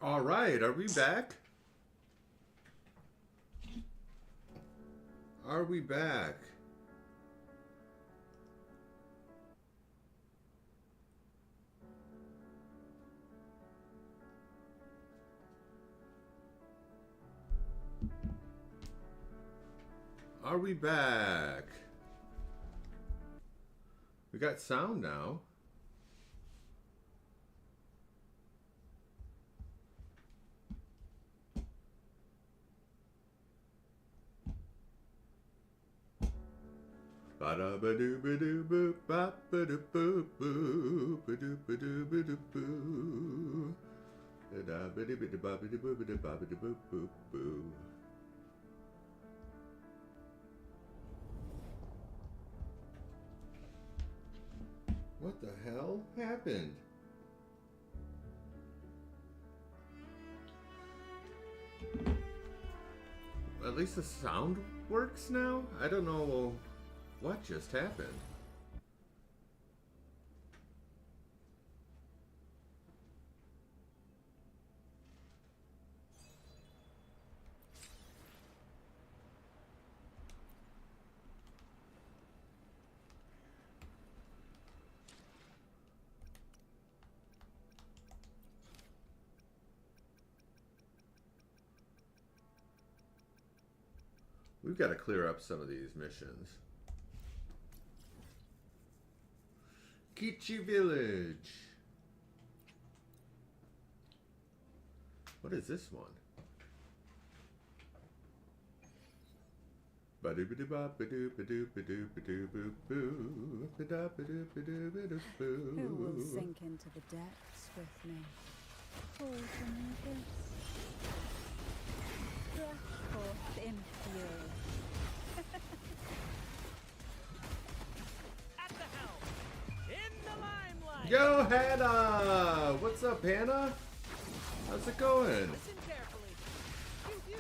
All right, are we back? Are we back? Are we back? We got sound now. Ba-da-ba-doo-ba-doo-boo, ba-ba-doo-boo-boo, ba-doo-ba-doo-ba-doo-boo. Da-da-ba-dee-ba-dee-ba-ba-dee-ba-ba-dee-ba-ba-doo-boo. What the hell happened? At least the sound works now? I don't know what just happened. We've got to clear up some of these missions. Kichi Village. What is this one? Who will sink into the depths with me? Fall from the abyss. Rush forth in fury. At the helm, in the limelight. Yo, Hannah! What's up, Hannah? How's it going? Listen carefully. Pew, pew.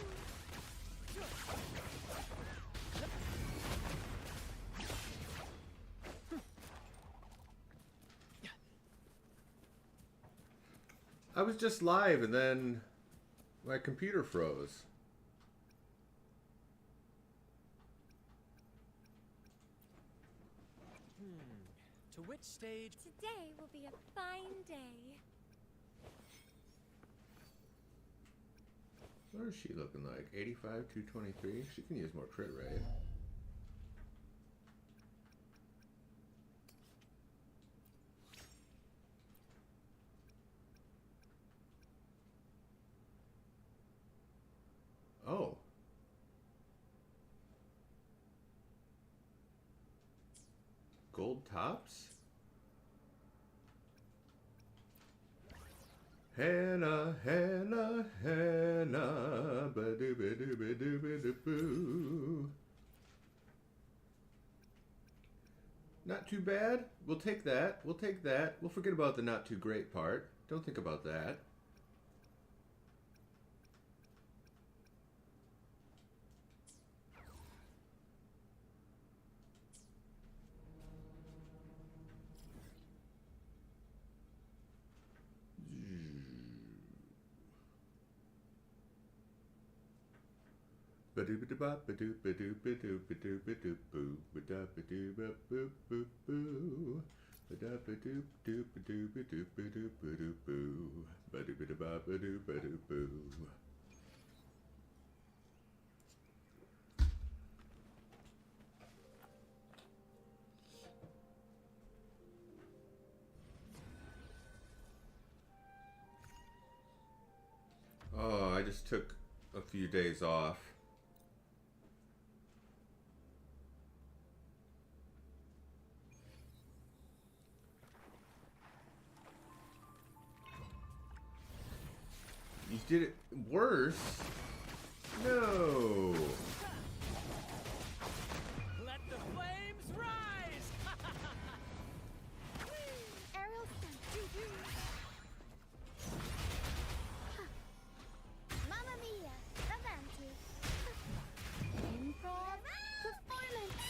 I was just live and then my computer froze. To which stage? Today will be a fine day. What is she looking like? 85, 223? She can use more crit rate. Oh. Gold tops? Hannah, Hannah, Hannah, ba-doo-ba-doo-ba-doo-ba-doo-boo. Not too bad. We'll take that. We'll take that. We'll forget about the not too great part. Don't think about that. Oh, I just took a few days off. You did it worse? No. Let the flames rise! Aerial stunt. Mamma mia, avanti. Improv performance.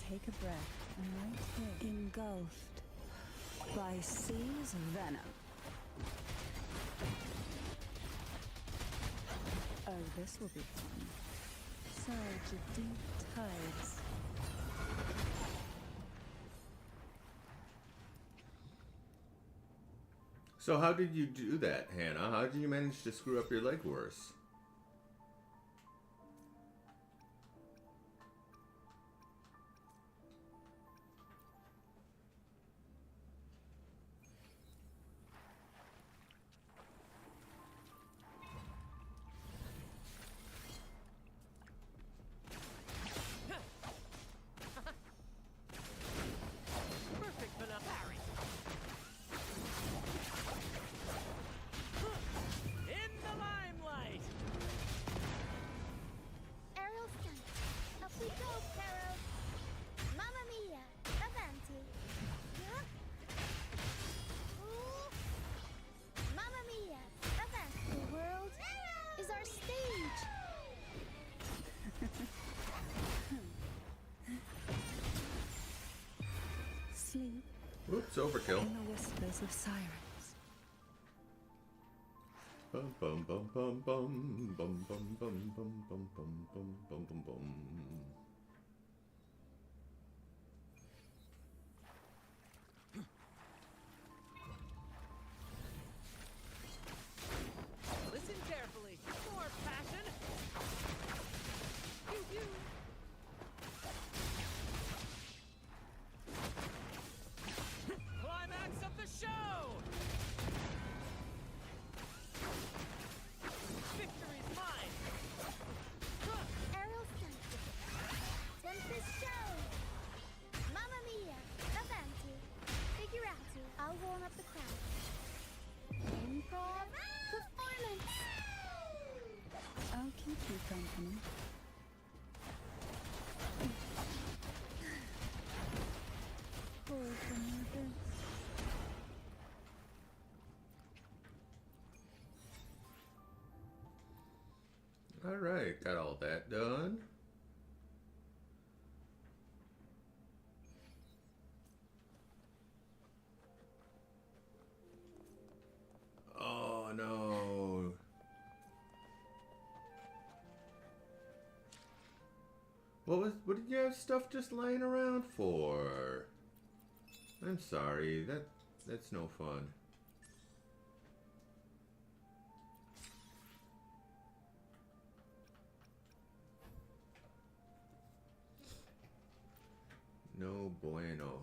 Take a breath and right here, engulfed by sea's venom. this will be fun. Surge of deep tides. So how did you do that, Hannah? How did you manage to screw up your leg worse? Perfect for the parry. In the limelight. Aerial stunt. Up we go, Caro. Mamma mia, avanti. Yeah. Ooh. Mamma mia, avanti. The world is our stage. Sleep Oops, overkill. in the whispers of sirens. Bum bum bum bum bum bum bum bum bum bum bum bum bum bum bum. Listen carefully. More passion. Pew pew. Climax of the show. Victory's mine. Aerial stunt. Tempest show. Mamma mia, avanti. Figurati. I'll warm up the crowd. Improv performance. I'll keep you company. Pour from your abyss. All right, got all that done. Oh no. What did you have stuff just lying around for? I'm sorry, that's no fun. No bueno.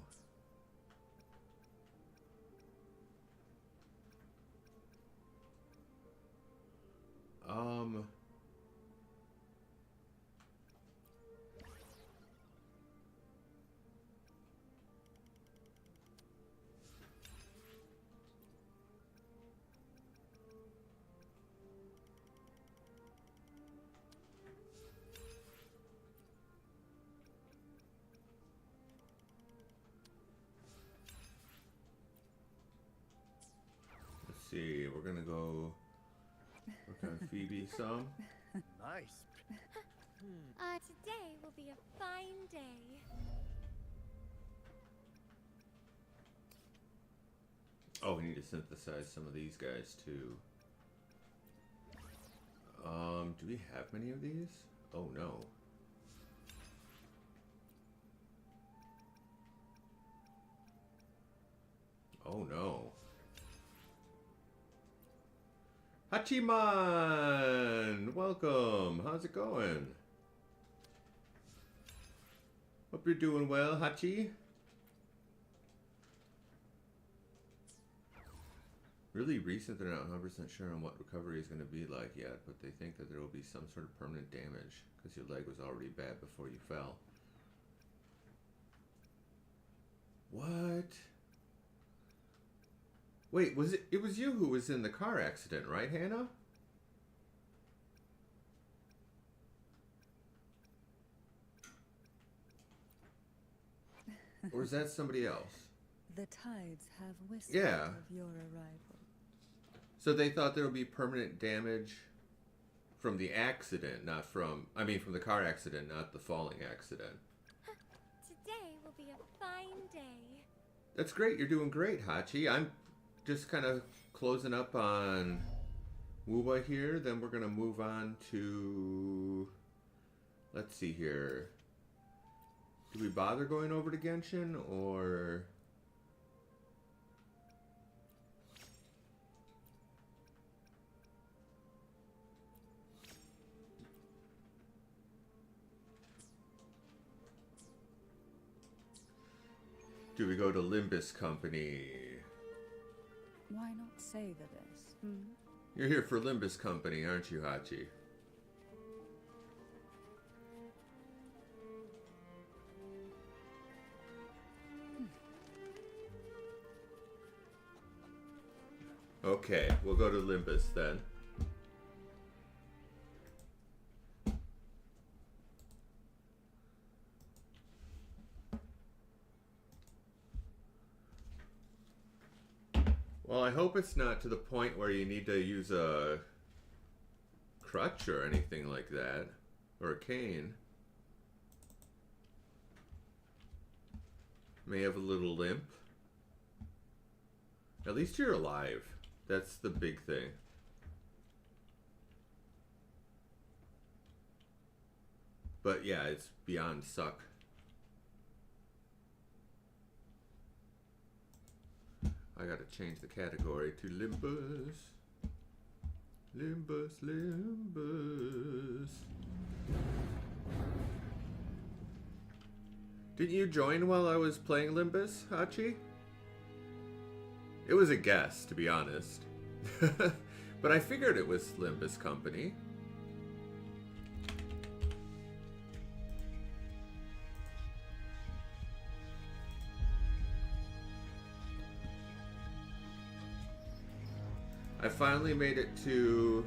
Let's see, we're gonna go work on Phoebe some. Nice. Today will be a fine day. Oh, we need to synthesize some of these guys too. Do we have many of these? Oh no. Oh no. Hachiman! Welcome! How's it going? Hope you're doing well, Hachi. Really recent, they're not 100% sure on what recovery is going to be like yet, but they think that there will be some sort of permanent damage because your leg was already bad before you fell. What? Wait, it was you who was in the car accident, right, Hannah? Or is that somebody else? The tides have whispered Yeah. of your arrival. So they thought there would be permanent damage from the accident, not from, I mean from the car accident, not the falling accident. Today will be a fine day. That's great, you're doing great, Hachi. I'm just kind of closing up on Wuba here. Then we're gonna move on to. Let's see here. Do we bother going over to Genshin or? Do we go to Limbus Company? Why not say the this? Hmm? You're here for Limbus Company, aren't you, Hachi? Okay, we'll go to Limbus then. Well, I hope it's not to the point where you need to use a crutch or anything like that. Or a cane. May have a little limp. At least you're alive. That's the big thing. But yeah, it's beyond suck. I gotta change the category to Limbus. Limbus, Limbus. Didn't you join while I was playing Limbus, Hachi? It was a guess, to be honest. But I figured it was Limbus Company. I finally made it to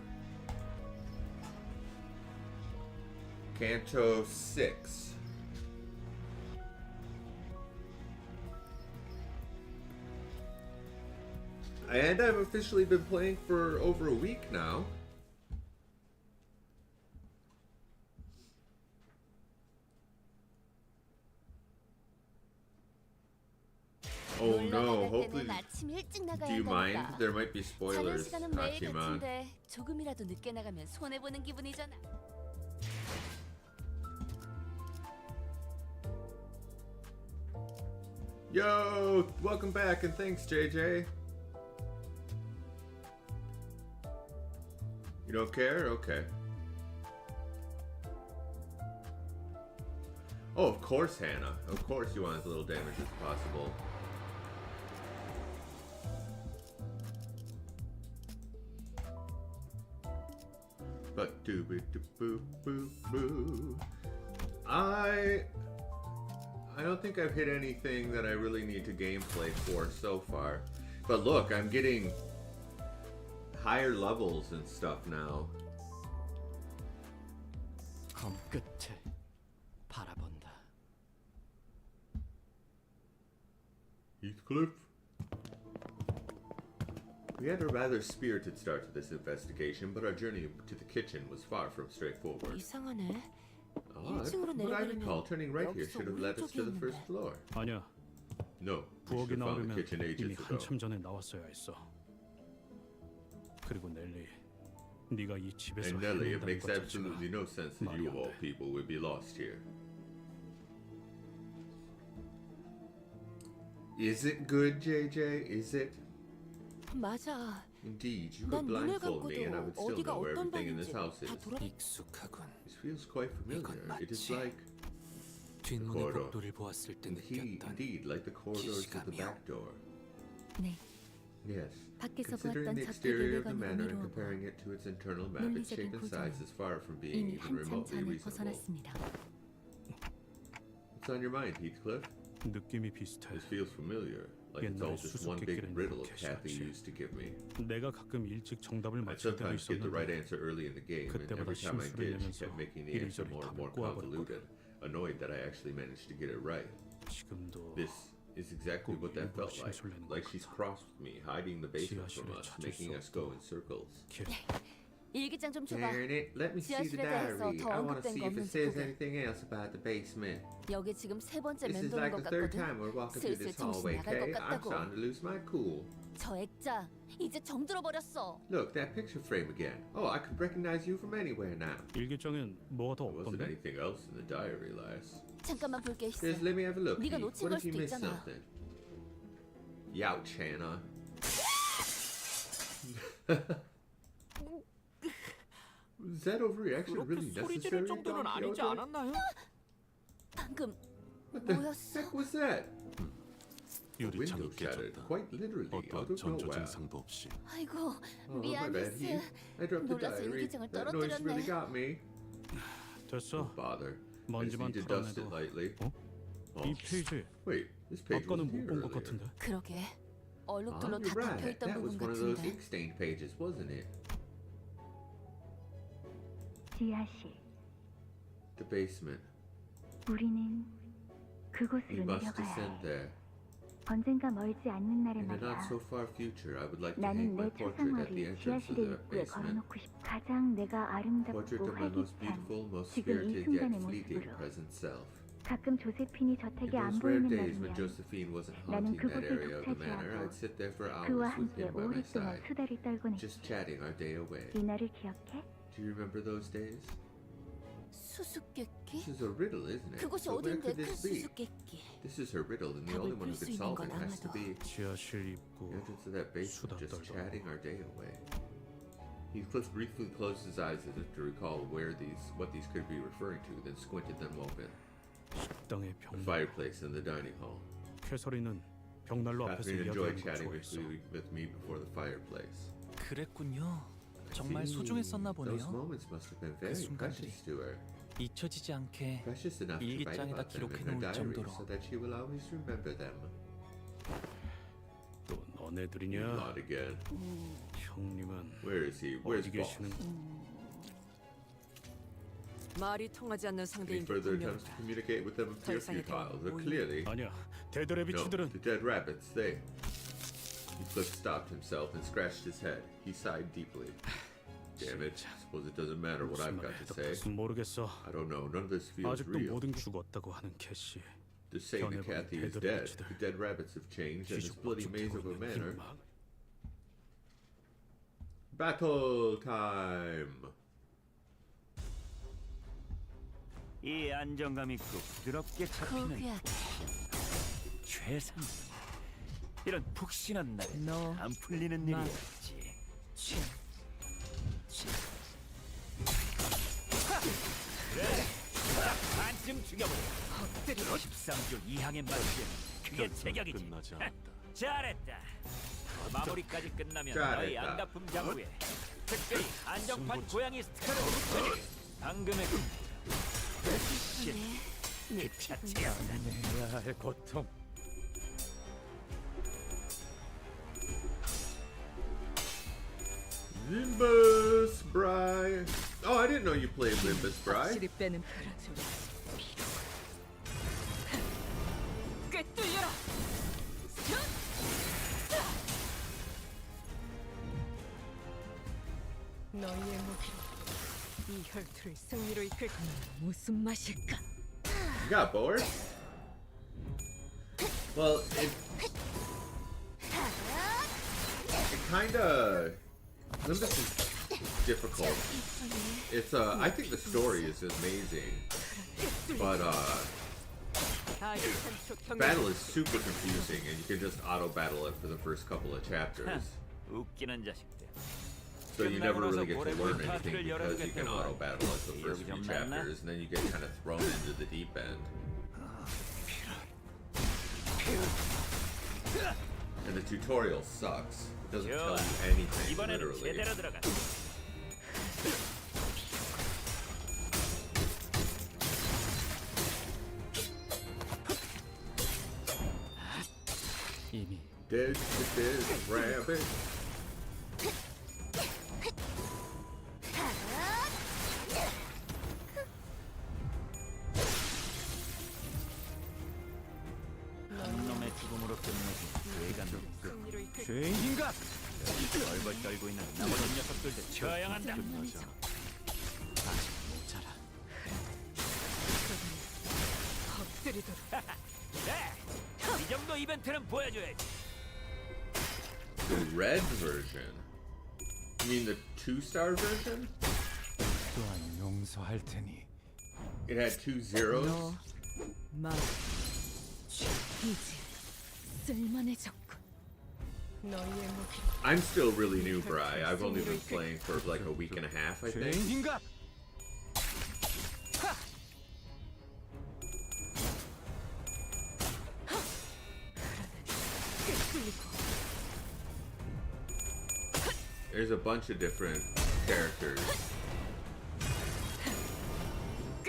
Kanto 6. And I've officially been playing for over a week now. Oh no, hopefully. Do you mind? There might be spoilers, Hachiman. 조금이라도 늦게 나가면 손해 보는 기분이잖아. Yo, welcome back and thanks, JJ. You don't care? Okay. Oh, of course, Hannah. Of course you want as little damage as possible. But do boo boo boo. I don't think I've hit anything that I really need to gameplay for so far. But look, I'm getting higher levels and stuff now. 검 끝에 바라본다. Heathcliff? We had a rather spirited start to this investigation, but our journey to the kitchen was far from straightforward. 이상하네. Odd, but I recall turning right here should have led us to the first floor. 아니야. No, we 부엌에 should have found the 나오려면 kitchen 이미 ages ago. 한참 전에 나왔어야 했어. 그리고 넬리, 네가 이 집에서 And Nelly, it 헤맨다는 makes 것 자체가 absolutely no sense that you of all people would be lost here. Is it good, JJ? Is it? 맞아. Indeed, you 난 could 눈을 blindfold me and I would still 어디가 know where 어떤 everything in this 방인지 house is. 다 돌아. 익숙하군. This feels quite familiar. It is 맞지? like 뒷문의 corridor. 복도를 보았을 때 느꼈던 indeed, like the corridors of the 기시감이요. back door. 네. Yes. 밖에서 Considering 보았던 the 접대 exterior of the 외관으로 manor and 미루어 comparing it to its internal map, its shape 논리적인 and size 구조는 is far from being 이미 even 한참 remotely 전에 reasonable. 벗어났습니다. What's on your mind, Heathcliff? 느낌이 비슷해. This feels familiar, like it's all 옛날에 just one big 수수께끼를 riddle 이렇게 Kathy 하지. used to give me. 내가 가끔 일찍 정답을 I 맞출 때도 sometimes get the right 있었는데 answer early in the game, and 그때보다 every time I 심술을 did, she 내면서 kept making the answer 이리저리 more and 답을 more 꼬아버렸거든. convoluted, annoyed that I actually managed to get it right. 지금도 This is exactly what that 일부러 felt like. 심술내는 것 Like she's 같아. crossed me, hiding the basement from 지하실에 us, 찾을 making 수 us go 없도록. in circles. 길 일기장 좀 줘봐. Darn it, let me see the 지하실에 대해서 diary. 더 I want to 언급된 see 거 if it 없는지 says 보게. anything else about the basement. 여기 지금 세 번째 This is 맴도는 like 것 the third 같거든. time we're walking through 슬슬 this 정신 hallway, 나갈 것 Kay. I'm 같다고. starting to lose my cool. 저 액자 이제 정들어 버렸어. Look, that picture frame again. Oh, I could recognize you from anywhere now. 일기장엔 뭐가 더 There wasn't 없던데? anything else in the diary, Lass. 잠깐만 볼게 있어. Just let me have a look. 네가 Pete. 놓친 What 걸 if you 수도 missed 있잖아. something? Youch, Hannah. Was that overreaction 그렇게 really 소리 necessary, 지를 정도는 Don 아니지 Quixote? 않았나요? 방금 What the 뭐였어? heck was that? The 유리창이 window shattered, 깨졌다. quite literally, out 어떠한 of 전조 nowhere. 증상도 없이 아이고 Oh, my 미안 bad, 미스. Heath. I dropped the 놀라서 diary. 일기장을 That noise really 떨어뜨렸네. got me. 됐어. Bother. I just 먼지만 need to dust it 털어내도. lightly. 어? Oh, 이 페이지 wait, this page 아까는 wasn't 못 here 본 것 earlier. 같은데. 그러게 Ah, 얼룩들로 다 you're right. 덮여있던 That was 부분 one of those 같은데. ink-stained pages, wasn't it? 지하실. The basement. 우리는 We 그곳으로 must 내려가야 descend 해. there. 언젠가 멀지 않는 날에 In a not 말이야. so far future, I would like to hang 나는 my 내 portrait at the 초상화를 entrance of 지하실의 the 입구에 basement. 걸어놓고 싶어. 가장 내가 Portrait 아름답고 of my most 활기찬 beautiful, most 지금 이 spirited yet 순간의 fleeting 모습으로. present self. 가끔 조세핀이 In 저택에 those 안 rare 보이는 days when 날이면 Josephine wasn't 나는 haunting that 그곳을 area of the manor, 독차지하고 I'd sit there for 그와 hours with 함께 him by my 오랫동안 side, 수다를 떨곤 just 했지. chatting our day away. 이 날을 기억해? Do you remember those days? 수수께끼? This is a riddle, isn't it? 그곳이 So where 어딘데 could 그 this be? 수수께끼? This is her riddle, and the 답을 only one 풀 who 수 could 있는 solve 건 it has to 아마도 be 지하실 입구 the entrance of that basement, 수다 just 떨고. chatting our day away. Heathcliff briefly closed his eyes as if to recall what these could be referring to, then squinted them open. 식당의 The 벽. fireplace in the dining hall. 캐서린은 벽난로 앞에서 Catherine enjoyed 이야기하는 걸 chatting 좋아했어. with me before the fireplace. 그랬군요. 정말 See, 소중했었나 those 보네요. moments must have been very 순간들이. precious to her. 잊혀지지 않게 Precious enough to write 일기장에다 about them in 기록해 her 놓을 diary 정도로. so that she will always remember them. 또 너네들이냐? Not again. 형님은 Where is he? Where's 어디 Boss? 계시는? 말이 통하지 않는 Any 상대인 게 further attempts to 분명하다. communicate with them appear 이상의 futile. 대화는 Though 무의- clearly, 아니야. 데드래비치들은 no, the dead rabbits, they. Heathcliff stopped himself and scratched his head. He sighed deeply. Damn it, suppose it doesn't matter what I've 무슨 got 말을 to say. 해도 모르겠어. I don't know, none of this feels 아직도 real. 모든 게 죽었다고 하는 캐시. To say the 변해버린 Kathy is 데드 dead, rabbits들. the dead rabbits have changed, and this bloody maze of a manor. Battle time! 이 안정감 있고 부드럽게 잡히는 고귀하게 최상. 이런 푹신한 날에 너 안 풀리는 일이 없지. 그래, 반쯤 죽여버려. 13조 2항에 맞지. 그게 제격이지. 끝나지 않았다. 잘했다. 마무리까지 끝나면 잘했다. 너희 안가품 장부에 특별히 안정판 고양이 스티커를 붙여주게. 방금의 내 그 자체야. 내야 할 고통. Limbus Bry. Oh, I didn't know you played Limbus Bry. 확실히 빼는 파라솔. 꿰뚫려라. 너희의 무기로 이 혈투를 승리로 이끌 거면 무슨 맛일까? You got bored? Well, it kinda. Limbus is difficult. It's I think the story is amazing, but battle is super confusing, and you can just auto battle it for the first couple of chapters. 웃기는 자식들. So you never really get to learn anything because you can auto battle it the first few chapters, and then you get kind of thrown into the deep end. And the tutorial sucks. It doesn't tell you anything, 이번에는 literally. 제대로 들어가. 이미 Dead to dead rabbit. 한 놈의 죽음으로 끝내기 외관도 승리로 이끌 죄인인가? 얼벌 떨고 있는 나머지 녀석들도 처형한다. 끝나지 않았다. 아직 모자라. 엎드리도록. 네, 이 정도 이벤트는 보여줘야지. the red version. You mean the 2-star version? 또한 용서할 테니. It had 2 zeros? 너, 마, 이제 쓸만해졌군. 너희의 무기 I'm still really new, Bri. I've only been playing for like a week and a half, I think. 죄인인가? There's a bunch of different characters.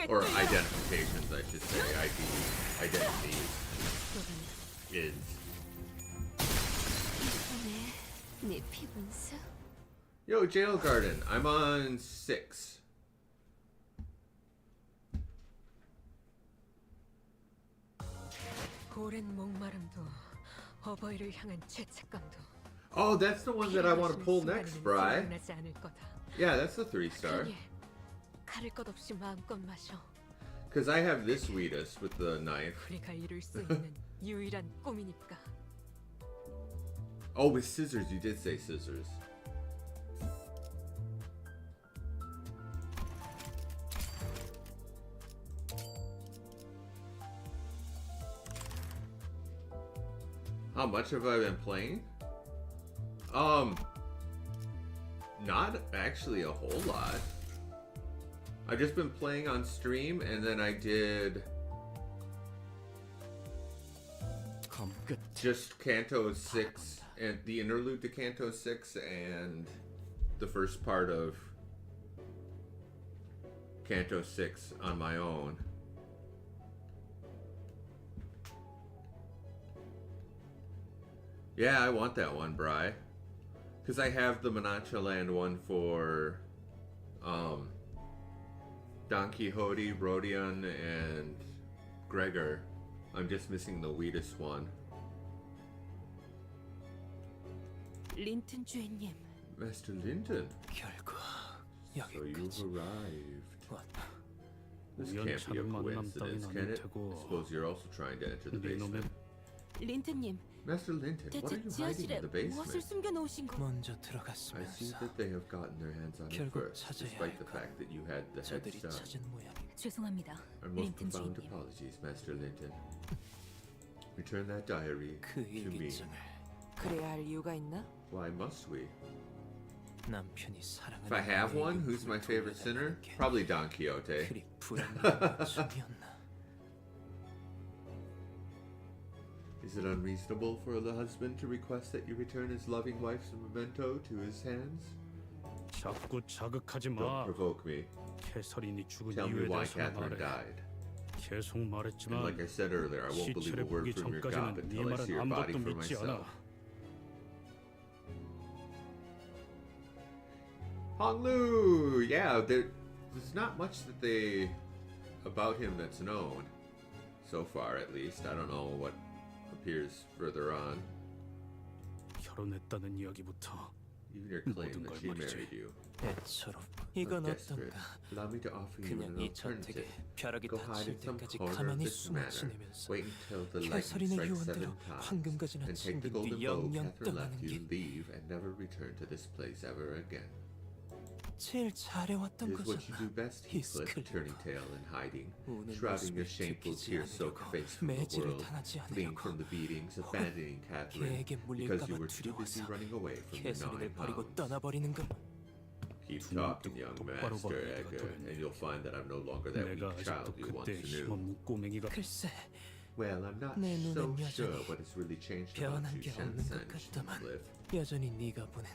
Or identifications, I should say. Identities. Is. 네 피분수. Yo, Jail Garden. I'm on 6. 오랜 목마름도 어버이를 향한 죄책감도 Oh, that's the one that I want to pull next, Bri. 나지 않을 거다. Yeah, that's the 3-star. 그러게, 가릴 것 없이 마음껏 마셔. Because I have this Wheatus with the knife. 우리가 이룰 수 있는 유일한 꿈이니까. Oh, with scissors. You did say scissors. How much have I been playing? Not actually a whole lot. I've just been playing on stream, and then I did just Canto 6 and the interlude to Canto 6 and the first part of Canto 6 on my own. Yeah, I want that one, Bri. Because I have the Manacha Land one for Don Quixote, Rodion, and Gregor. I'm just missing the Wheatus one. 린튼 주인님. Master Linton, 결국 so you've 여기까지 arrived. 왔다. This can't be a 우연찮은 만남 coincidence, 따윈 can 아닐 it? 테고. I suppose you're also trying to enter the 네 놈의 basement. 린튼님, Master Linton, what are 대체 you hiding 지하실에 in the 무엇을 basement? 숨겨 놓으신 거? 먼저 I see 들어갔으면서 that they have gotten their hands on it 결국 first, 찾아야 despite the 할 fact that you had the head 저들이 start. 찾은 모양이. 죄송합니다, Our most 린튼 profound 주인님. apologies, Master Linton. Return that diary 그 to me. 일기장을 그래야 할 이유가 있나? Why must we? 남편이 사랑하는 If I have 여인의 one, who's my 유품을 favorite sinner? 돌려달라는 게 Probably Don Quixote. 그리 불안한 중이었나? Is it unreasonable for the husband to request that you return his loving wife's memento to his hands? 자꾸 자극하지 Don't 마. provoke me. 캐서린이 죽은 Tell me 이유에 why 대해서 Catherine 말해. died. 계속 And 말했지만 like I said earlier, I won't believe a 시체를 word 보기 from your 전까지는 gob 네 until I see 말은 your body 아무것도 for 믿지 myself. 않아. Honglu! Yeah, there's not much that they about him that's known so far, at least. I don't know what appears further on. 결혼했다는 이야기부터 Even your claim 모든 that 걸 she 말이지. married you. 애처롭. How 이건 desperate. 어떤가? Allow me to offer you 그냥 an 이 저택에 alternative. 벼락이 Go hide 닫힐 in some 때까지 corner of 가만히 this 숨어 manor. 지내면서 Wait until the lightning 캐서린의 strikes 유언대로 7 times. 황금가지나 And take the 챙긴 golden 뒤 bow 영영 Catherine left 떠나는 you, 게 leave, and never return to this place ever again. 제일 It 잘해왔던 is what you do 거잖아. best, Heathcliff, 히스클리프. turning tail and hiding, 우는 shrouding your 모습을 shameful 들키지 tear-soaked 않으려고 face from the 매질을 world, 당하지 fleeing 않으려고 from the beatings, 혹은 abandoning Catherine, 개에게 because you 물릴까봐 were too busy 두려워서 running away from your 캐서린을 gnawing 버리고 hounds. 떠나버리는 건 Keep 두 talking, 눈 young 똑바로 master, 벌리니까 Edgar, 도련님. and you'll find that I'm no longer that 내가 weak 아직도 child you once 그때 knew. 힘없는 꼬맹이가 글쎄 Well, I'm not 내 so 눈엔 sure 여전히 what has really changed about 변한 you 게 없는 since 것 then, 같다만 Heathcliff. 여전히 네가 보낸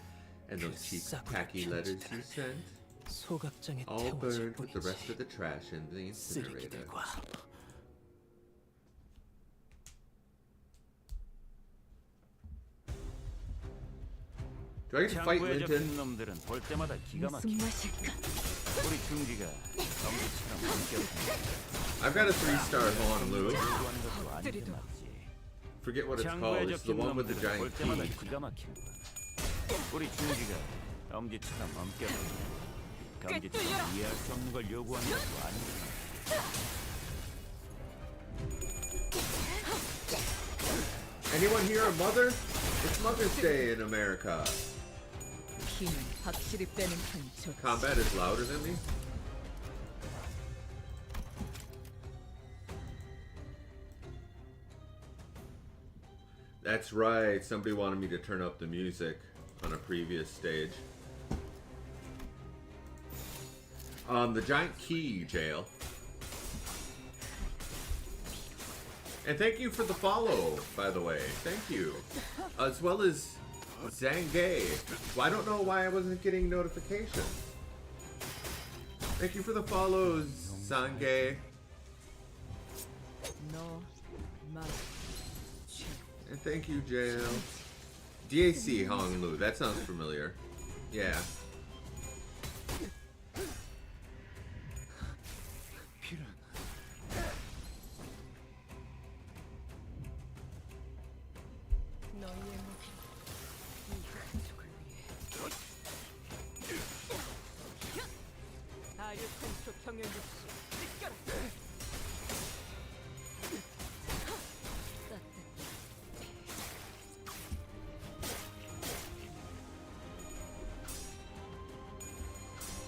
And those cheap, 싸구려 tacky letters you 편지들은 sent, 소각장에 all 태워질 burned with the rest 뿐이지. of the trash in the incinerator. 쓰레기들과 Do I get to fight 창고에 Linton? 적힌 놈들은 볼 때마다 기가 막혀. 무슨 맛일까? 우리 중기가 엄지처럼 엄격한 I've got a 3-star Honolulu. 요구하는 것도 아닌데 말이지. Forget what it's 창고에 called. It's the 적힌 one with the 놈들은 볼 giant 때마다 key. 기가 막힌 거야. 우리 중기가 엄지처럼 엄격한 엄지처럼 이해할 수 없는 걸 요구하는 것도 아닌데 Anyone here a mother? It's Mother's Day in America. 힘은 확실히 빼는 편이 좋지. Combat is louder than me? That's right, somebody wanted me to turn up the music on a previous stage. The giant key, Jail. And thank you for the follow, by the way. Thank you. As well as Zangay. Well, I don't know why I wasn't getting notifications. Thank you for the follows, Zangay. 너 말. And thank you, Jail. DAC Honglu, that sounds familiar. Yeah. 너희의 목이 이 가족을 위해. 아류탄초 경연육시 느껴라.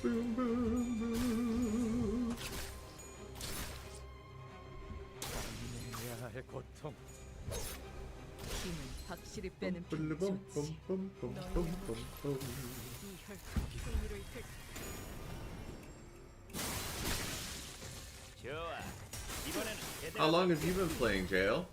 Boom, boom, boom. 해야 할 고통. 힘은 확실히 빼는 Boom, 편이 boom, 좋지. boom, boom, boom, boom, boom. 이 혈투 승리로 이끌. 좋아. 이번에는 제대로 How long have you been playing, Jail?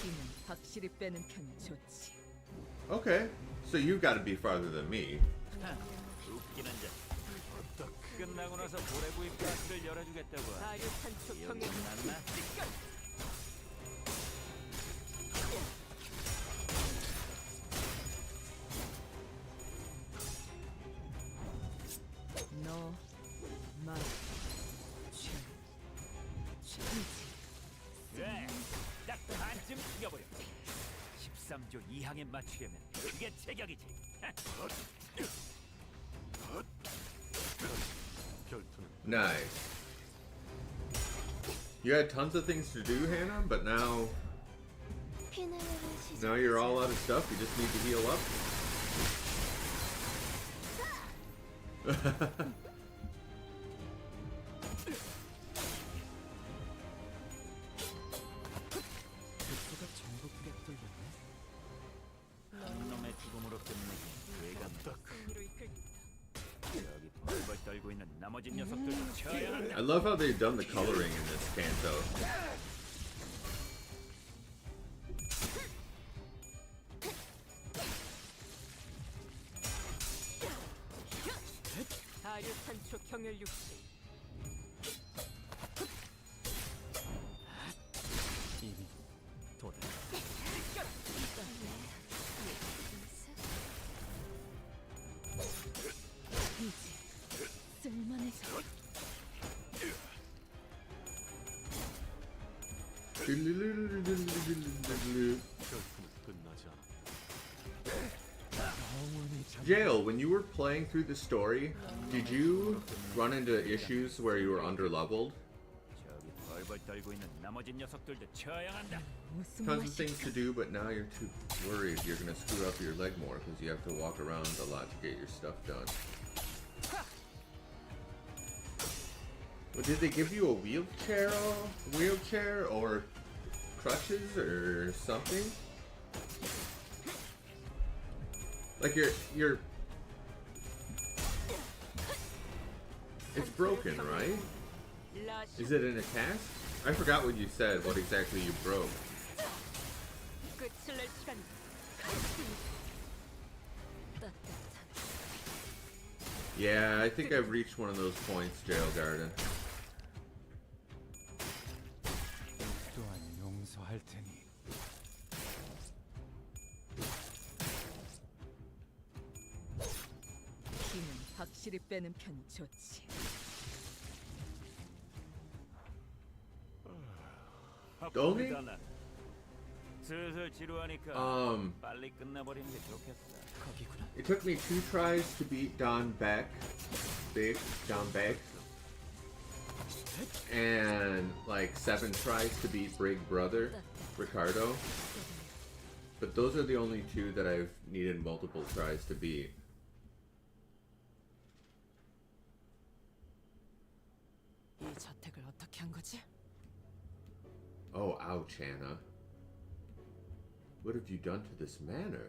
힘은 확실히 빼는 편이 좋지. Okay, so you've got to be farther than me. 웃기는 자. 끝나고 나서 고래구이 플러스를 열어주겠다고. 아류탄초 여기 경연. 났나? 너 말. 그래. 딱 반쯤 죽여버려. 13조 2항에 맞추려면 그게 제격이지. Nice. You had tons of things to do, Hannah, but now you're all out of stuff. You just need to heal up. 가 전복하게 뚫렸네. 한 놈의 죽음으로 끝내기 외감다. 승리로 이끌. 여기 벌벌 떨고 있는 나머지 녀석들도 쳐야 한다. I love how they've done the coloring in this canto. 아류탄초 경연육시. 이미 도달. 이제 쓸만해져. Jail, when you were playing through the story, did you run into issues where you were underleveled? 저기 벌벌 떨고 있는 나머지 녀석들도 쳐야 한다. 무슨 Tons of 맛이? things to do, but now you're too worried you're gonna screw up your leg more because you have to walk around a lot to get your stuff done. Well, did they give you a wheelchair or crutches or something? Like you're it's broken, right? Is it in a cast? I forgot what you said, what exactly you broke. 끝을 낼 시간. Yeah, I think I've reached one of those points, Jail Garden. 또한 용서할 테니. 힘은 확실히 빼는 편이 좋지. Only? 아픕니다, 난. 슬슬 지루하니까 빨리 끝내버리는 게 좋겠어. 거기구나. It took me 2 tries to beat Don Beck. Don Beck. And like 7 tries to beat Big Brother, Ricardo. But those are the only 2 that I've needed multiple tries to beat. 이 저택을 어떻게 한 거지? Oh, ouch, Hannah. What have you done to this manor?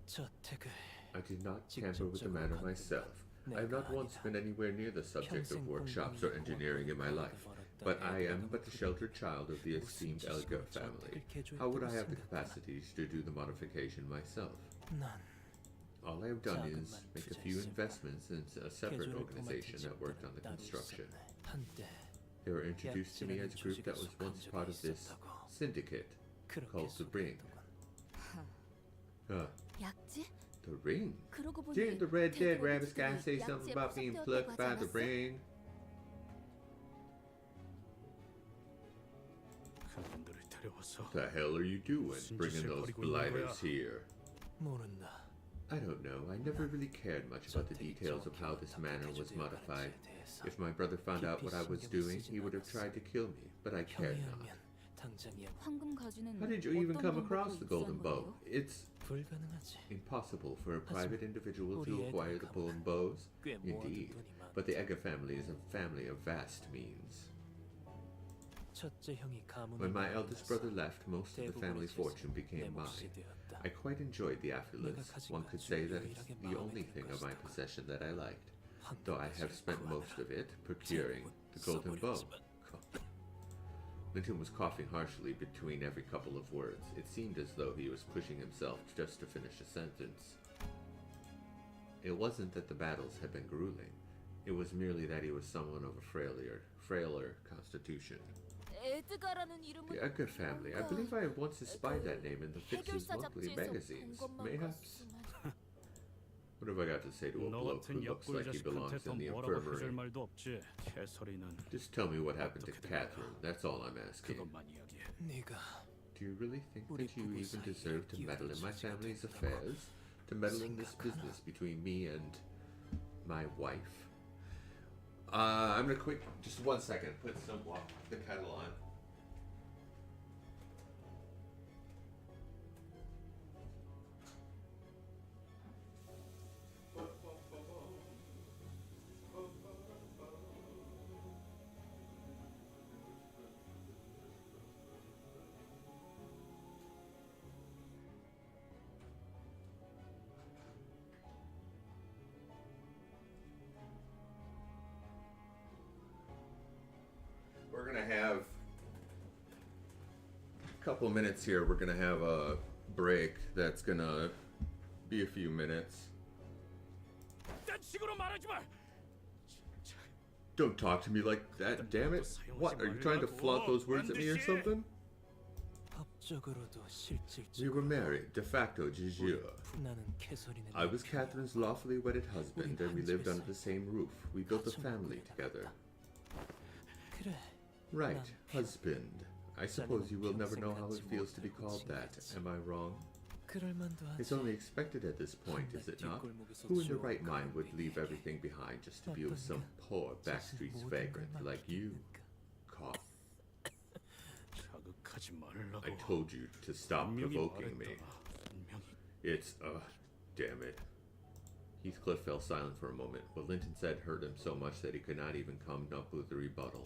저택을 I did not tamper with the manor myself. I have not once been anywhere near the subject of workshops or engineering in my life, but I am but the sheltered child of the esteemed Elgar family. How would I have the capacities to do the modification myself? 난 All I have done is make a few investments in a separate organization that worked on the construction. 한때 They were introduced to me as a group that was once part of this syndicate called the Ring. 약지? The Ring? 그러고 보니 Didn't the Red Dead Rabbit guy 대부분 say 약지에 something about being 포섭되었다고 plucked 하지 by the 않았어? Ring? 그분들을 데려와서 What the hell are you doing, bringing those blighters here? 모른다. I don't know. I never really cared much about the details of how this manor was modified. If my brother found out what I was doing, he would have tried to kill me, but I cared not. 당장이야. 황금 가주는 How did you even 어떤 come 방법으로 across the golden 입수한 bow? 거예요? It's 불가능하지. impossible for a private individual to acquire the golden bows. 꽤 모아둔 Indeed, 돈이 많아. but the Egger family is a family of vast means. 첫째 형이 가문을 When my 만났어. eldest brother left, most of the family 대부분의 fortune 재산이 became 내 몫이 mine. 되었다. I quite enjoyed the affluence. One could say that it's the only thing of my possession that I liked, though I have spent most of it procuring the golden bow. Linton was coughing harshly between every couple of words. It seemed as though he was pushing himself just to finish a sentence. It wasn't that the battles had been grueling. It was merely that he was someone of a frailer constitution. 에드가라는 이름은 The Edgar family. I believe I have once espied that name in the Fixers 해결사 monthly 잡지에서 본 magazines. 것만 Mayhaps. 같지만 What have I got to say to a 너 bloke who 같은 looks 약골 like he belongs 자식한테 더 in the 뭐라고 해줄 infirmary? 말도 없지. 캐서린은 Just tell me what happened to 어떻게 된 Catherine. 거야? That's all I'm asking. 그것만 이야기해. 네가 Do you really think 우리 that you 부부 even 사이에 deserve to meddle in my 끼어들 family's 자식이 affairs? To meddle in this 생각하나? business between me and my wife? I'm gonna quick, just 1 second, put the kettle on. We're gonna have a couple minutes here. We're gonna have a break that's gonna be a few minutes. 딴 식으로 말하지 마. Don't talk to me like that, damn it. What, are you trying to flaunt those words at me or something? 법적으로도 실질적으로 We were married, de facto, de jure. 나는 캐서린의 I was Catherine's lawfully wedded husband, and we lived under the same roof. We built a family together. 그래. Right, husband. I suppose you will never know how it feels to be called that. Am I wrong? 그럴 만도 It's 하지. only expected at this point, is it not? Who in their right mind would leave everything behind just to be with some poor backstreets vagrant like you? Cough. 자극하지 말라고. I told you to stop 분명히 provoking me. 말했다. 분명히. It's, damn it. Heathcliff fell silent for a moment. What Linton said hurt him so much that he could not even come up with a rebuttal.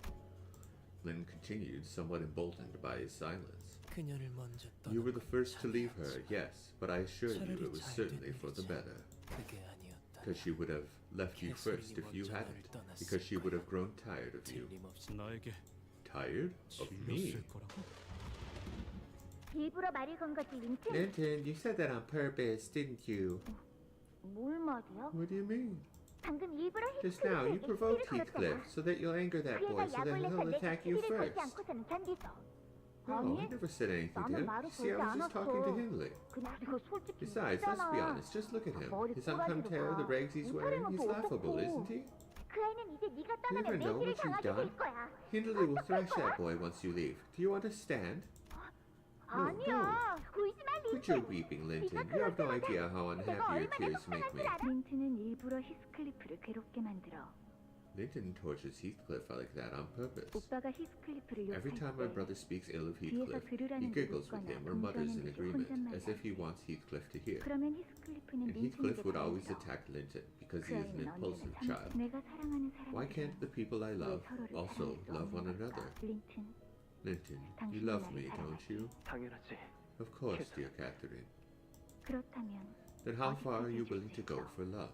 Linton continued, somewhat emboldened by his silence. 그녀를 먼저 You were 떠난 the 건 first to leave 잘못이지. her, yes, but I assure you it was certainly for the better. 그게 아니었다. Because she would have left you first if you hadn't. Because she would have grown tired of you. 틀림없이 나에게 Tired? Of me? 질렸을 거라고. 일부러 말을 건 거지, 린튼? Linton, you said that on purpose, didn't you? 뭘 말이야? What do you mean? 방금 일부러 Just now, you 히스테리에 provoked X를 Heathcliff 걸었잖아. so that you'll anger that 그 boy 애가 so that 약올려서 he'll 내가 attack you X를 first. 걸지 않고서는 견디서. No, I never said anything to 나는 him. 말을 See, I was 걸지 just talking to 않았어. Hindley. 그리고 솔직히 Besides, let's be 있잖아. honest, just look at him. 머리 His uncombed hair, the rags he's wearing, he's laughable, isn't he? 그 아이는 이제 네가 Do you ever 떠나면 know 매질을 what you've 당하게 done? 될 거야. Hindley will thrash that boy once you leave. Do you understand? 아니야. 울지 마, Quit your weeping, Linton. You have no idea how unhappy your tears make me. 린트는 일부러 히스클리프를 괴롭게 만들어. Linton tortures Heathcliff like that on purpose. 오빠가 히스클리프를 Every time my 욕할 때 brother speaks ill of 뒤에서 Heathcliff, he 들으라는 게 giggles with him or mutters in agreement, as if he wants Heathcliff to hear. 그러면 히스클리프는 And Heathcliff 린튼에게 would always 달려들어. attack Linton because 그 he is an 아이는 impulsive 언제나 child. 내가 사랑하는 Why 사람들은 can't the people I 왜 love 서로를 also 사랑할 수 love one 없는 another? 걸까? 린튼, Linton, you 당신은 love 나를 me, don't 사랑하지. you? 당연하지. Of course, dear Catherine. 그렇다면 Then how far are you 어디까지 willing to go 해줄 수 for love?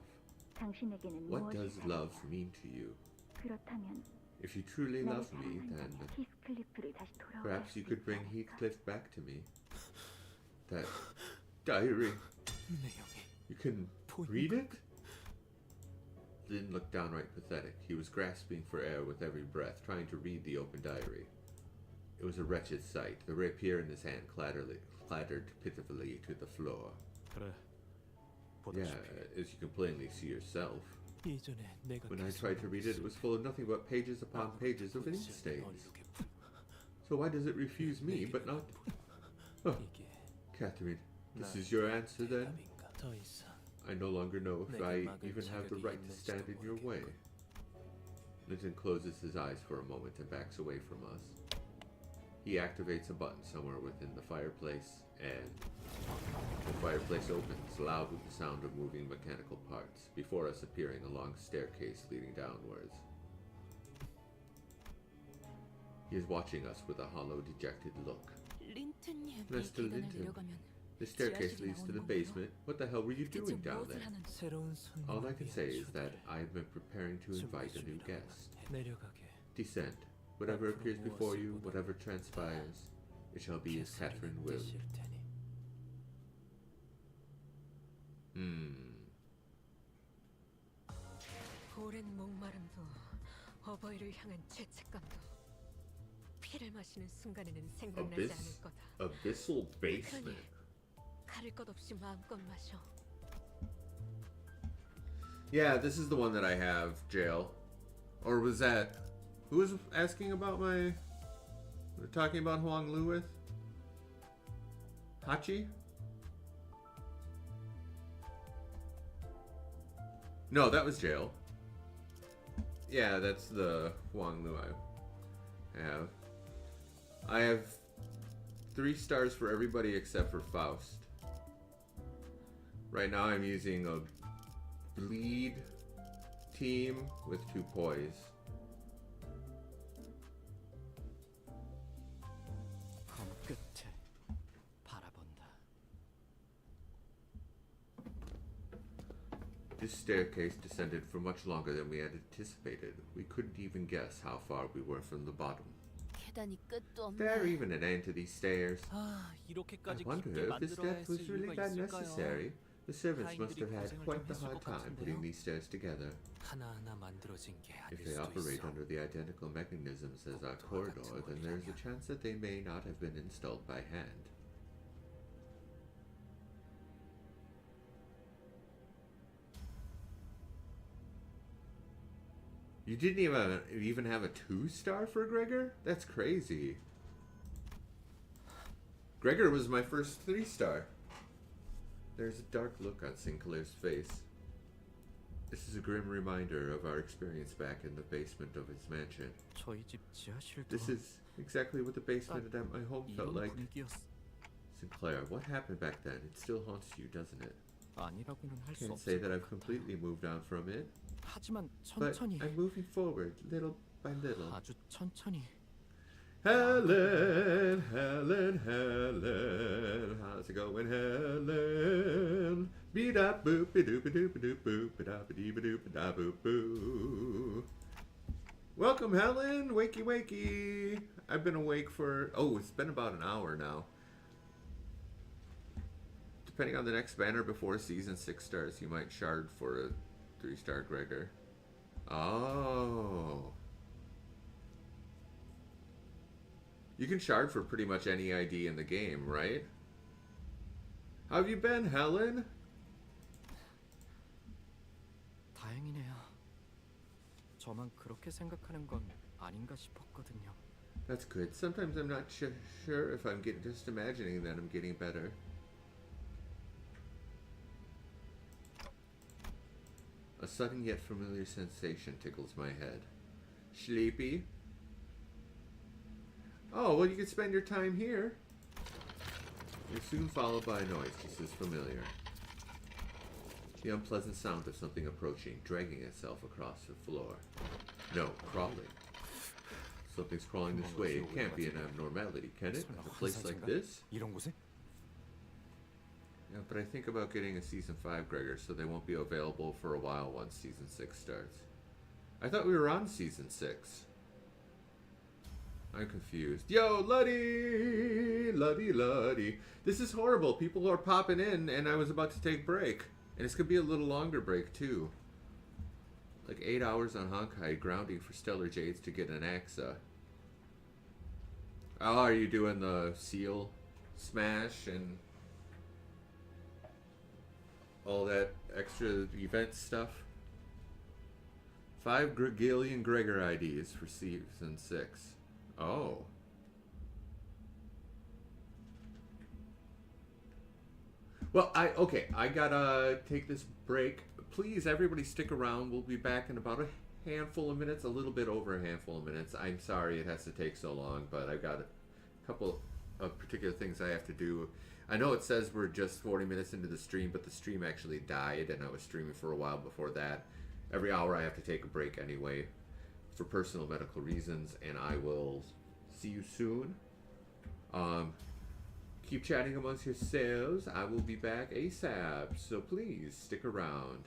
당신에게는 What 무엇이 does love 사랑이야? mean to you? 그렇다면 If you truly 나를 love me, then 사랑한다면 히스클리프를 다시 돌아오게 perhaps you 할수 could bring 있지 않을까? Heathcliff back to me. That diary. 내용이 You can read it? Lynn looked downright pathetic. He was grasping for air with every breath, trying to read the open diary. It was a wretched sight. The rapier in his hand clattered pitifully to the floor. 그래. Yeah, 보다시피 as you can plainly see yourself. 예전에 내가 When I tried to read it, it was full of nothing but pages upon pages of ink stains. So why does it refuse me, but not... Oh, 이게 Catherine, this is your answer then? 대답인가? 더 이상 I no longer know if I even have the right to stand in your way. Linton closes his eyes for a moment and backs away from us. He activates a button somewhere within the fireplace, and the fireplace opens, loud with the sound of moving mechanical parts, before us appearing a long staircase leading downwards. He is watching us with a hollow, dejected look. 린트님, 이 Mr. 계단을 Linton, 내려가면 the staircase 지하실이 leads to the 나오는 건가요? basement. What the hell were you 대체 doing down 무엇을 there? 하는 새로운 All I 손님을 can 위한 say is 초대를 that I have been preparing to invite a new 준비 guest. 중이라고 내려가게. Descend. Whatever appears before you, whatever transpires, it shall be as Catherine 개소리는 will. 떼실 테니. 오랜 목마름도 어버이를 향한 죄책감도 피를 마시는 순간에는 생각나지 않을 거다. Abyssal basement. 가릴 것 없이 마음껏 마셔. Yeah, this is the one that I have, Jail. Or was that... Who was asking about my... Talking about Huang Lu with? Hachi? No, that was Jail. Yeah, that's the Huang Lu I have. I have 3 stars for everybody except for Faust. Right now I'm using a bleed team with 2 poise. 검 끝에 바라본다. This staircase descended for much longer than we had anticipated. We couldn't even guess how far we were from the bottom. 계단이 끝도 There 없네. even an end to these stairs. 아, I 이렇게까지 wonder 깊게 if this 만들어야 depth was 했을 really 이유가 that 있을까요? necessary. The servants must have had 타인들이 quite the 고생을 좀 hard 했을 것 time putting 같은데요? these stairs together. 하나하나 만들어진 게 아닐 If they 수도 operate 있어. under the identical mechanisms as our corridor, then there's a chance that they may not have been installed by hand. You didn't even have a 2-star for Gregor? That's crazy. Gregor was my first 3-star. There's a dark look on Sinclair's face. This is a grim reminder of our experience back in the basement of his mansion. 저희 집 지하실도 This is exactly what the basement at my home felt 이런 like. 분위기였. Sinclair, what happened back then? It still haunts you, doesn't it? 아니라고는 할 수 Can't 없을 say that 것 I've 같아. completely moved on from it, 하지만 but 천천히, I'm moving forward, little by little. 아주 천천히. Helen, Helen, Helen, how's it going, Helen? Be da boop, be doop, be doop, be doop, boop, be da ba dee ba doop, da boop, boo. Welcome, Helen. Wakey, wakey. I've been awake for, oh, it's been about an hour now. Depending on the next banner before season 6 starts, you might shard for a 3-star Gregor. Oh. You can shard for pretty much any ID in the game, right? How have you been, Helen? 다행이네요. 저만 그렇게 생각하는 건 아닌가 싶었거든요. That's good. Sometimes I'm not sure if I'm just imagining that I'm getting better. A sudden yet familiar sensation tickles my head. Sleepy? Oh, well, you can spend your time here. You're soon followed by a noise just as familiar. The unpleasant sound of something approaching, dragging itself across the floor. No, crawling. Something's crawling this way. It can't be an abnormality, can it? A place like this? 이런 곳에? Yeah, but I think about getting a Season 5, Gregor, so they won't be available for a while once Season 6 starts. I thought we were on Season 6. I'm confused. Yo, Luddy! Luddy, Luddy. This is horrible. People are popping in, and I was about to take break. And it's going to be a little longer break, too. Like 8 hours on Honkai, grounding for Stellar Jades to get an AXA. Oh, are you doing the seal smash and all that extra event stuff? 5 Gregalian Gregor IDs for Season 6. Oh. Well, I gotta take this break. Please, everybody stick around. We'll be back in about a handful of minutes, a little bit over a handful of minutes. I'm sorry it has to take so long, but I've got a couple of particular things I have to do. I know it says we're just 40 minutes into the stream, but the stream actually died, and I was streaming for a while before that. Every hour I have to take a break anyway for personal medical reasons, and I will see you soon. Keep chatting amongst yourselves. I will be back ASAP, so please stick around.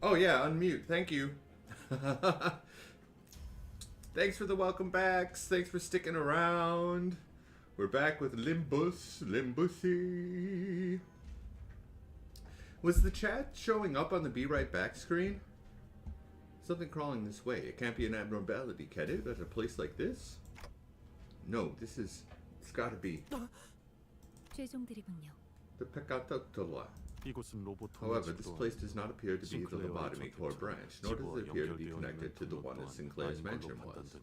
Oh yeah, unmute. Thank you. Thanks for the welcome backs. Thanks for sticking around. We're back with Limbussy. Was the chat showing up on the Be Right Back screen? Something crawling this way. It can't be an abnormality, can it? At a place like this? No, it's gotta be. 최종 드리군요. The Pekatottola. 이곳은 로봇 However, this place does not appear to be the lobotomy core branch, nor does it appear to be connected to the one as Sinclair's mansion was.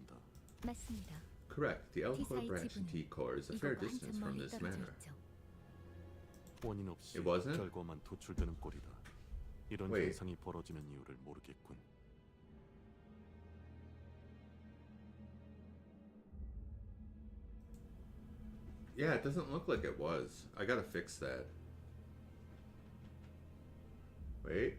맞습니다. Correct. The L core branch and T core is a fair 이거보다 distance 한참 from 멀리 this 떨어져 manor. 있죠. 원인 없이 It wasn't? 결과만 도출되는 꼴이다. 이런 Wait. 현상이 벌어지는 이유를 모르겠군. Yeah, it doesn't look like it was. I gotta fix that. Wait.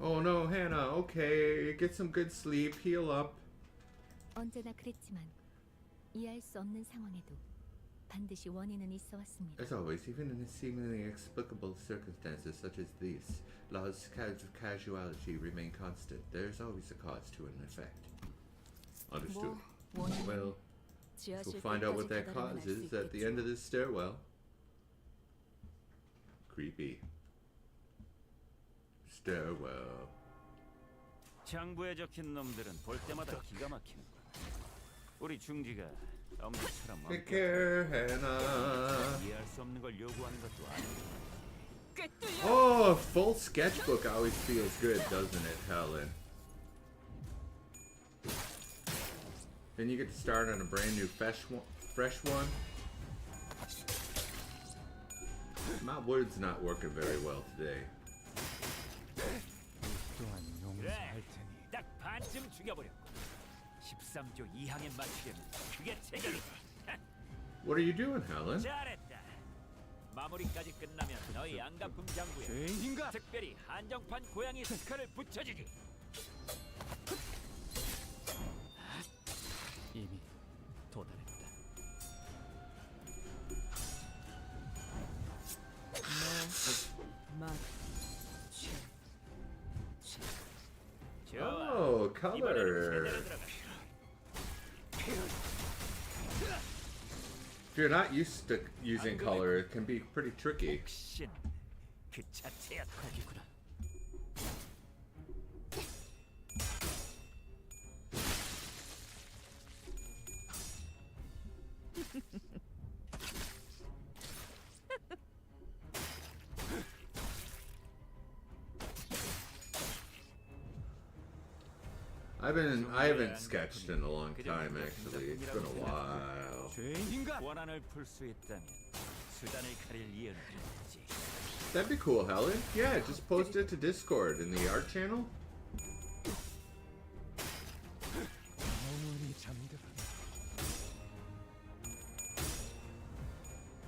Oh no, Hannah. Okay, get some good sleep. Heal up. 언제나 그랬지만 이해할 수 없는 상황에도 반드시 원인은 있어 왔습니다. As always, even in seemingly inexplicable circumstances such as these, laws of casuality remain constant. There's always a cause to an effect. Understood. 뭐 원인은 Well, 지하실 we'll find out what 끝까지 that 가다라면 cause 알 수 is at the 있겠죠. end of this stairwell. Creepy. Stairwell. 장부에 적힌 놈들은 볼 때마다 기가 막히는 거야. 우리 중지가 엄지처럼 Take care, Hannah. 이해할 수 없는 걸 요구하는 것도 아니고. Oh, a full sketchbook always feels good, doesn't it, Helen? Then you get to start on a brand new fresh one. My wood's not working very well today. 또한 용서할 테니 딱 반쯤 죽여버렸고 13조 2항에 맞추려면 그게 체격이지. What are you doing, Helen? 잘했다. 마무리까지 끝나면 너희 안가품 장부에 죄인인가? 특별히 한정판 고양이 스카를 붙여주지. 이미 도달했다. Oh, color. If you're not used to using color, it can be pretty tricky. 신, 그 자체야 거기구나. I haven't sketched in a long time actually. It's been a while. 죄인인가? 원한을 풀 수 있다면 수단을 가릴 이유는 없지. That'd be cool, Helen. Yeah, just post it to Discord in the art channel. 영원히 잠들어.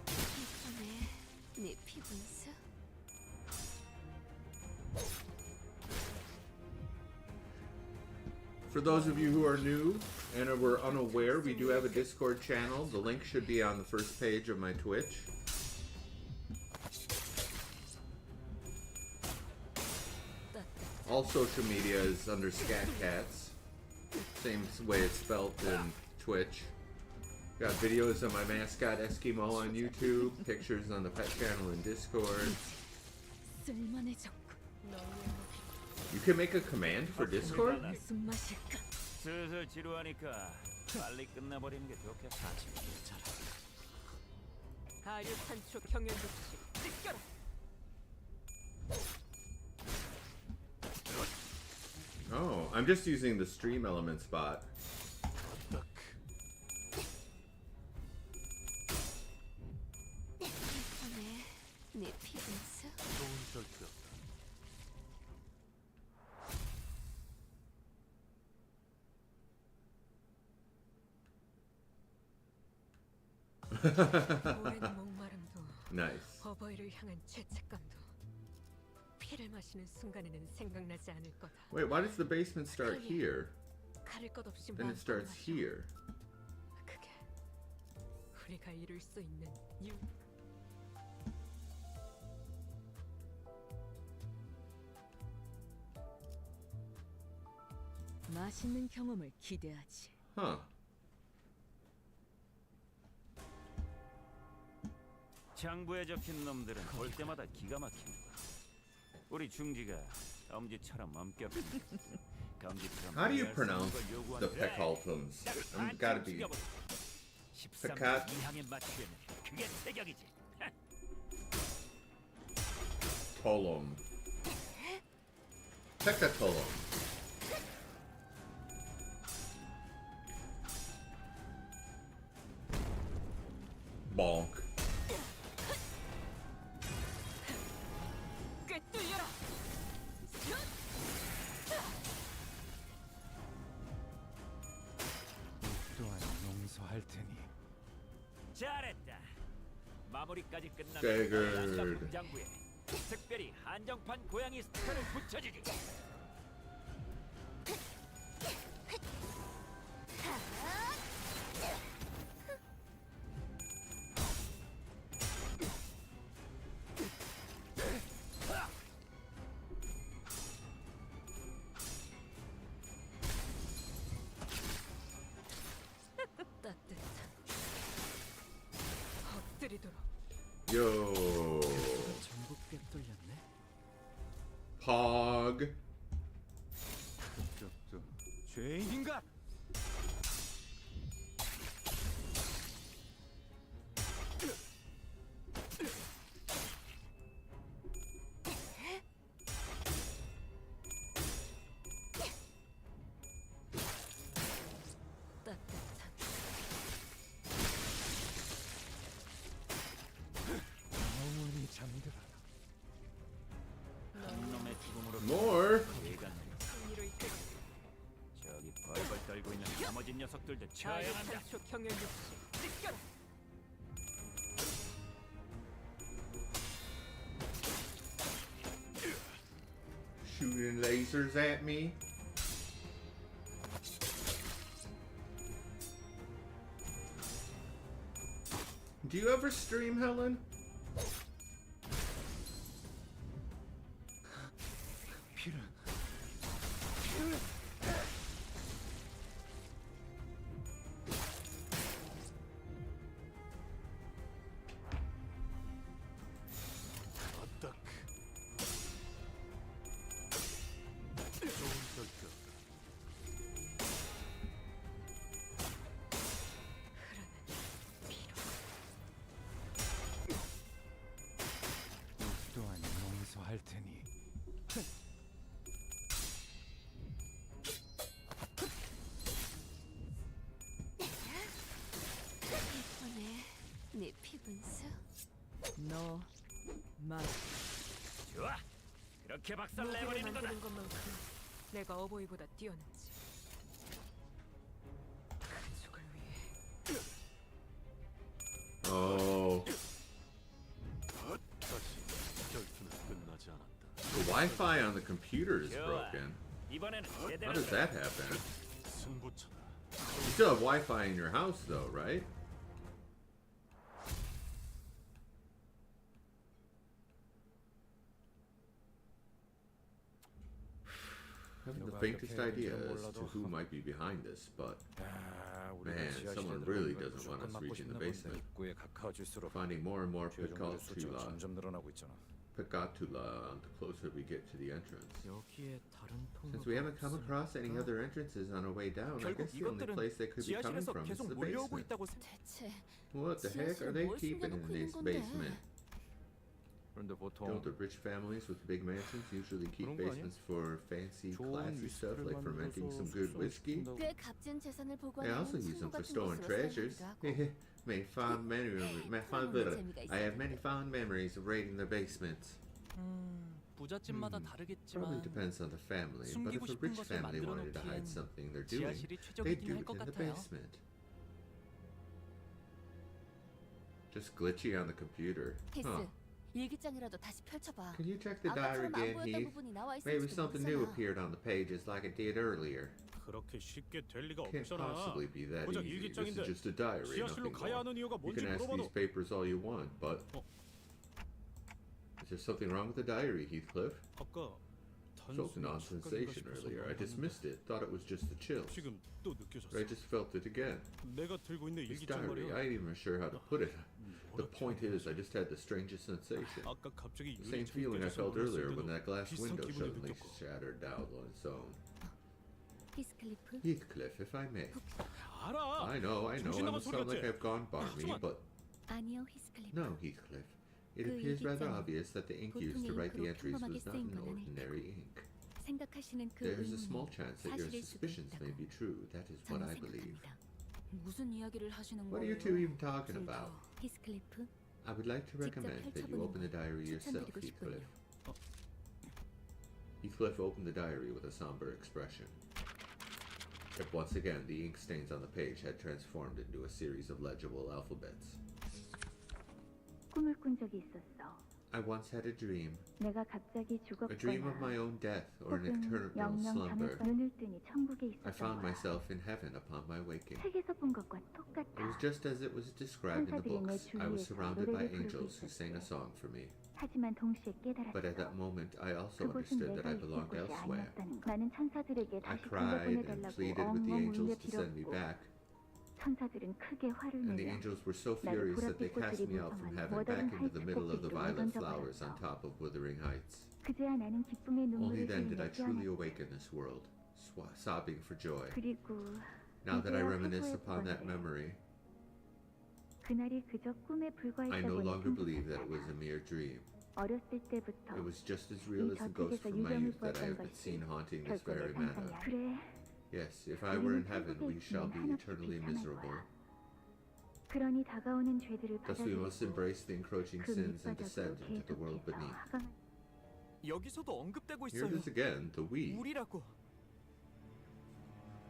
이번에 네 피부에서 For those of you who are new and were unaware, we do have a Discord channel. The link should be on the first page of my Twitch. All social media is under ScatCats. Same way it's spelled in Twitch. Got videos of my mascot Eskimo on YouTube, pictures on the pet channel in Discord. 쓸만해져. You can make a command for Discord? 무슨 맛일까? 슬슬 지루하니까 빨리 끝나버리는 게 좋겠다. 하류 탄초 경연 조치 찢겨라. Oh, I'm just using the stream elements bot. 이번에 네 피부에서 좋은 결투였다. 오랜 목마름도 Nice. 버버이를 향한 죄책감도 피를 마시는 순간에는 생각나지 않을 거다. Wait, why does the basement start here? 가릴 것 없이 Then it starts 마셔. here. 그게 내가 이룰 수 있는 유. 맛있는 경험을 기대하지. Huh. 장부에 적힌 놈들은 볼 때마다 기가 막힌다. 우리 중지가 엄지처럼 엄격한 검지처럼 How do you 이해할 수 없는 pronounce 걸 the 요구하는 Pecaltums? Gotta be 13 Pecat. 이항에 맞추려면 그게 태격이지. Tolum. Pecatolum. Bonk. 꿰뚫려라. 또한 용서할 테니. 잘했다. 마무리까지 끝나면 Staggered. 공장부에 특별히 한정판 고양이 스티커를 붙여주지. 따뜻한. 엎드리도록. Yo. 전부 꿰뚫렸네. Pog. 그쪽도 죄인인가? 따뜻한. 영원히 잠들어라. 한 놈의 죽음으로 More. 대간을 승리로 이끌. 저기 벌벌 떨고 있는 나머지 녀석들도 처형한다. 43초 경연 역시 지켜라. Shooting lasers at me. Do you ever stream, Helen? 피를 어떡. 좋은 결정. 또한 용서할 테니. 이번에 네 피분수. 너 말. 좋아. 그렇게 박살 무기를 내버리는 거다. 만드는 것만큼 내가 어버이보다 뛰어났지. 가족을 위해. Oh. 다시 결투는 끝나지 않았다. The Wi-Fi on the computer is 좋아. broken. 이번에는 How 제대로 does that happen? 승부처다. You still have Wi-Fi in your house, though, right? I haven't the faintest idea as to who might be behind this, but man, someone really doesn't want us reaching the basement. 입구에 가까워질수록 Finding more and more 죄종들의 수치가 Picatula 점점 늘어나고 있잖아. the closer we get to the entrance. 여기에 다른 Since we haven't come across any other entrances on our way down, I guess the only place they could be coming 지하실에서 from is 계속 the 몰려오고 basement. 있다고 대체 What the heck are they keeping in this basement? 그런데 보통 Don't the rich families with big mansions usually keep 그런 거 아니야? basements for fancy, 좋은 classy stuff 위스키를 like fermenting 만들어서 some good whiskey? 숙성시킨다고. 꽤 값진 재산을 They 보관하는 also use them 창고 for 같은 storing 곳으로 treasures. 사용하기도 하고. Many fond memories. I have many fond memories of raiding the basements. 부잣집마다 Probably 다르겠지만 depends on the family, but if 숨기고 a 싶은 rich 것을 family wanted to 만들어 hide 놓기엔 something they're doing, 지하실이 they 최적이긴 do 할 it 것 in the 같아요. basement. Just glitchy on the computer. 히스, Huh. 일기장이라도 다시 펼쳐봐. Can you check the diary 아까처럼 안 again, 보였던 Heath? 부분이 나와 있을지도 Maybe something new 모르잖아. appeared on the pages like it did earlier. 그렇게 쉽게 될 리가 Can't 없잖아. possibly be that 고작 easy. This 일기장인데 is just a diary, 지하실로 nothing 가야 more. 하는 이유가 You 뭔지 can ask 물어봐도 these papers all you want, but is there something wrong with the diary, Heathcliff? 아까 Felt an odd sensation earlier. I dismissed it, thought it was just the chills. 지금 또 느껴졌어. But I just felt it again. 내가 들고 있는 This 일기장 diary, 말이야. I ain't even sure how to put it. The point is, I just had the strangest sensation. 아까 갑자기 The same 유리창이 feeling I 깨져서 felt earlier 놀랐을 when 때도 that glass 비슷한 window 기분을 suddenly 느꼈고. shattered out on its own. 히스클리프, Heathcliff, if I may. 알아. I know, I 정신 나간 must 소리 sound like 같지? I've gone barmy, 하지만 but 아니요 히스클리프. no, Heathcliff. It 그 appears rather 일기장은 obvious that the ink used to 보통의 write the 잉크로 entries 평범하게 was not 쓰인 an 건 아닐 ordinary ink. 생각하시는 그 There is a small 의문이 chance that your 사실일 수도 suspicions may 있다고 be true. That is what 저는 I believe. 생각합니다. 무슨 이야기를 하시는 What are you 거예요? two even talking 둘 about? 다. 히스클리프, I would like to recommend that you open the diary yourself, 추천드리고 싶군요. Heathcliff. Heathcliff opened the diary with a somber expression. But once again, the ink stains on the page had transformed into a series of legible alphabets. 꿈을 꾼 적이 있었어. I once had a dream. 내가 갑자기 A dream of my 죽었거나 own death or an 혹은 eternal 영영 slumber. 잠에서 눈을 뜨니 천국에 I found 있었던 거야. myself in heaven upon my waking. 책에서 본 것과 It 똑같아. was just as it was described in the 천사들이 내 books. I was 주위에서 surrounded by 노래를 부르고 angels who sang a 있었지. song for me. 하지만 동시에 But at that 깨달았어. moment, I also 그곳은 understood that 내가 I 있을 belonged 곳이 elsewhere. 아니었다는 거. 나는 천사들에게 I 다시 cried and 돌려보내달라고 pleaded with the 엉엉 울며 angels to send me 빌었고 back, 천사들은 크게 화를 and the 내며 angels were so 나를 furious that they 보랏빛 cast 꽃들이 me out from 무성한 heaven 머다른 back into the middle of the 하이츠꽃 violet 길로 flowers on 던져버렸어. top of Wuthering Heights. 그제야 나는 기쁨의 Only 눈물을 then did I 흘리며 truly 깨어났어. awaken this world, sobbing for joy. 그리고 Now that I 이제야 reminisce 회고에 upon that 들었네. memory, 그날이 그저 꿈에 I 불과했다고 no longer 느낀 believe that it was 듯하다. a mere dream. 어렸을 때부터 It was just as real as the ghost from my youth that I have been seen haunting this 결코 내 very manor. 상상이 그래. Yes, if I were in heaven, we shall be eternally miserable. 그러니 다가오는 죄들을 Thus we must 받아들이고 embrace the encroaching 그 sins and 밑바닥으로 descend into the world 계속해서 beneath. 하강. 여기서도 언급되고 Here it 있어요. is again, the we. 우리라고.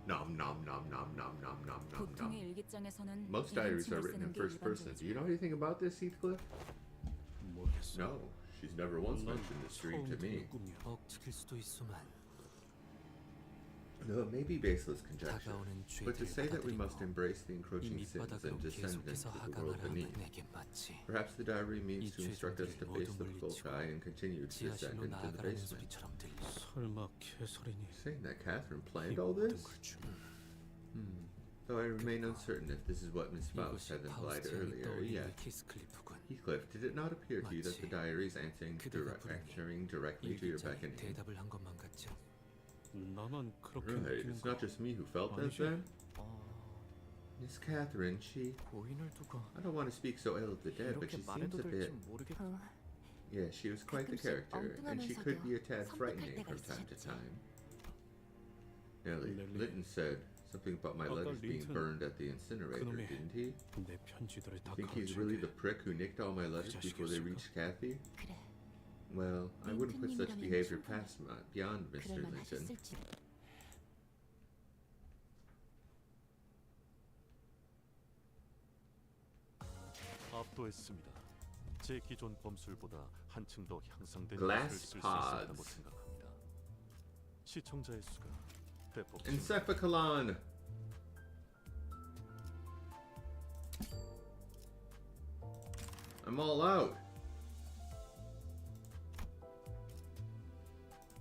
Nom nom nom nom nom nom nom nom nom. 보통의 일기장에서는 Most diaries are 비인칭을 written in 쓰는 게 first person. Do you know anything about this, Heathcliff? 모르겠어. No, she's never once 난 mentioned this dream 처음 to me. 듣는 꿈이야. 억측일 수도 있으만 No, it may be baseless conjecture. 다가오는 But to 죄들을 say that we must 받아들이고 embrace the 이 encroaching sins 밑바닥으로 and descend 계속해서 into the world 하강하라는 beneath. 내게 맞지. Perhaps the diary means 이 to instruct us to 죄들을 face the 모두 full 물리치고 sky and continue to descend 지하실로 into the 나아가라는 basement. 소리처럼 들려. 설마 개소리니? Saying that Catherine 이 planned all 모든 this? 걸 주. Though I remain uncertain if this is what Miss Faust 이것이 had implied 파우스트의 earlier, 떠올리는 yet. 히스클리프군. Heathcliff, did it not appear to you that the 마치 diary is answering, 그대가 부르니 answering directly to your 일기장이 beckoning? 대답을 한 것만 같죠. 나만 그렇게 Right, 느끼는 it's not just me who felt that 아니지. then. 어, Miss Catherine, she... 고인을 두고 I don't want to speak so ill of the dead, but 이렇게 she seems 말해도 a 될지 bit... 모르겠. Yeah, she was quite the 가끔씩 character, and she could be a tad 엉뚱하면서도 frightening 섬뜩할 from 때가 time to 있었지. time. Nellie, Lily. Linton said something about my 아까 letters being 린튼, burned at the incinerator, 그놈이 didn't he? 내 편지들을 다 Think he's really the 가져오게. prick who nicked all my letters before they 자식이었을까? reached Kathy? 그래, Well, I wouldn't put such 린튼님이라면 behavior 충분히 past beyond Mr. 그럴만 Linton. 하셨을지. 압도했습니다. 제 기존 범술보다 한층 더 향상된 Glass 기술을 쓸 수 있었다고 pods. 생각합니다. 시청자의 수가 대폭 Encephalon! I'm all out.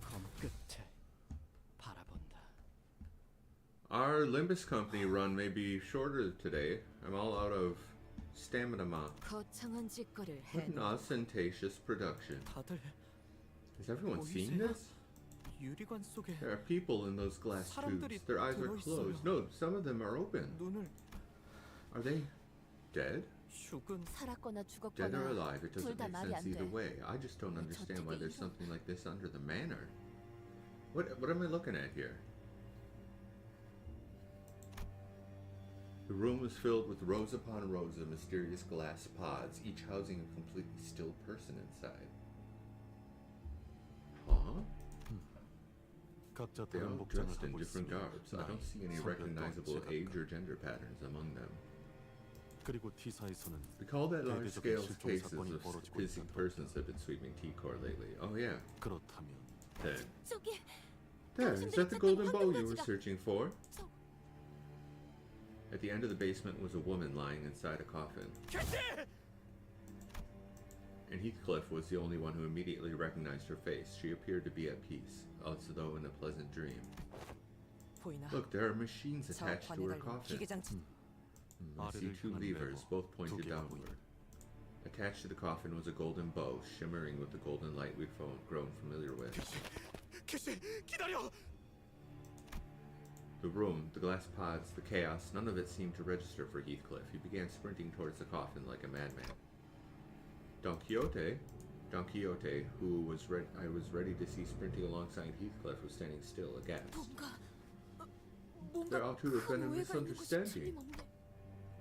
검 끝에 바라본다. Our Limbus Company run may be shorter today. I'm all out of stamina mop. 거창한 짓거리를 What an 해놓고 ostentatious production. 다들 Has everyone seen 보이세요? this? 유리관 속에 There are people in those glass 사람들이 tubes. Their eyes are 들어있어요. closed. No, some of them are open. 눈을 Are they dead? 죽은 살았거나 Dead or 죽었거나 alive, it doesn't 둘 다 make 말이 sense 안 either 돼. way. I just don't 왜 understand why 저쪽에 there's 이런- something like this under the manor. What am I looking at here? The room was filled with rows upon rows of mysterious glass pods, each housing a completely still person inside. Huh? 각자 They 다른 all 복장을 dressed in 하고 different 있으며 garbs. I don't see any 성별도 recognizable 제각각. age or gender patterns among them. 그리고 T사에서는 Recall that large-scale 대대적인 실종 cases 사건이 of 벌어지고 missing 있다던데. persons have been sweeping T-Core lately. Oh yeah. 그렇다면 Then. 저기 There, is that the golden bow you were searching for? 저- At the end of the basement was a woman lying inside a coffin. And Heathcliff was the only one who immediately recognized her face. She appeared to be at peace, as though in a pleasant dream. 보이나? Look, there are machines 저 attached to 관에 her 달린 coffin. 기계장치. I see 아래를 two 향한 levers, 레버, both 두 pointed 개가 downward. Attached to the coffin was a golden bow, shimmering with the golden light we've grown familiar with. 캐시 기다려. The room, the glass pods, the chaos, none of it seemed to register for Heathcliff. He began sprinting towards the coffin like a madman. Don Quixote, who I was ready to see sprinting alongside Heathcliff, was standing still, aghast. 뭔가 There ought to have been a 오해가 있는 것이 misunderstanding. 틀림없네.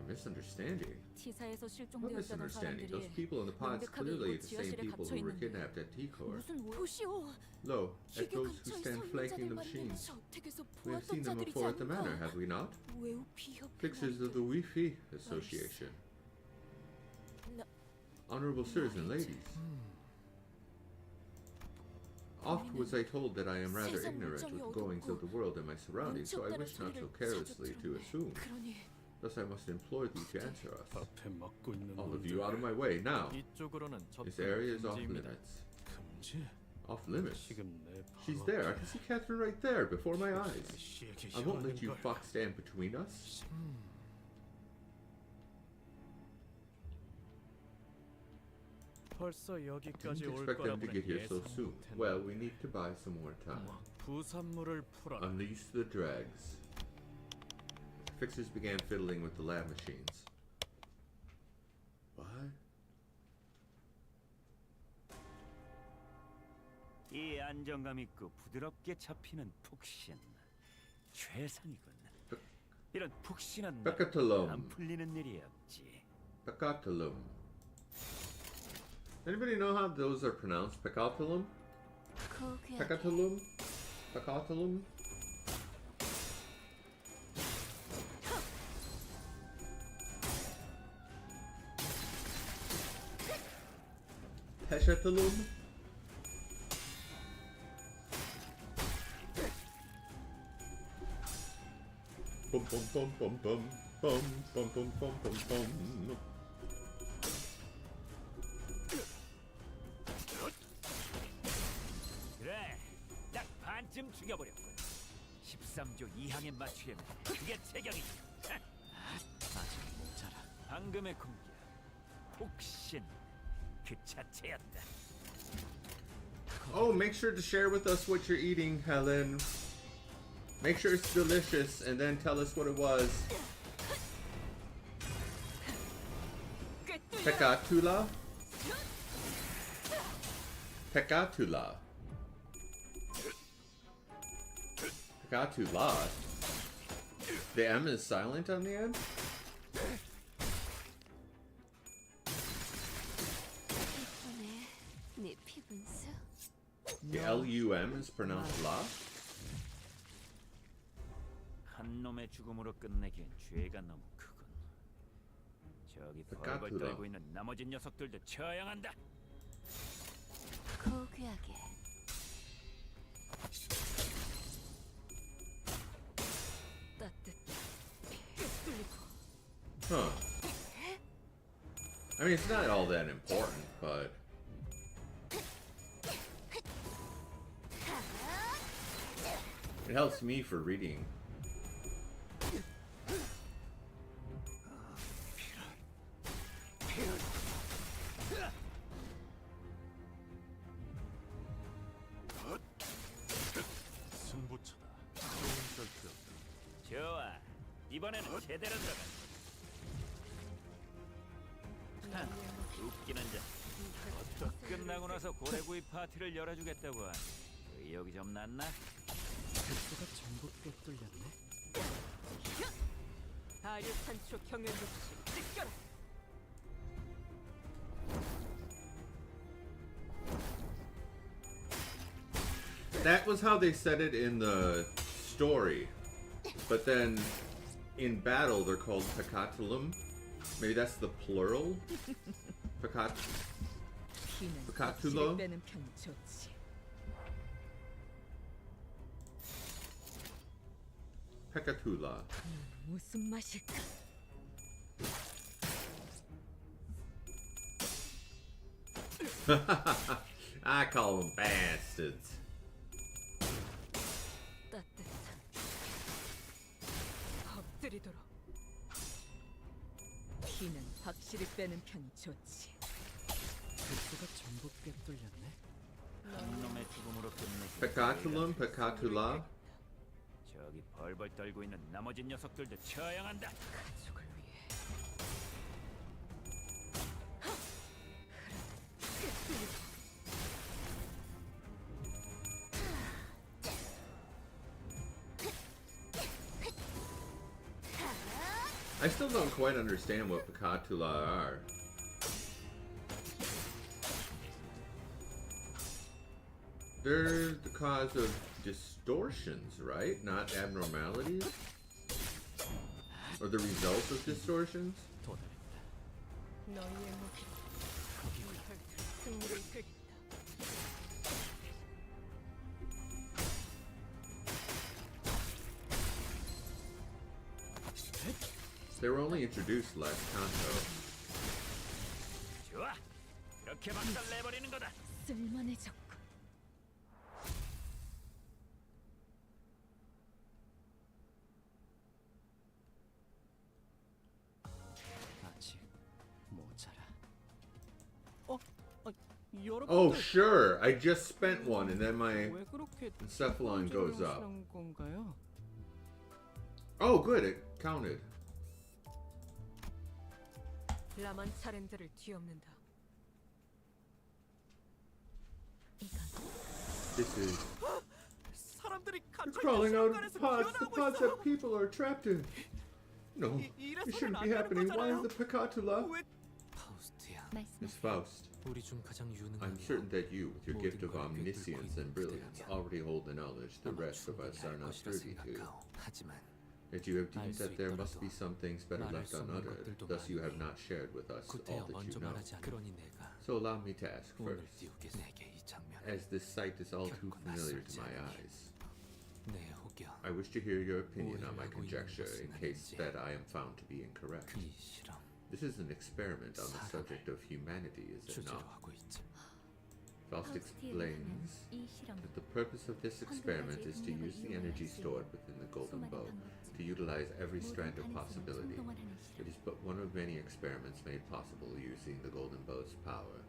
A misunderstanding? Ti사에서 What 실종되었다던 misunderstanding? Those 사람들이 people in the pods 명백하게 clearly 이곳 the same 지하실에 people 갇혀 who were 있는데 kidnapped at T-Core. 무슨 보시오. Lo, at 기계 those who 근처에 stand 서 있는 flanking 자를 the machines. 만나서 저택에서 We have seen 보았던 them 자들이지 before at the manor, 않을까? have we not? 외우 비협 Fixers of the Wi-Fi Association. Honorable sirs and ladies. Oft was I told that I am rather ignorant with the goings of the world and my surroundings, so I wish not so carelessly to assume. 그러니 Thus I must implore thee to answer us. 앞에 막고 있는 All of you out of my way now. 이쪽으로는 This 접근 area is off 금지입니다. limits. 금지? Off limits? 지금 내 She's 바로 there. I 앞에 can see Catherine right there, before my eyes. 시에게 I won't let you 향하는 걸. fuck stand between us. 벌써 I 여기까지 didn't 올 expect them to 거라고는 get here so 예상 soon. 못했네. Well, we need to buy some more time. 부산물을 풀어라. Unleash the drags. Fixers began fiddling with the lab machines. What? 이 안정감 있고 부드럽게 잡히는 푹신 최상이군. 이런 푹신한 날 Peccatulum. 안 풀리는 일이 없지. Peccatulum. Anybody know how those are pronounced? Peccatulum? 거기야. Peccatulum? Peccatulum? Peccatulum? Bum bum bum bum bum bum bum bum bum bum bum. 그래, 딱 반쯤 죽여버렸군. 13조 2항에 맞추려면 그게 체격이지. 아직 모자라. 방금의 공격, 혹신 그 자체였다. Oh, make sure to share with us what you're eating, Helen. Make sure it's delicious and then tell us what it was. Peccatula? Peccatula. Peccatula. The M is silent on the end? 이번에 네 피분수 The L-U-M is pronounced la? 한 놈의 죽음으로 끝내기엔 죄가 너무 크군. 저기 벌벌 Peccatula. 떨고 있는 나머지 녀석들도 처형한다. 고귀하게 따뜻. 뚫리고. Huh. I mean, it's not all that important, but... It helps me for reading. 승부처다. 좋은 결투였다. 좋아, 이번에는 제대로 들어가. 웃기는 자. 끝나고 나서 고래구이 파티를 열어주겠다고 하니 의욕이 좀 났나? 복수가 전국에 뚫렸네. 아류탄초 경연육시 느껴라. That was how they said it in the story. But then, in battle, they're called Peccatulum. Maybe that's the plural? Pecat... 피는 Pecatula? 확실히 빼는 편이 좋지. Pecatula. 무슨 맛일까? I call them bastards. 따뜻한 엎드리도록. 피는 확실히 빼는 편이 좋지. 글쎄가 전부 꿰뚫렸네. 한 놈의 죽음으로 끝내지. Pecatulum, Pecatula. 저기 벌벌 떨고 있는 나머지 녀석들도 처형한다. 가족을 위해. I still don't quite understand what Pecatula are. They're the cause of distortions, right? Not abnormalities? Or the result of distortions? 도달했다. 너희의 무기로 이 혈투를 승리로 이끌겠다. They were only introduced last Kanto. 좋아. 이렇게 박살 내버리는 거다. 쓸만해졌군. 아직 모자라. Oh, 여러분들 sure! I just spent one and then my 왜 그렇게 encephalon goes up. 하시는 건가요? Oh, good, it counted. 라만 차렌들을 뒤엎는다. 이건 This is 사람들이 갇혀 crawling out of 시간에서 pods, the 기어나오고 pods 있어. that people are trapped in. No, it shouldn't be happening. Why is the Pecatula? 파우스트야. Miss 말씀하세요. Faust, 우리 중 가장 유능한 I'm certain that you, with your gift of omniscience and brilliance, already hold the knowledge the rest of us are not privy to. 하지만 That you have deemed that there must be some things better left unuttered, thus you have not shared with us 구태여 all that 먼저 you know. 말하지 않아. 그러니 내가 So allow me to ask 오늘 first, 띄우게 내게 이 장면을 as this sight is all too 결코 familiar to 낯설지 my 않으니. eyes. 내 혹여 I wish to hear your opinion on my 오해하고 있는 conjecture in 것은 case 아닌지. that I am found to be incorrect. 이 실험 This is an experiment on the 사람을 subject of humanity, is it 주제로 not? 하고 있지. Faust 파우스트에 의하면 explains 이 실험은 that the purpose of this experiment is to use the energy stored within the golden bow to utilize every strand of possibility. It is but one of many experiments made possible using the golden bow's powers.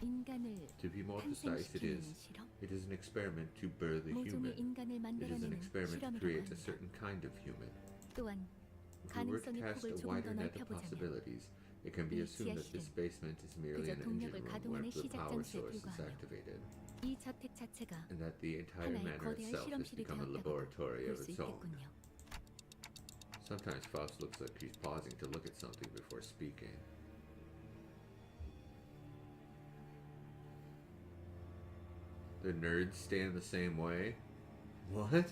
인간을 To be more precise, 탄생시키는 실험? it is an experiment to birth a 모종의 human. 인간을 It is an 만들어내는 experiment to 실험이라고 create a 합니다. certain kind of human. 또한 If we were to 가능성의 cast 폭을 a 조금 wider 더 net of 넓혀보자면 possibilities, it can be 이 assumed that this 지하실은 basement is merely 그저 an engine 동력을 room where 가동하는 the 시작 power 장소에 source is 불과하며 activated, 이 저택 자체가 and that the entire 하나의 manor 거대한 itself has 실험실이 become a 되었다고 laboratory 볼 of 수 its own. 있겠군요. Sometimes Faust looks like he's pausing to look at something before speaking. The nerds stand the same way? What?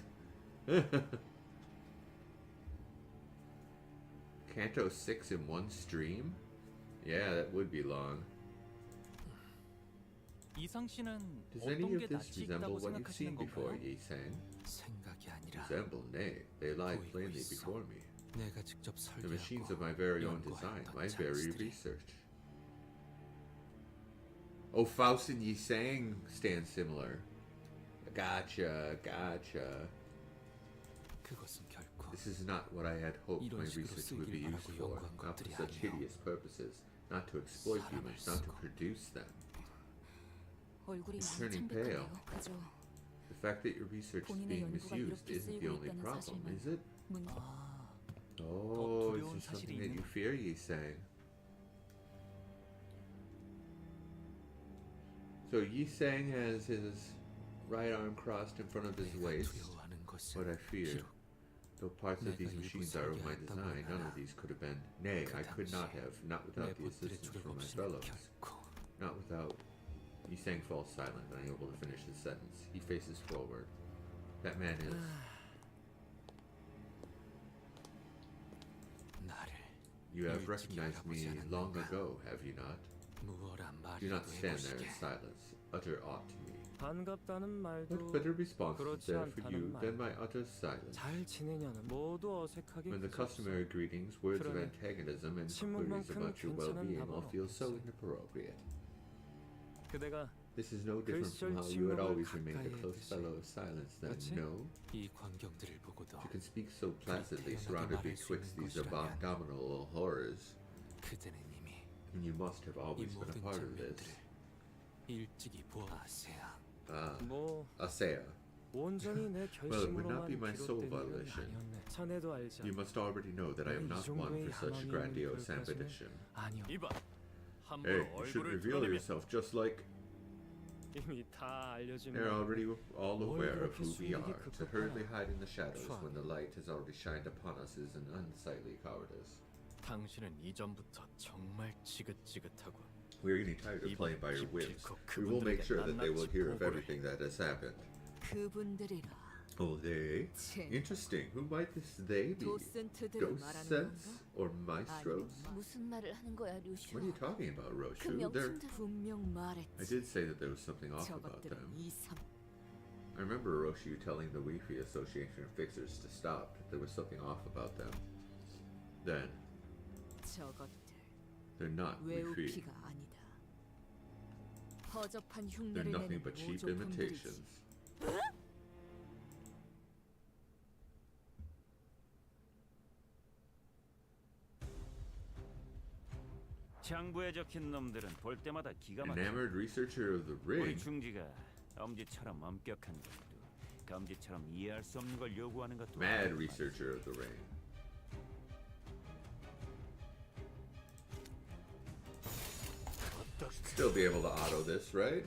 Canto 6 in one stream? Yeah, that would be long. 이상 씨는 Does any 어떤 of 게 this 낯이 resemble 있다고 what you've seen 생각하시는 before, 건가요? Yi Sang? 생각이 아니라 Resemble, nay, they lie 보이고 plainly 있어. before me. 내가 직접 The machines of 설계하고 my very own design, 연구했던 my very 장치들이 research. Oh, Faust and Yi Sang stand similar. Gotcha, gotcha. 그것은 결코 This is not what I had hoped my 이런 식으로 research would be 쓰이길 used 바라고 for, 연구한 not for 것들이 such 아니오. hideous purposes, not to exploit 사람을 humans, not to 쓰고. produce them. 얼굴이 It's 많이 turning 창백하네요. pale. 그죠? The fact that your research is 본인의 being 연구가 misused 이렇게 isn't the 쓰이고 only 있다는 problem, 사실만 is it? 문제. Oh, 두려운 is this something 사실이 that you 있는 fear, Yi Sang? So Yi Sang has his right arm crossed in front of his 내가 waist. 두려워하는 What I 것은 fear, 비록 though parts of 내가 these 일부 machines are of my 설계했다고 design, none of 하나. these could have been. Nay, I 그 could not 당시 have, not 내 without the 보들의 assistance 조력 from my 없이는 fellows. 결코 Not without. Yi Sang falls silent, unable to finish the sentence. He faces forward. That man is. 나를 You have 일찍 recognized me 알아보지 long 않았는가? ago, have you not? 무어라 Do not 말이라도 stand there 해보시게. in silence. Utter aught to me. 반갑다는 말도 What better response is 그렇지 there for you 않다는 than 말. my utter silence? 잘 지내냐는 모두 어색하게 When the 굳었어. customary greetings, words of 그러네. antagonism, and 침묵만큼 queries about your 괜찮은 well-being 답은 all feel so 없지. inappropriate. 그대가 This is no different from how 글쓸 you had 침묵을 always remained a 가까이 close 했듯이. fellow of silence, then 그치? no? 이 광경들을 보고도 You can speak so placidly, 그렇게 surrounded 말할 수 betwixt 있는 these 것이라면 abominable horrors, 그대는 이미 and you must have 이 always been a 모든 part of 장면들을 this. 일찍이 보아세요. Ah, 뭐 Asea. 온전히 내 Well, it would not 결심으로만 be my sole 비롯된 일은 volition. 아니었네. 자네도 알지 You 않나? must already know that I am 이 not one 정도의 for such 야망이 grandiose 있는 그릇까지는 ambition. 아니요. 이봐. Hey, 함부로 you should 얼굴을 reveal 드러내면 yourself just like 이미 다 알려진 they're 말. already all aware of 그렇게 who we 숨기기 are. To hurriedly 급급하나? hide in the shadows 추악. when the light has already shined upon us is an unsightly cowardice. 당신은 이전부터 정말 지긋지긋하고 We are getting tired of playing by your whims. We will make sure that they will hear of everything that has happened. 그분들이라 Oh, they? 참 Interesting. Who might this they be? 도슨트들을 Ghost 말하는 sense 건가? or maestros? 무슨 말을 하는 거야, 루시오? What are you talking about, 그 Roshu? They're... 명칭들 분명 I 말했지. did say that there was something off about 저것들은 them. 이상 I remember Roshu telling the Wi-Fi Association of Fixers to stop. There was something off about them. Then, 저것들 they're not Wi-Fi. 외우피가 아니다. 허접한 They're 흉내를 nothing 내는 but cheap 모조품들이지. imitations. 장부에 적힌 놈들은 볼 때마다 기가 막혀. Enamored researcher of the 우리 ring. 중지가 엄지처럼 엄격한 것도, 검지처럼 이해할 수 없는 걸 요구하는 것도. Mad 아니고 researcher of the ring. Still be able to auto this, right?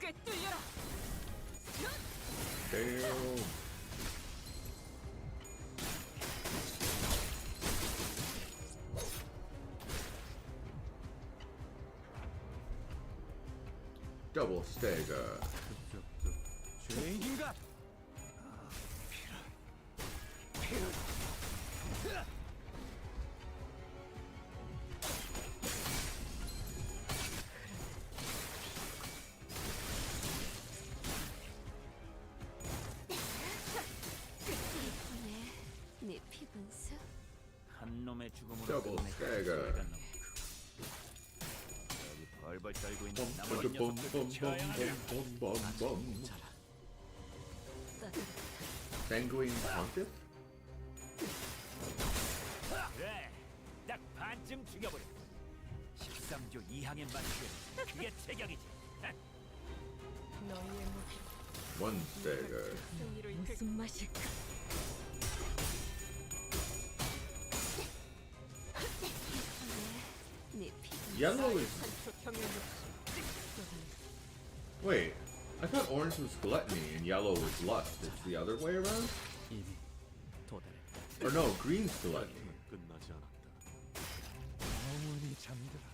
꿰뚫려라. Damn. Double stagger. 죄인인가? 네 피분수? 한 놈의 죽음으로 Double 끝내 stagger. 소리가 넘고. 여기 벌벌 떨고 있는 Bum, 나머지 bum, bum, 녀석들 bum, 쳐야 하냐? bum, bum, bum. 따뜻. Sanguine Pontiff? 그래, 딱 반쯤 죽여버려. 13조 2항에 맞추면 그게 체격이지. 너희의 무기로 One stagger. 승리로 이끌. 무슨 맛일까? 네 피분수? Yellow is. 한초평의 몫이. Wait, I thought orange was gluttony and yellow was lust. It's the other way around? 이미 도달했다. Or no, green's gluttony. 끝나지 않았다. 영원히 잠들어라.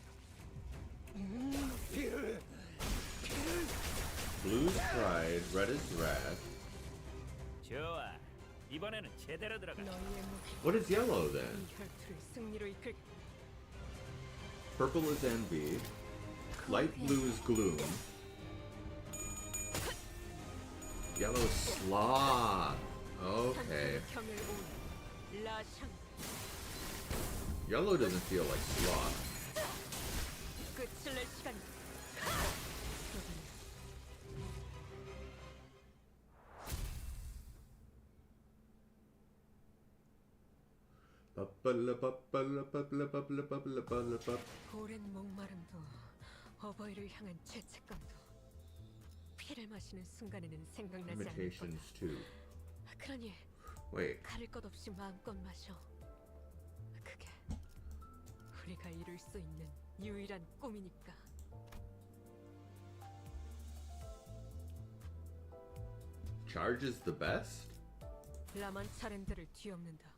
Blue's pride, red is wrath. 좋아, 이번에는 제대로 들어가. 너희의 무기로 What is yellow then? 이 혈투를 승리로 이끌. Purple is envy. Light blue is gloom. Yellow is sloth. Okay. 평을 온 라샹. Yellow doesn't feel like sloth. 끝을 낼 시간이. 오랜 목마름도 어버이를 향한 죄책감도 피를 마시는 순간에는 생각나지 않을 거다. Imitations too. 그러니 Wait, 가릴 것 없이 마음껏 마셔. 그게 우리가 이룰 수 있는 유일한 꿈이니까. charge is the best? 라만 차렌들을 뒤엎는다.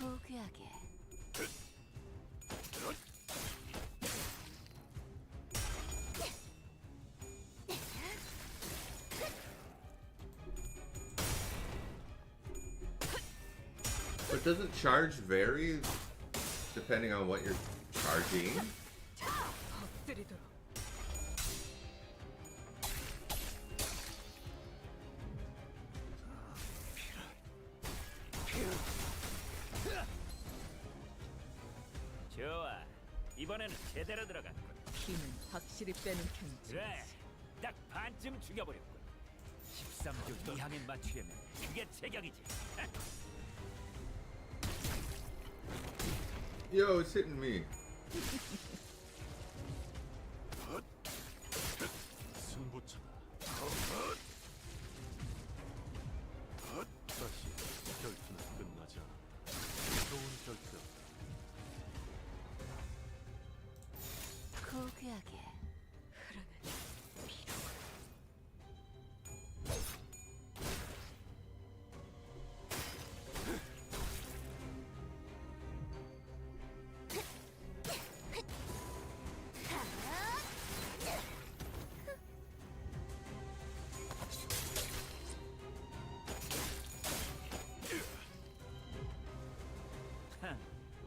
고귀하게. But doesn't charge vary depending on what you're charging? 엎드리도록. 좋아. 이번에는 제대로 들어갔군. 피는 확실히 빼는 편이지. 그래. 딱 반쯤 죽여버렸군. 13조 이항에 맞추려면 그게 제격이지. Yo, it's hitting me. 승부차다. 다시 결투는 끝나지 않았다. 좋은 결투였다. 고귀하게.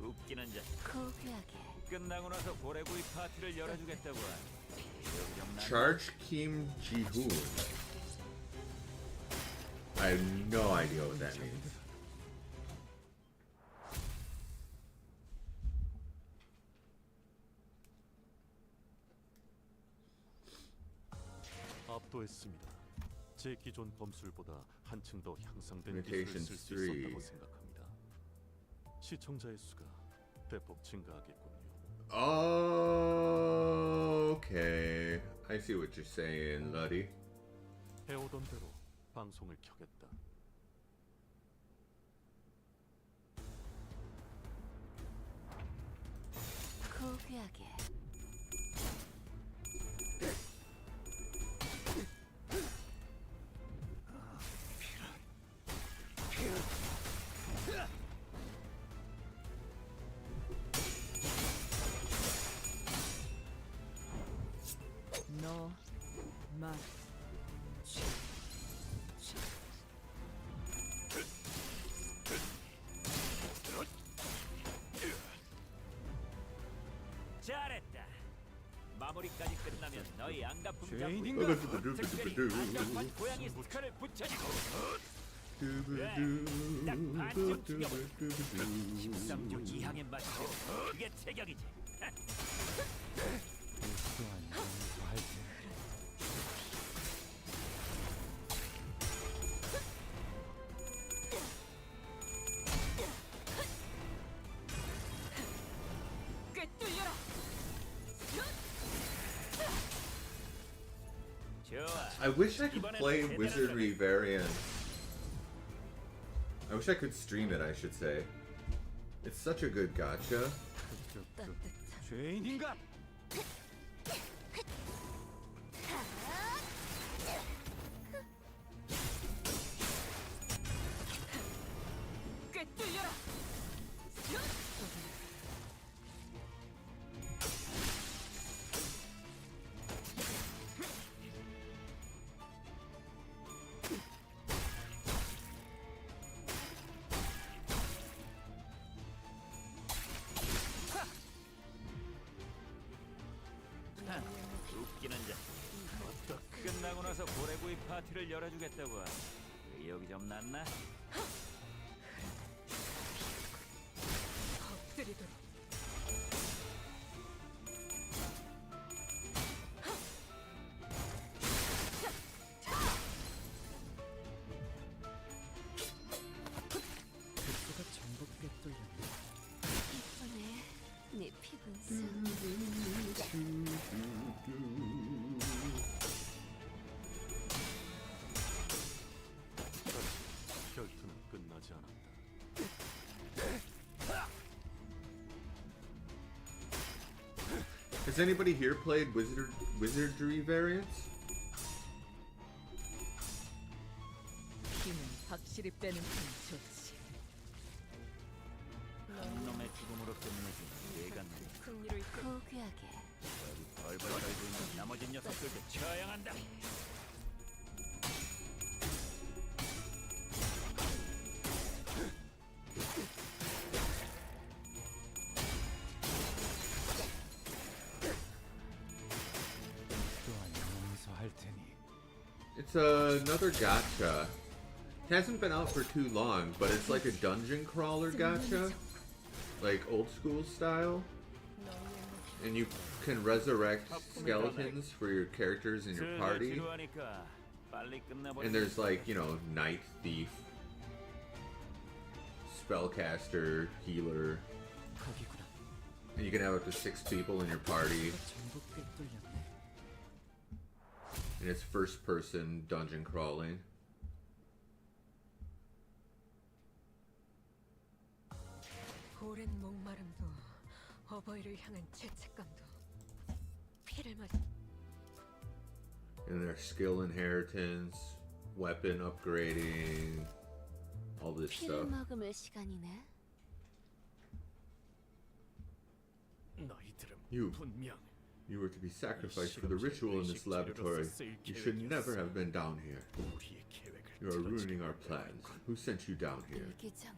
웃기는 자. 고귀하게. 끝나고 나서 고래구이 파티를 열어주겠다고 하니. 기억나? Charge Kim Ji-hoon. I have no idea what that means. 압도했습니다. 제 기존 검술보다 한층 더 향상된 기술을 Limitations 쓸 수 3. 있었다고 생각합니다. 시청자의 수가 대폭 증가하겠군요. Okay. I see what you're saying, Luddy. 해오던 대로 방송을 켜겠다. 고귀하게. 너, 마, 잘했다. 마무리까지 끝나면 너희 안가품 죄인인가? 작품 특별히 안가판 고양이 스카를 붙여주고 딱 반쯤 죽여버려. 13조 이항에 맞춰 그게 제격이지. 꿰뚫려라. 좋아. I wish I could play Wizardry variant. I wish I could stream it, I should say. It's such a good gacha. 따뜻한. 죄인인가? 꿰뚫려라. 웃기는 자. 끝나고 나서 고래구이 파티를 열어주겠다고 하니 의욕이 좀 났나? 엎드리도록. 뱃수가 전부 꿰뚫렸네. 이쁘네. 네 피분수. 결투는 끝나지 않았다. Has anybody here played wizardry variants? 힘은 확실히 빼는 편이 좋지. 한 놈의 죽음으로 끝내지 내가 승리로 이끌. 고귀하게 벌벌 떨고 있는 나머지 녀석들도 처형한다. 또한 용서할 테니. It's another gacha. It hasn't been out for too long, but it's like a dungeon crawler gacha, like old school style. And you can resurrect skeletons for your characters in your party. 지루하니까 빨리 끝내버려. And there's like, you know, knight, thief, spellcaster, healer, 거기구나. and you can have up to 6 people in your party. 전부 꿰뚫렸네. And it's first person dungeon crawling. 오랜 목마름도 어버이를 향한 죄책감도 피를 맞. And there's skill inheritance, weapon upgrading, all this 피를 stuff. 머금을 시간이네. 너희들은 You. 분명 You were to be sacrificed for the ritual in this laboratory. You should never have been down here. 우리의 계획을 You are ruining our plans. Who sent you down here? 일기장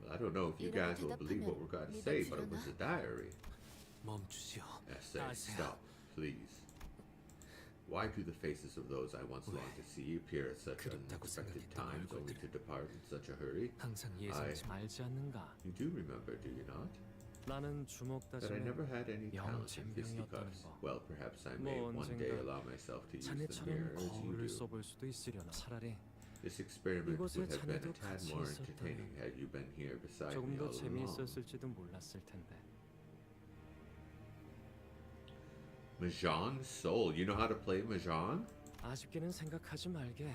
Well, I don't know if you guys will believe what we're going to say, but it was a diary. 멈추시오. Essay, stop, please. Why do the faces of those I once longed to see appear at such unexpected times, only to depart in such a hurry? 항상 예상치 알지 않는가? You do remember, do you not? 나는 주먹 That I 다짐에 never had any talent in 영쟁병이었다는 fisticuffs. 거. Well, perhaps I may 뭐 one day 언젠가 allow myself to use the mirror 자네처럼 as you 거울을 do. 써볼 수도 있으려나. 차라리 This experiment 이곳에 would have been a 자네도 tad 같이 more 있었다면 entertaining had you been here beside 조금 me 더 all along. 재미있었을지도 몰랐을 텐데. Mahjong Soul. You know how to play Mahjong? 아쉽게는 생각하지 말게.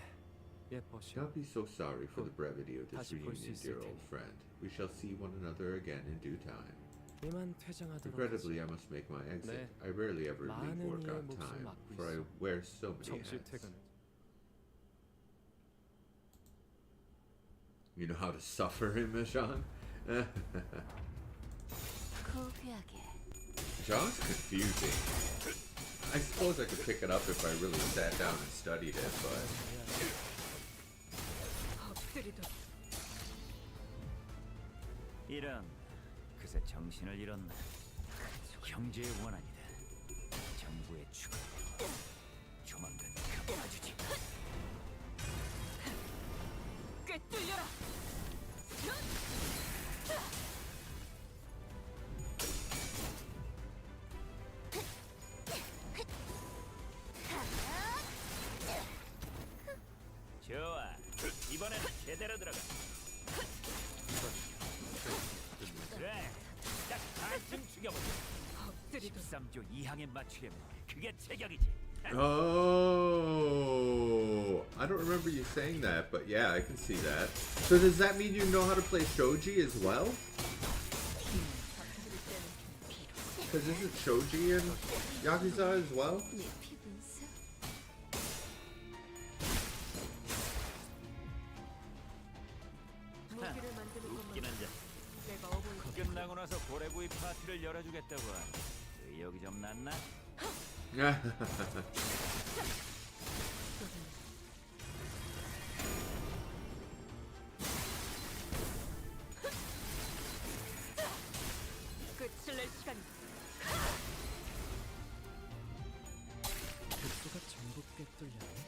예뻐시오. Don't be so sorry for the brevity of this 다시 볼 수 reunion, 있을 dear old 테니. friend. We shall see one another again in due time. 이만 퇴장하도록 Regrettably, I 하지. must make my exit. 네. I rarely ever leave 많은 work 이의 on 몫을 time, 맡고 for I 있어. wear so many 정시 hats. 퇴근. You know how to suffer in Mahjong? 고귀하게 Mahjong's confusing. I suppose I could pick it up if I really sat down and studied it, but 엎드리도 이런 그새 정신을 잃었나. 형제의 원한이다. 정부의 죽음. 조만간 갚아주지. 꿰뚫려라. 좋아. 이번엔 제대로 들어가. 그래. 딱 반쯤 죽여보자. 엎드리도 13조 2항에 맞추려면 그게 제격이지. oh, I don't remember you saying that, but yeah, I can see that. So does that mean you know how to play shogi as well? Because isn't shogi in Yakuza as well? 내 피분수 무기를 만드는 것만 웃기는 자. 내가 어버이 끝나고 나서 고래구이 파티를 열어주겠다고 하니 의욕이 좀 났나? 끝을 낼 시간. 복수가 전부 꿰뚫렸네.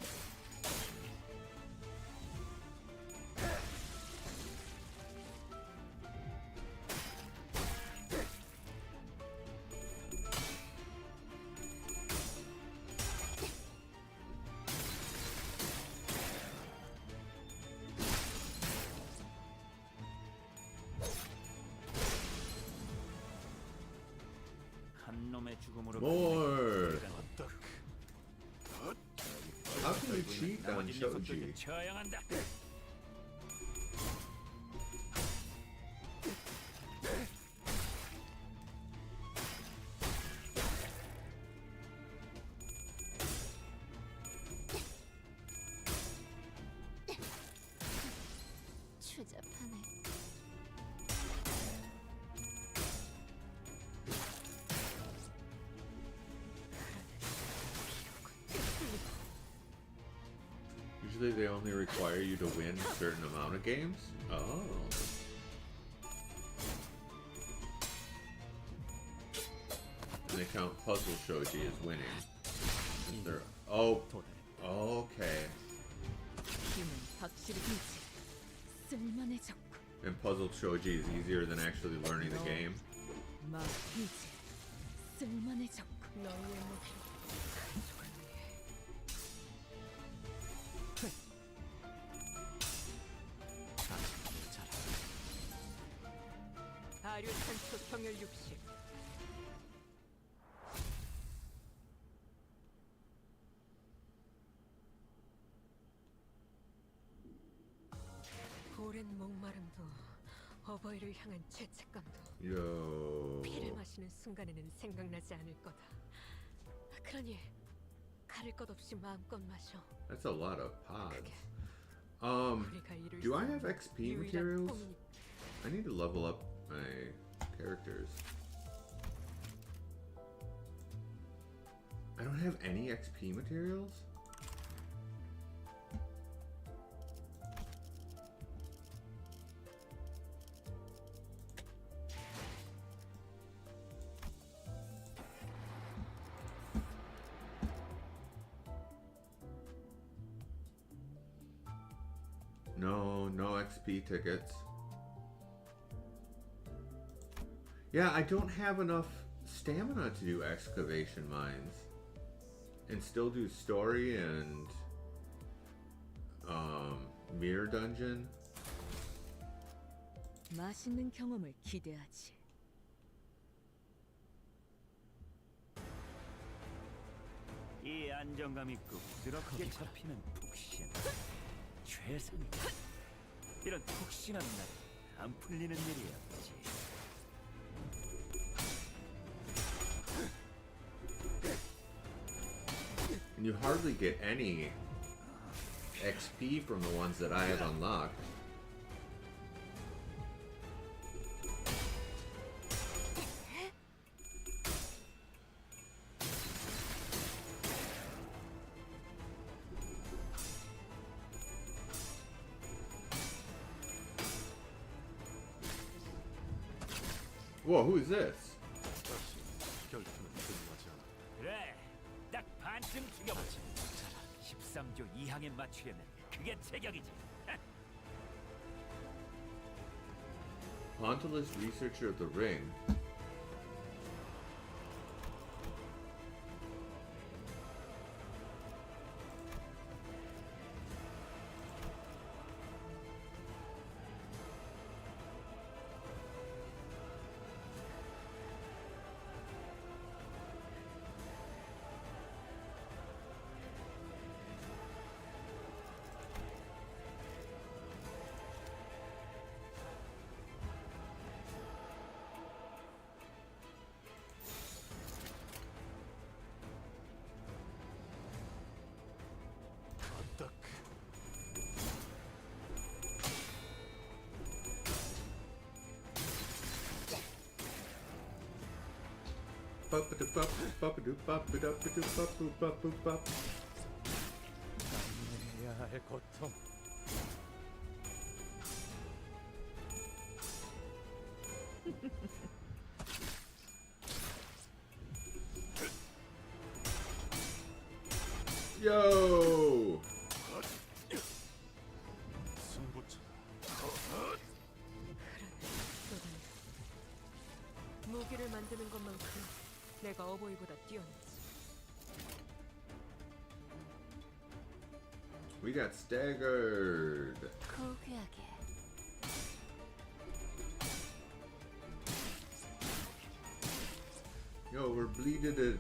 한 놈의 죽음으로 More. 끝내지. How can you cheat on 나머지 녀석들도 shogi? 처형한다. Usually they only require you to win a certain amount of games. Oh. And they count puzzle shoji as winning. Is there... Oh, okay. 힘은 확실히 있지. 쓸만해졌고 And puzzle shoji is easier than actually learning the game. 막 이제 쓸만해졌고 너의 목표 가족을 위해 아류 산소 경혈 60 오랜 목마름도 어버이를 향한 죄책감도 Yo. 피를 마시는 순간에는 생각나지 않을 거다. 그러니 가릴 것 없이 마음껏 마셔. That's a lot of pods. 그게 우리가 이룰 Do 수 I 있는 have XP 유일한 materials? 꿈이니까. I need to level up my characters. I don't have any XP materials? No XP tickets. Yeah, I don't have enough stamina to do excavation mines. And still do story and mirror dungeon. 맛있는 경험을 기대하지. 이 안정감 있고 부드럽게 잡히는 푹신 최상이다. 이런 푹신한 날 안 풀리는 일이 없지. And you hardly get any XP from the ones that I have unlocked. Whoa, who is this? 다시 결투는 끝나지 않아. 그래, 딱 반쯤 죽여보지. 13조 2항에 맞추려면 그게 제격이지. Pontilus Researcher of the Ring. 딱 해야 할 고통. Yo! 승부처. 무기를 만드는 것만큼 내가 어버이보다 뛰어났지. We got staggered. 고귀하게 Yo, we're bleeded.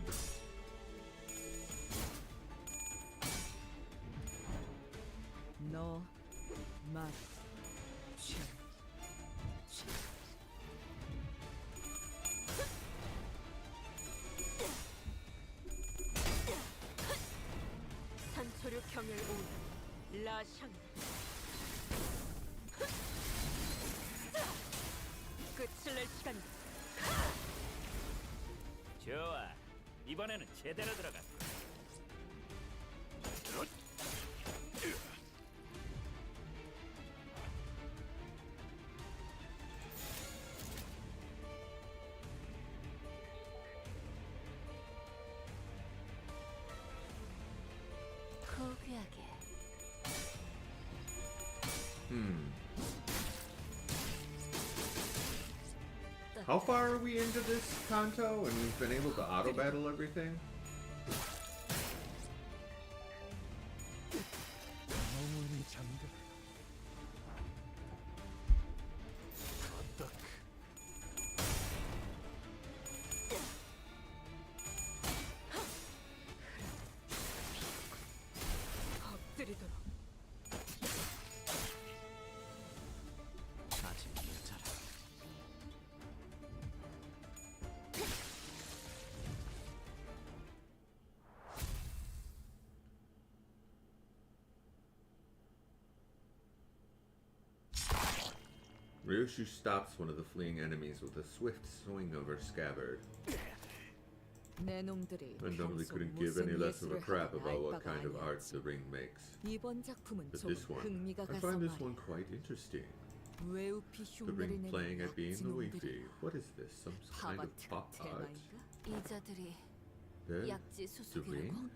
너, 맛, 취향. 산초류 경혈 5 라샹. 끝을 낼 시간이다. 좋아, 이번에는 제대로 들어가. 고귀하게. How far are we into this Kanto and we've been able to auto battle everything? 영원히 잠들어. 엎드리도록. 아직 여자라. Ryoshu stops one of the fleeing enemies with a swift swing of her scabbard. 내 놈들이 I normally 평소 couldn't give 무슨 any less of a 예술을 crap 하든 about what 알 kind of 바가 art 아니었지. the ring makes. 이번 작품은 But 좀 this one, 흥미가 I 가서 find this 말이야. one quite interesting. 외우피 The ring 흉내를 playing 내는 at being the 약지놈들이 Wi-Fi. What is this? Some kind of 파바트가 pop art? 대마인가? 이자들이 The, 약지 the 수수기라고? ring?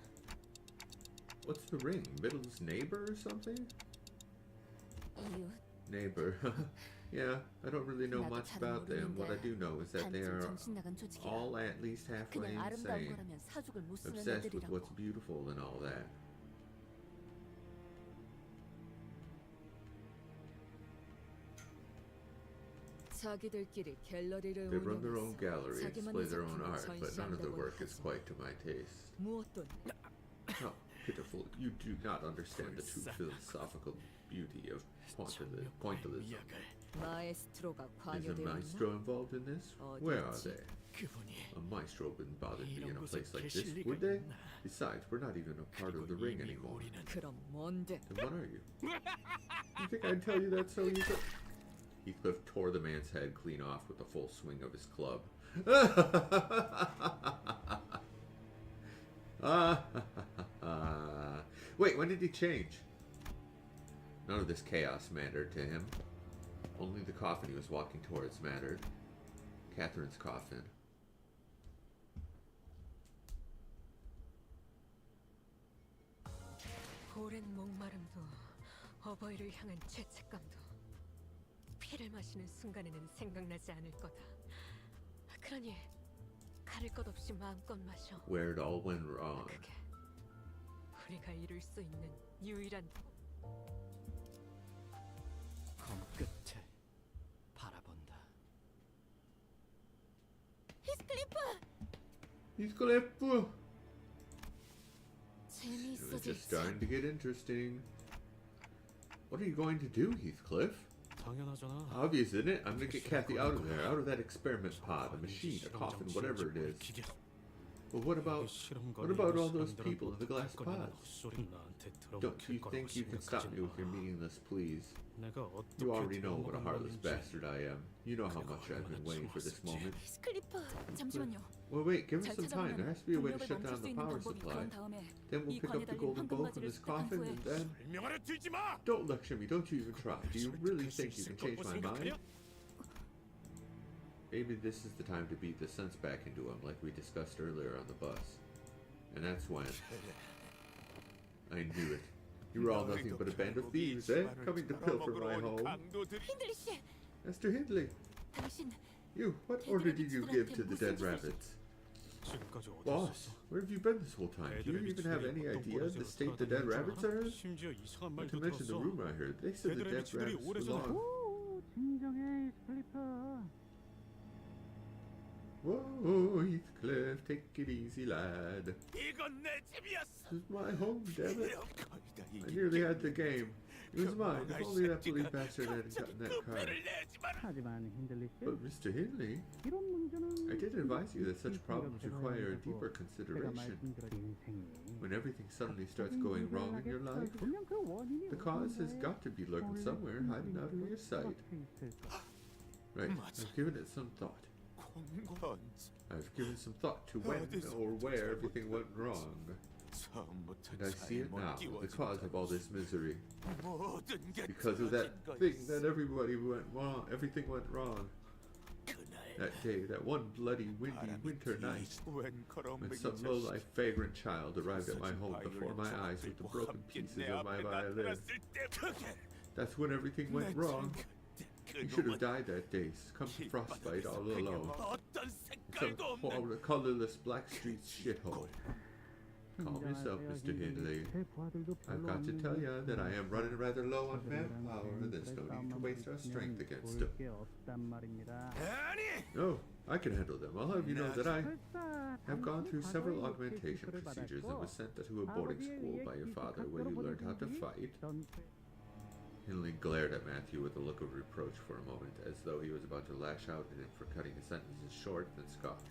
What's the ring? Middle's neighbor or something? 이웃 Neighbor. Yeah, I don't really know 나도 much 잘은 about them. What I do know is that they 반쯤 are 정신 나간 조직이야. all at least halfway 그냥 아름다운 insane. 거라면 사죽을 못 쓰는 Obsessed with 애들이라고. what's beautiful and all that. 자기들끼리 갤러리를 They run their own 운영해서 gallery, display 자기만의 their own 작품을 art, but none of the 전시한다고는 work is 하지. quite to my taste. 무엇도 How pitiful. You do not understand the true philosophical beauty of pointillism. 마에스트로가 Is a 관여되었나? maestro involved in this? 어디 Where are 있지? they? 그분이 A maestro wouldn't bother to be in a 이런 place 곳에 like 계실 this, 리가 would they? 있나? Besides, we're not even a part of the 그리고 ring 이미 anymore. 우리는 그럼 뭔데? Then what are you? You think I'd tell you that so easily? Heathcliff tore the man's head clean off with a full swing of his club. Wait, when did he change? None of this chaos mattered to him. Only the coffin he was walking towards mattered. Catherine's coffin. 오랜 목마름도 어버이를 향한 죄책감도 피를 마시는 순간에는 생각나지 않을 거다. 그러니 가릴 것 없이 마음껏 마셔. Where it all went wrong. 그게 우리가 이룰 수 있는 유일한 검 끝을 바라본다. Heathcliff! It was just 재미있어질지. starting to get interesting. What are you going to do, Heathcliff? 당연하잖아. Obvious, isn't it? I'm gonna get Kathy out of there, out of that experiment pod, a machine, a coffin, whatever it is. But what about all those people in the glass pods? Don't you think you can stop me with your meaningless pleas? You already know what a heartless bastard I am. You know how much I've been waiting for this moment. 스클리프, 잠시만요. Well, wait, give us 잘 some time. There 찾아보면 has to be a way to 동력을 shut 멈출 down 수 the 있는 power 방법이 supply. 그런 다음에 Then we'll 이 pick 관에 up the 달린 golden bowl from 황금바지를 this 습득한 coffin 후에 and then... 설명하려 들지 마. Don't lecture me, don't you even try. Do you really think you can change my mind? Maybe this is the time to beat the sense back into him, like we discussed earlier on the bus. And that's when... I knew it. You were all nothing but a band of thieves, eh? Coming to pilfer my home. 힌들리 씨, Master Hindley, 당신 you, what order did you give to the dead rabbits? 지금까지 어디 Boss, 있었어? where have you been this whole time? Do you even have any idea of the state the dead rabbits are in? 심지어 이상한 Not 말도 to mention the 들었어. rumor I heard. They said the dead 걔들의 rabbits 미치들이 오래전에 belong... 오, 진정해, 스클리퍼. Whoa, Heathcliff, take it easy, lad. 이건 내 집이었어. This is my home, damn it. 거의 다 I 이기 nearly had the game. It was mine. If only that bully bastard hadn't gotten that card. 배를 내지 마라. 하지만 힌들리 씨, But Mr. Hindley, 이런 문제는 I did advise you that such problems require a deeper 제가 consideration. 말씀드린 인생이 When everything suddenly starts going wrong in your life, 분명 그 원인이 the cause has 어딘가에 got to be lurking somewhere, hiding out of your sight. Right, I've given it some thought. 공건 I've given some thought to when or where everything went wrong. 처음부터 And I see it now, the cause of all this misery. 모든 게 Because of that thing that everybody went wrong, everything went wrong. 그날 That day, that one bloody, windy winter night, when some low-life vagrant child arrived at my home before my eyes with the broken pieces of my violin. That's when everything went wrong. You should have died that day, succumbed to frostbite all alone. Some colorless black streets shithole. Calm yourself, Mr. Hindley. I've got to tell you that I am running rather low on manpower. There's no need to waste our strength against them. No, I can handle them. I'll have you know that I have gone through several augmentation procedures and was sent to a boarding school by your father where you learned how to fight. Hindley glared at Matthew with a look of reproach for a moment, as though he was about to lash out at him for cutting his sentences short, then scoffed.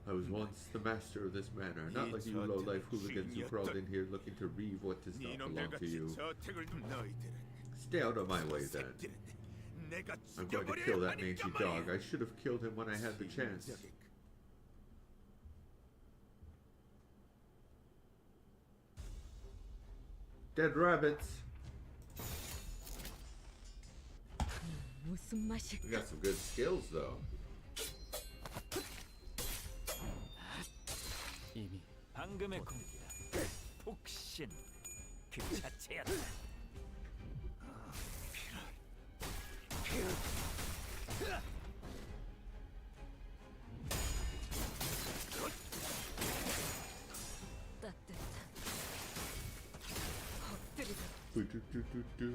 I was once the master of this manor, not like you low-life hooligans who crawled in here looking to reave what does not belong to you. Stay out of my way, then. I'm going to kill that mangy dog. I should have killed him when I had the chance. Dead rabbits. 무슨 맛일까? We got some good skills, though. 이미 방금의 공기야. 폭신 그 자체였다. 따뜻한 엎드리다. Do-do-do-do-do.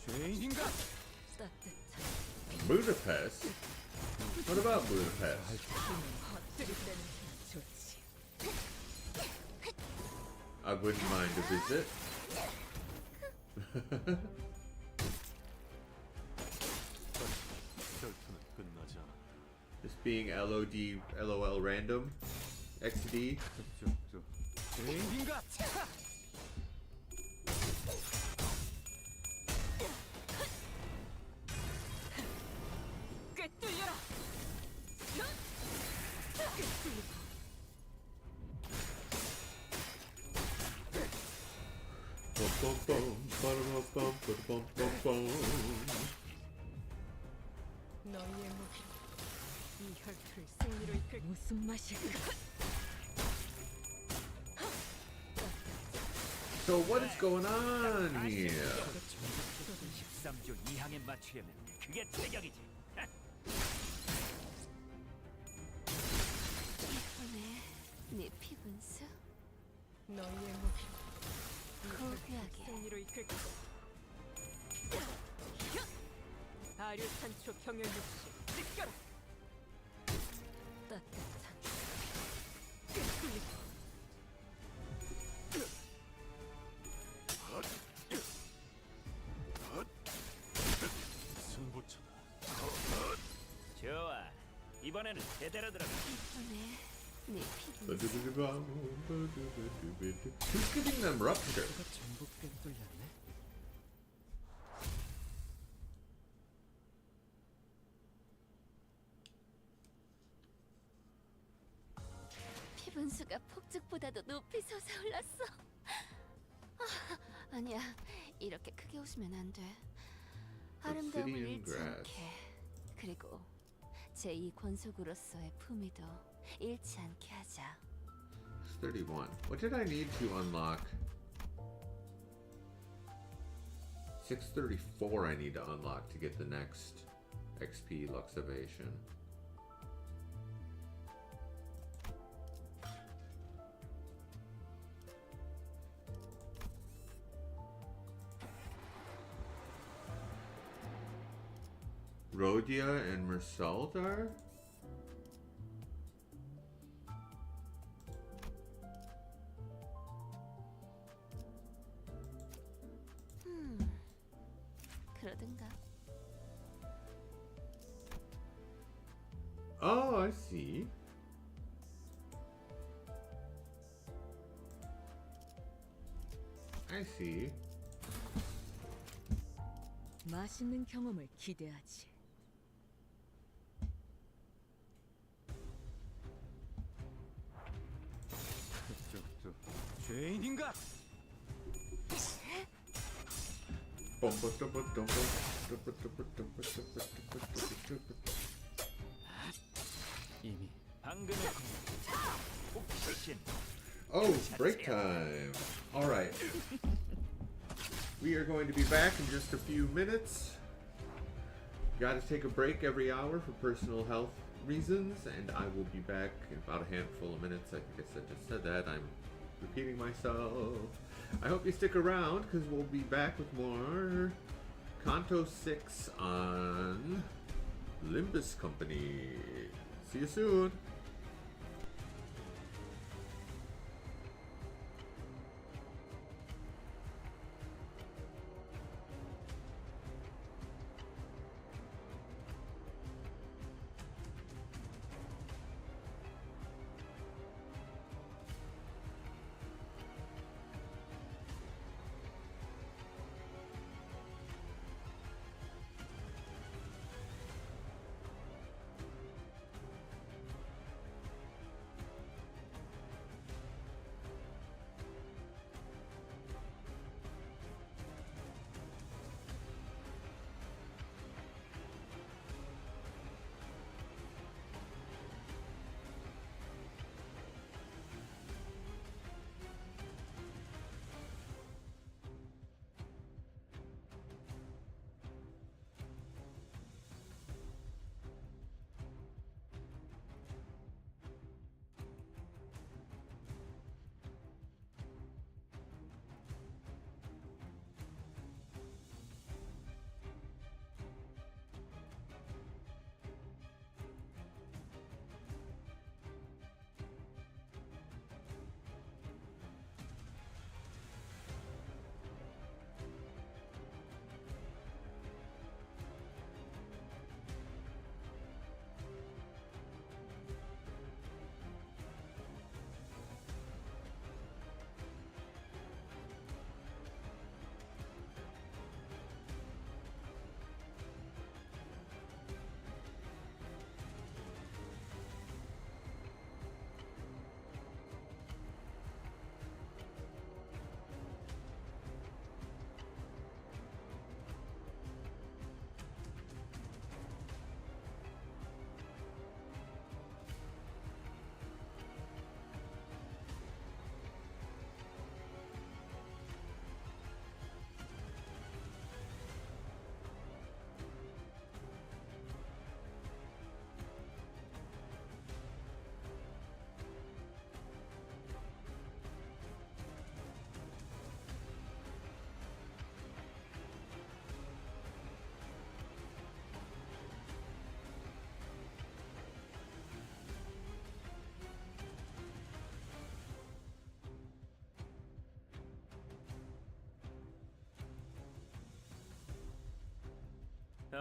죄인인가? 따뜻한 Budapest? What about Budapest? 엎드릴 때는 좋지. I wouldn't mind a visit. 결투는 끝나지 않아. This being LOD, LOL random, XD. 죄인인가? 꿰뚫려라. 꿰뚫리고. Bum, bum, bum, bum, bum, bum, bum, bum. 너희의 무기로 이 혈투를 승리로 이끌. 무슨 맛일까? So what is going on here? 13조 2항에 맞추려면 그게 체격이지. 이번에 네 피분수 너희의 무기로 이 혈투를 고귀하게. 승리로 이끌. 아류탄초 경혈육시 느껴라. 따뜻한 꿰뚫리고. 승부처다. 좋아. 이번에는 제대로 들어가. 이번에 네 피분수 Who's giving them rupture? 이거 전부 꿰뚫렸네. 피분수가 폭죽보다도 높이 솟아올랐어. 아니야, 이렇게 크게 웃으면 안 돼. 아름다움을 Obsidian 잃지 grass. 않게. 그리고 제2 권속으로서의 품위도 잃지 않게 하자. 31. What did I need to unlock? 634 I need to unlock to get the next XP Luxovation. Rhodia and Mersaldar? 그러든가. Oh, I see. I see. 맛있는 경험을 기대하지. 죄인인가? 이미 방금의 혹신 Oh, break time. All right. We are going to be back in just a few minutes. Got to take a break every hour for personal health reasons, and I will be back in about a handful of minutes. I think I just said that. I'm repeating myself. I hope you stick around because we'll be back with more Kanto 6 on Limbus Company. See you soon.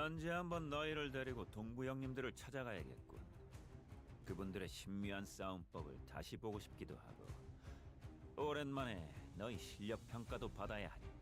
언제 한번 너희를 데리고 동부 형님들을 찾아가야겠군. 그분들의 신미한 싸움법을 다시 보고 싶기도 하고 오랜만에 너희 실력 평가도 받아야 하니까.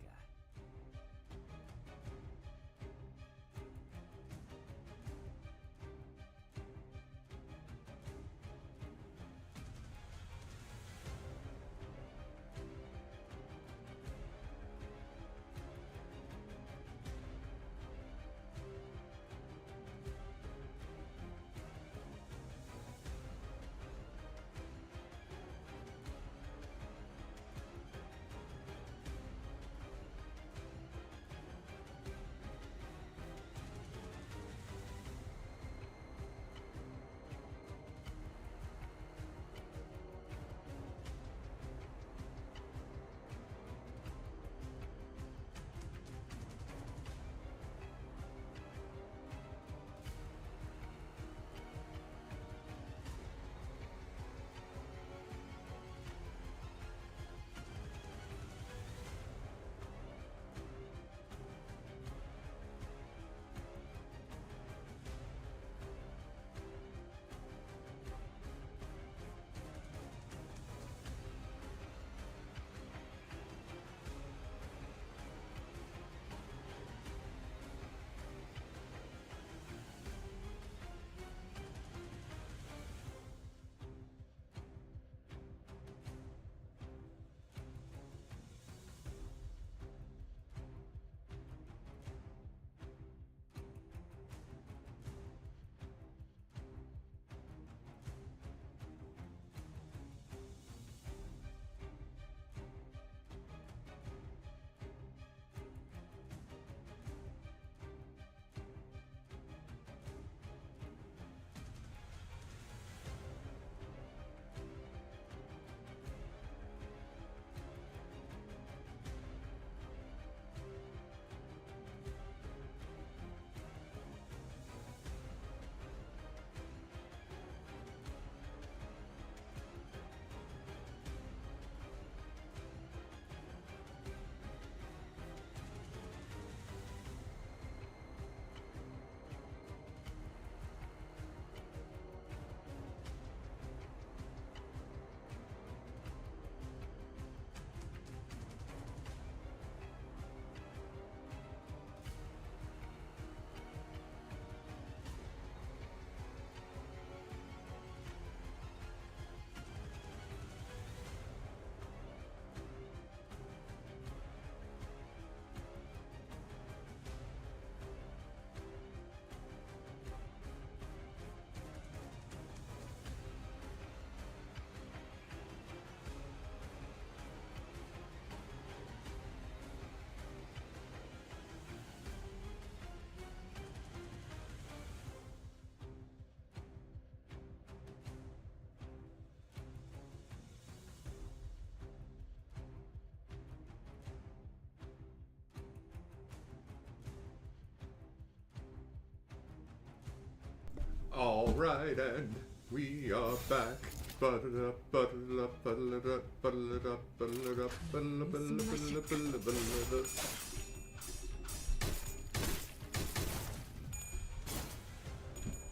All right, and we are back. Button up, button up, button it up, button it up, button it up, button it up, button it up, button it up, button it up, button it up.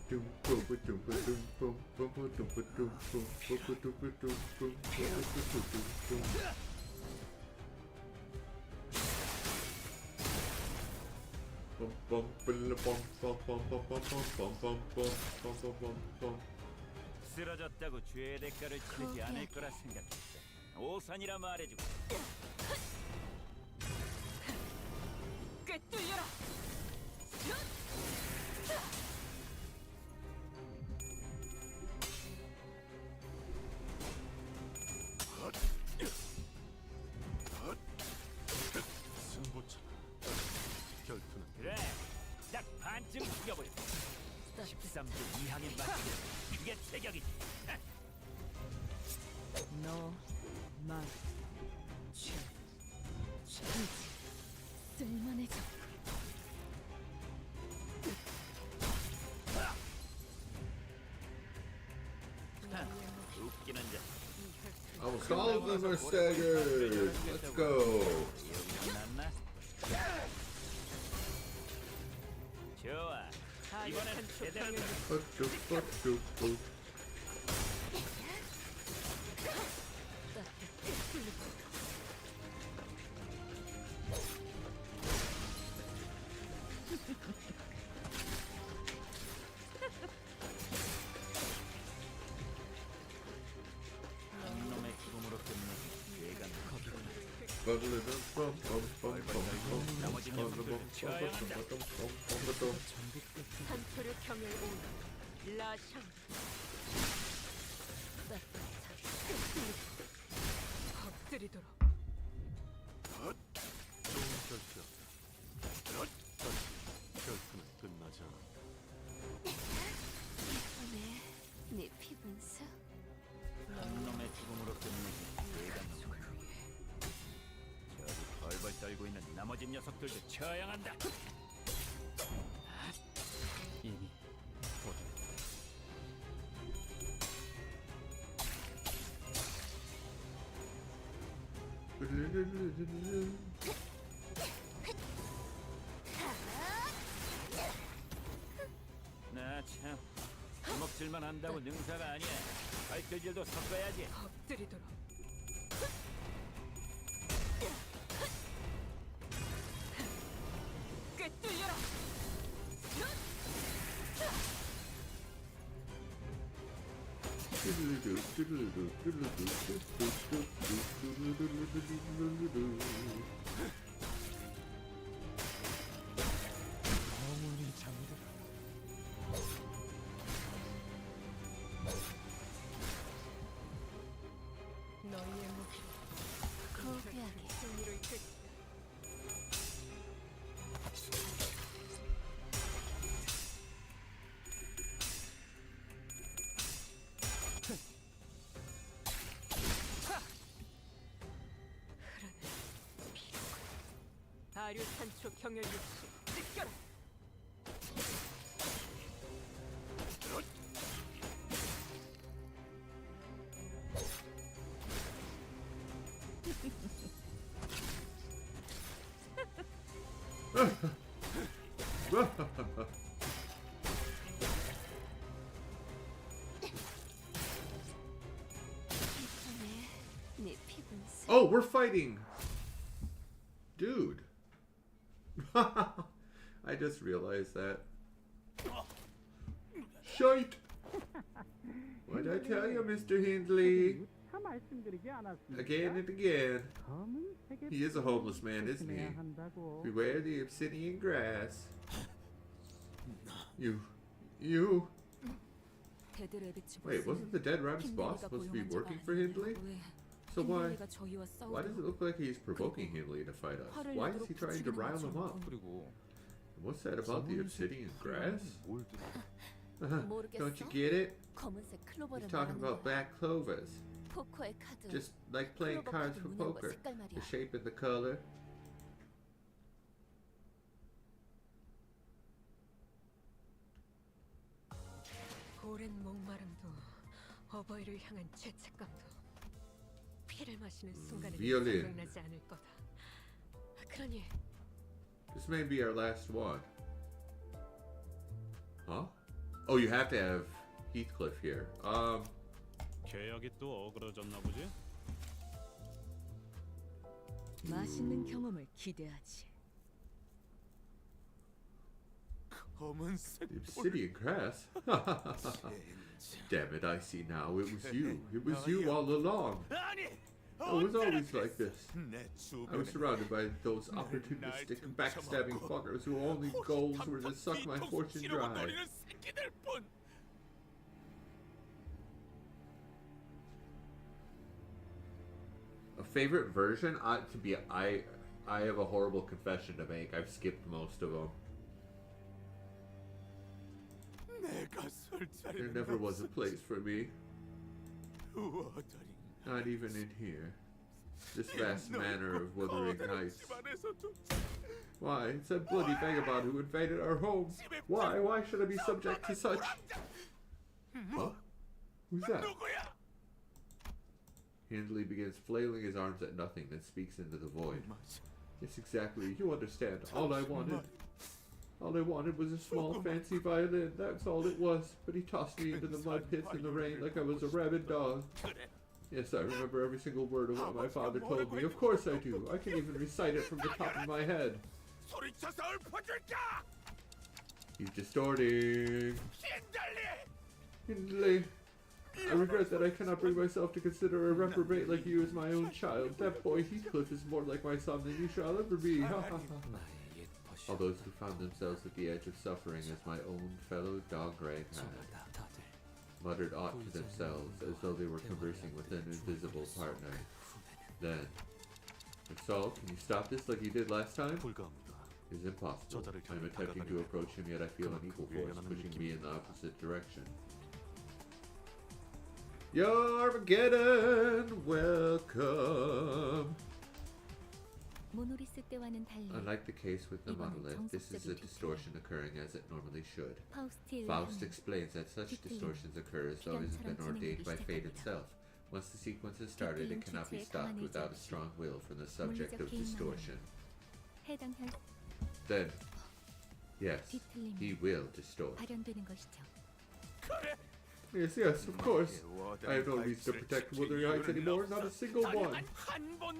Doom, boom, boom, boom, boom, boom, boom, boom, boom, boom, boom, boom, boom, boom, boom, boom, boom, boom, boom, boom. Bum, bum, bum, bum, bum, bum, bum, bum, bum, bum, bum, bum, bum, bum. 쓰러졌다고 죄의 대가를 치르지 않을 거라 생각했어. 오산이라 말해주고. 꿰뚫려라. 승부처럼 결투는 그래, 딱 반쯤 죽여버려. 13주 이항인 맞추기. 그게 최격이지. 너, 만, 죄, 죄지. 쓸만해져. 웃기는 자. Almost all of them are staggered. Let's go. 기억났나? 좋아. 이번엔 제대로. 한 놈의 죽음으로 끝내기. 얘가 산초를 경외 오나 라샹. 엎드리도록. 좋은 결투였다. 결투는 끝나지 않았다. 이번에 네 피분수 한 놈의 죽음으로 끝내기. 얘가 놈을 위해. 저리 벌벌 떨고 있는 나머지 녀석들도 처형한다. 이미 곧 나 참. 주먹질만 한다고 능사가 아니야. 발길질도 섞어야지. 엎드리도록. 꿰뚫려라. 영원히 잠들어. 너희의 무기로 고귀하게 승리를 이끌. 흐르는 피로군. 아류 산초 경혈 육수 느껴라. 이번에 네 피분수 Oh, we're fighting. Dude. I just realized that. Shite. What'd I tell you, Mr. Hindley? 다 말씀드리지 않았습니까? Again and again. 검은 세계 He is a homeless man, isn't he? 조심해야 한다고. Beware the obsidian grass. You. Wait, wasn't the Dead Rabbit's boss supposed to be working for Hindley? So why does it look like he's provoking Hindley to fight us? Why is he trying to rile him up? 그리고 What's that about the obsidian grass? 뭘 뜻? Don't you get it? 검은색 He's 클로버를 talking about black clovers. 포커의 카드. Just like playing cards for poker. The shape and the color. 오랜 목마름도 어버이를 향한 죄책감도 피를 마시는 순간에는 Violin. 생각나지 않을 거다. 그러니 This may be our last one. Huh? Oh, you have to have Heathcliff here. 계약이 또 어그러졌나 보지? 맛있는 경험을 기대하지. 검은색 The obsidian crest. Damn it, I see now. It was you. It was you all along. 아니. I was always like this. 내 I was surrounded by those opportunistic, backstabbing fuckers whose only goals were to suck my fortune dry. A favorite version? I have a horrible confession to make. I've skipped most of them. There never was a place for me. Not even in here. This vast manor of Wuthering Heights. Why? It's that bloody vagabond who invaded our home. Why? Why should I be subject to such? Huh? Who's that? Handley begins flailing his arms at nothing, then speaks into the void. Yes, exactly. You understand. All I wanted was a small fancy violin. That's all it was. But he tossed me into the mud pits in the rain like I was a rabid dog. Yes, I remember every single word of what my father told me. Of course I do. I can even recite it from the top of my head. He's distorting. Hindley. I regret that I cannot bring myself to consider a reprobate like you as my own child. That boy Heathcliff is more like my son than you shall ever be. Ha ha ha. All those who found themselves at the edge of suffering as my own fellow dog Ray had, muttered aught to themselves as though they were conversing with an invisible partner. Then, Saul, can you stop this like you did last time? 불가합니다. It is impossible. I am attempting to approach him, yet I feel an equal force pushing me in the opposite direction. Armageddon, welcome. 모노리스 때와는 달리 Unlike the case with the monolith, this is a distortion occurring as it normally should. Faust explains that such distortions occur as though it has been ordained by fate itself. Once the sequence is started, it cannot be stopped without a strong will from the subject of distortion. Then, yes, he will distort. 발현되는 것이죠. Yes, yes, of course. I have no reason to protect Wuthering Heights anymore, not a single one.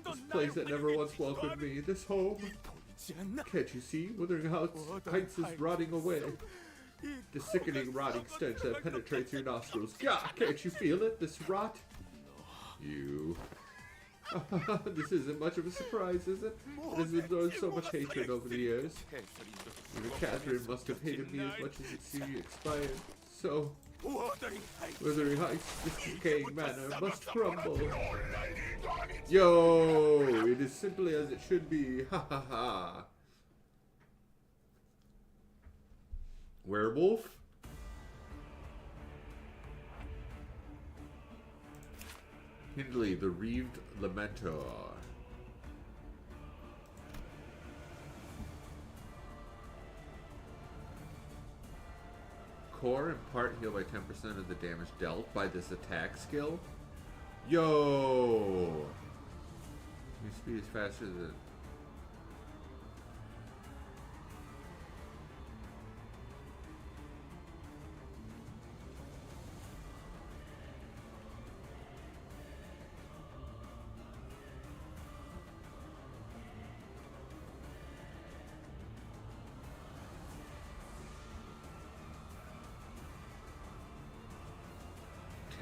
This place that never once welcomed me, this home. Can't you see? Wuthering Heights is rotting away. The sickening, rotting stench that penetrates your nostrils. Gah! Can't you feel it? This rot? You. This isn't much of a surprise, is it? It has absorbed so much hatred over the years. Even Catherine must have hated me as much as she expired. So, Wuthering Heights, this decaying manor must crumble. Yo, it is simply as it should be. Ha ha ha. Werewolf? Hindley, the Reaved Lamentor. Core in part heal by 10% of the damage dealt by this attack skill. Yo! Your speed is faster than...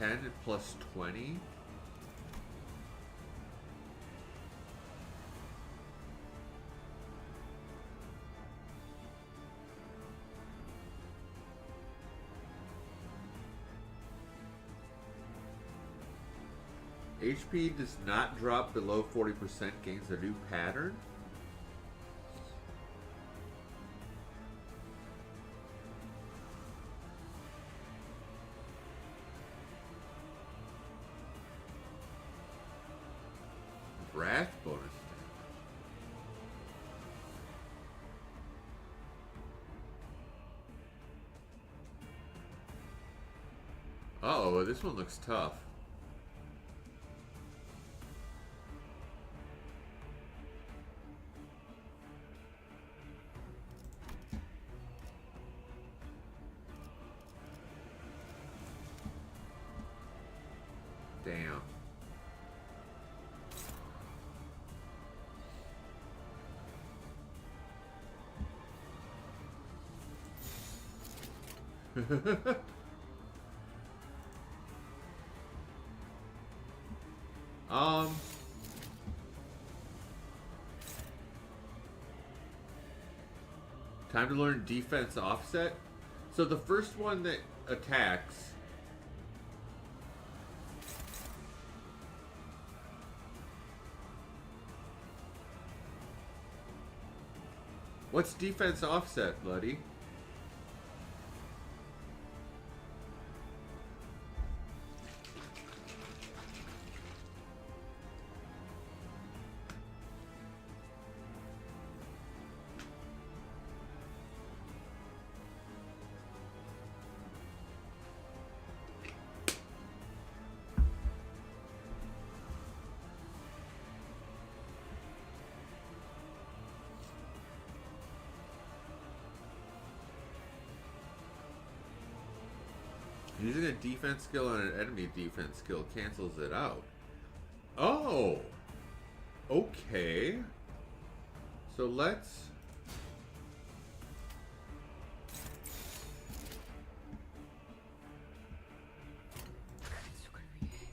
and plus 20? HP does not drop below 40%, gains a new pattern? Wrath bonus. Uh-oh, this one looks tough. Damn. Time to learn defense offset. So the first one that attacks what's defense offset, buddy? Using a defense skill on an enemy defense skill cancels it out. Oh! Okay. So let's... 가족을 위해.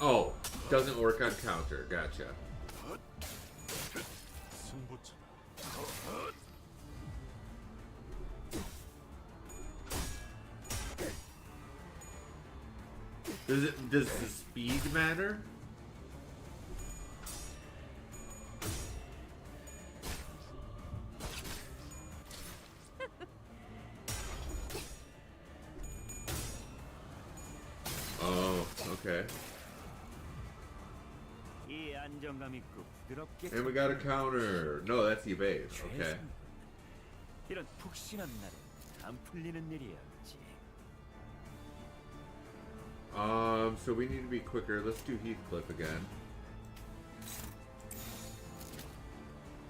Oh, doesn't work on counter. Gotcha. 승부처. Does the speed matter? Oh, okay. 이 안정감 있고 부드럽게. And we got a counter. No, that's evade. Okay. 이런 푹신한 날은 안 풀리는 일이었지. So we need to be quicker. Let's do Heathcliff again.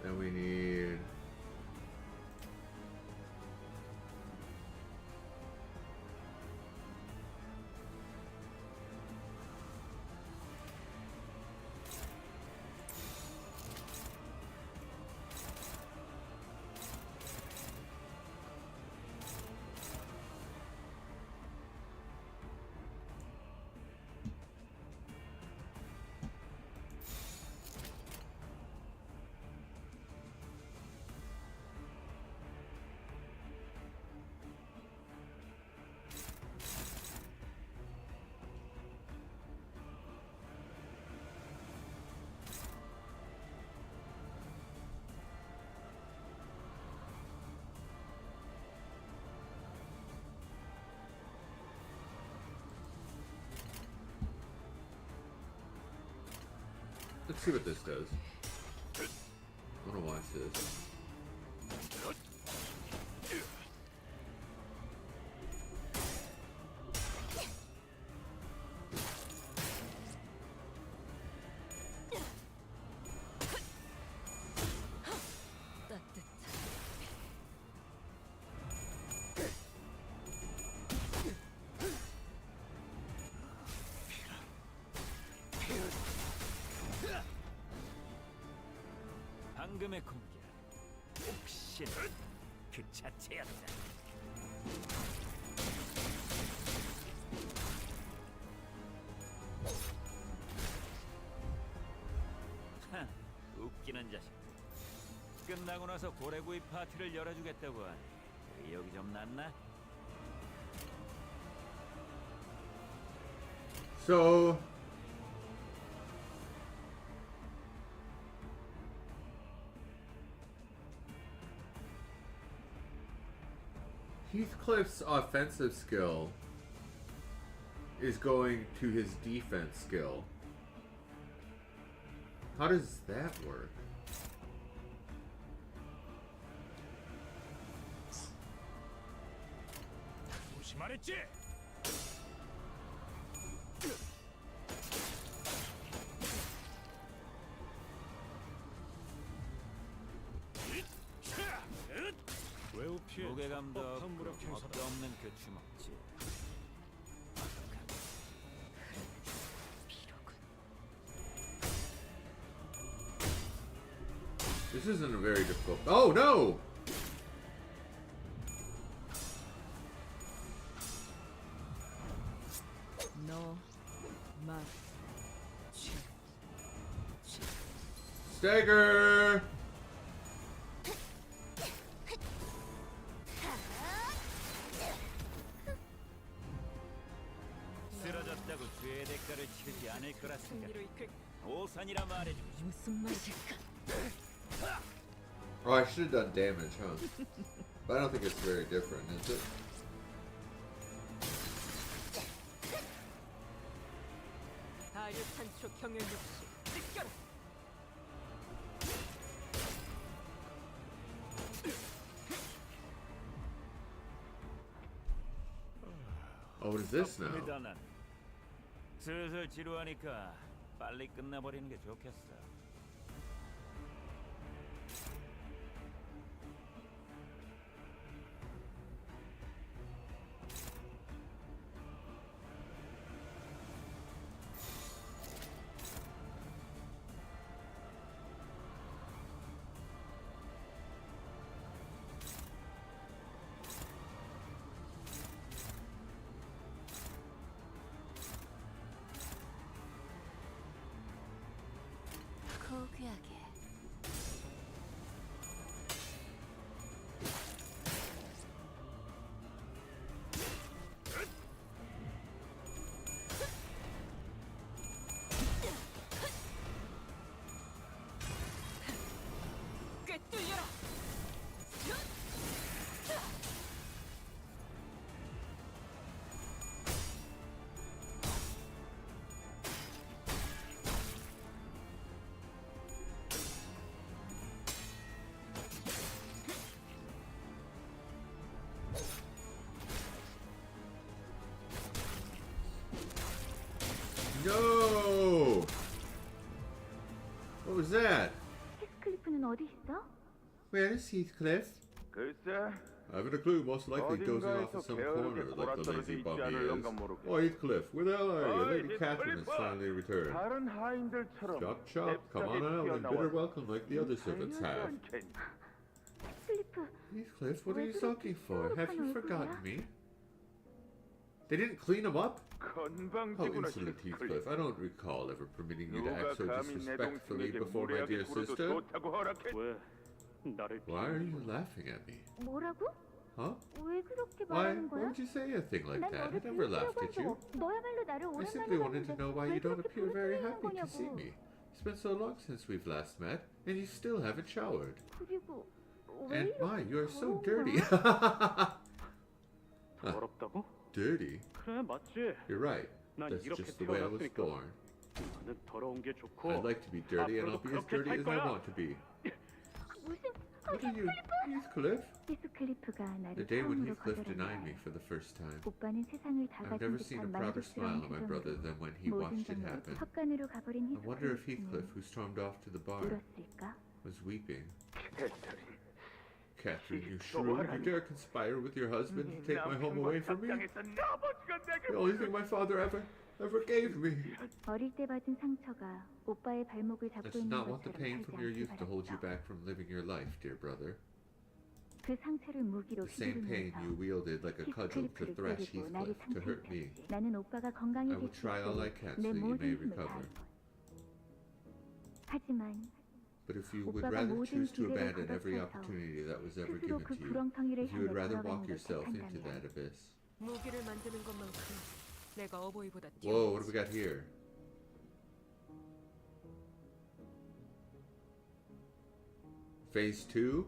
Then we need... Let's see what this does. I want to watch this. 방금의 공격 혹시 그 자체였다. 하, 웃기는 자식. 끝나고 나서 고래구이 파티를 열어주겠다고 하니 의욕이 좀 났나? So... Heathcliff's offensive skill is going to his defense skill. How does that work? 다시 말했지. 외우 피해 무게감도 적법한 없고 무력 행사다. 겁도 없는 그 주먹질. This isn't a very difficult. Oh no! 너, 마, Stagger! 쓰러졌다고 죄의 대가를 치르지 않을 거라 생각. 승리로 이끌 오산이라 말해주고 싶어. 무슨 말일까? Oh, I should have done damage, huh? But I don't think it's very different, is it? 다류 산초 경연 역시 느껴라. Oh, what is this now? 덕분이다, 난. 슬슬 지루하니까 빨리 끝나버리는 게 좋겠어. 고귀하게. 꿰뚫려라. No! What was that? 히스클리프는 어디 있어? Where is Heathcliff? 글쎄, I haven't a clue, most likely dozing off in some corner like the lazy bum he is. Oh, Heathcliff, where the hell are you? Lady Catherine has finally returned. 다른 하인들처럼 Chop chop, come on out and bid her welcome like the other servants have. 히스클리프, Heathcliff, what are you sulking for? Have you forgotten me? They didn't clean him up? How insolent, Heathcliff. I don't recall ever permitting you to act so disrespectfully before my dear sister. 왜 나를 Why are you laughing at me? 뭐라고? Huh? 왜 그렇게 Why 말하는 거야? would you say a thing like 난 that? I 너를 never laughed 비웃으려고 at you. 하고 너야말로 나를 I simply 오랜만에 wanted to 봤는데 know why 왜 you don't 그렇게 appear very 부르짖는 happy to see 거냐고. me. It's been so long since we've last met, and you still haven't showered. 그리고 왜 And 이렇게 my, you are so 더러운 dirty. 거야? 더럽다고? Dirty? 그래 맞지. You're right. 난 That's 이렇게 just the way I was 태어났으니까. born. 나는 더러운 게 좋고. I'd like to be dirty, and I'll be as 앞으로도 dirty 그렇게 as 살 I 거야. want to be. 무슨 What are you, Heathcliff? 히스클리프가 The 나를 day when 처음으로 Heathcliff denied me 거절했네. for the first time. 오빠는 세상을 다 I've 가진 never seen a 듯한 prouder smile 만족스러운 on my brother 표정으로 than when he 모든 watched it 정보를 happen. 헛간으로 가버린 I wonder if Heathcliff, 히스클리프는 who stormed off to the bar, 울었을까? was weeping. 캐터린, Catherine, you shrew, you dare conspire with your husband to take my home away from me? 당했던 아버지가 내게 The only thing my father ever gave me. 어릴 때 받은 상처가 오빠의 발목을 I 잡고 did 있는 not want the 것처럼 pain 살지 from your 않길 youth to hold you 바랬어. back from living your life, dear brother. 그 상처를 무기로 The same pain 휘두르면서 you wielded like a cudgel to 히스클리프를 thrash 때리고 나를 Heathcliff to hurt me. 상처했지. 나는 오빠가 I 건강해질 will 수 try all I 있도록 can so 내 that you may 모든 힘을 recover. 다할 거야. 하지만 But if you would 오빠가 rather 모든 choose to 기회를 abandon every 걷어차서 opportunity that was ever 스스로 given 그 to you, 구렁텅이를 if you would 향해 rather walk 걸어가는 걸 yourself into that 택한다면 abyss. 무기를 만드는 것만큼 내가 어버이보다 Whoa, what do 뛰어나지. we got here? Phase 2?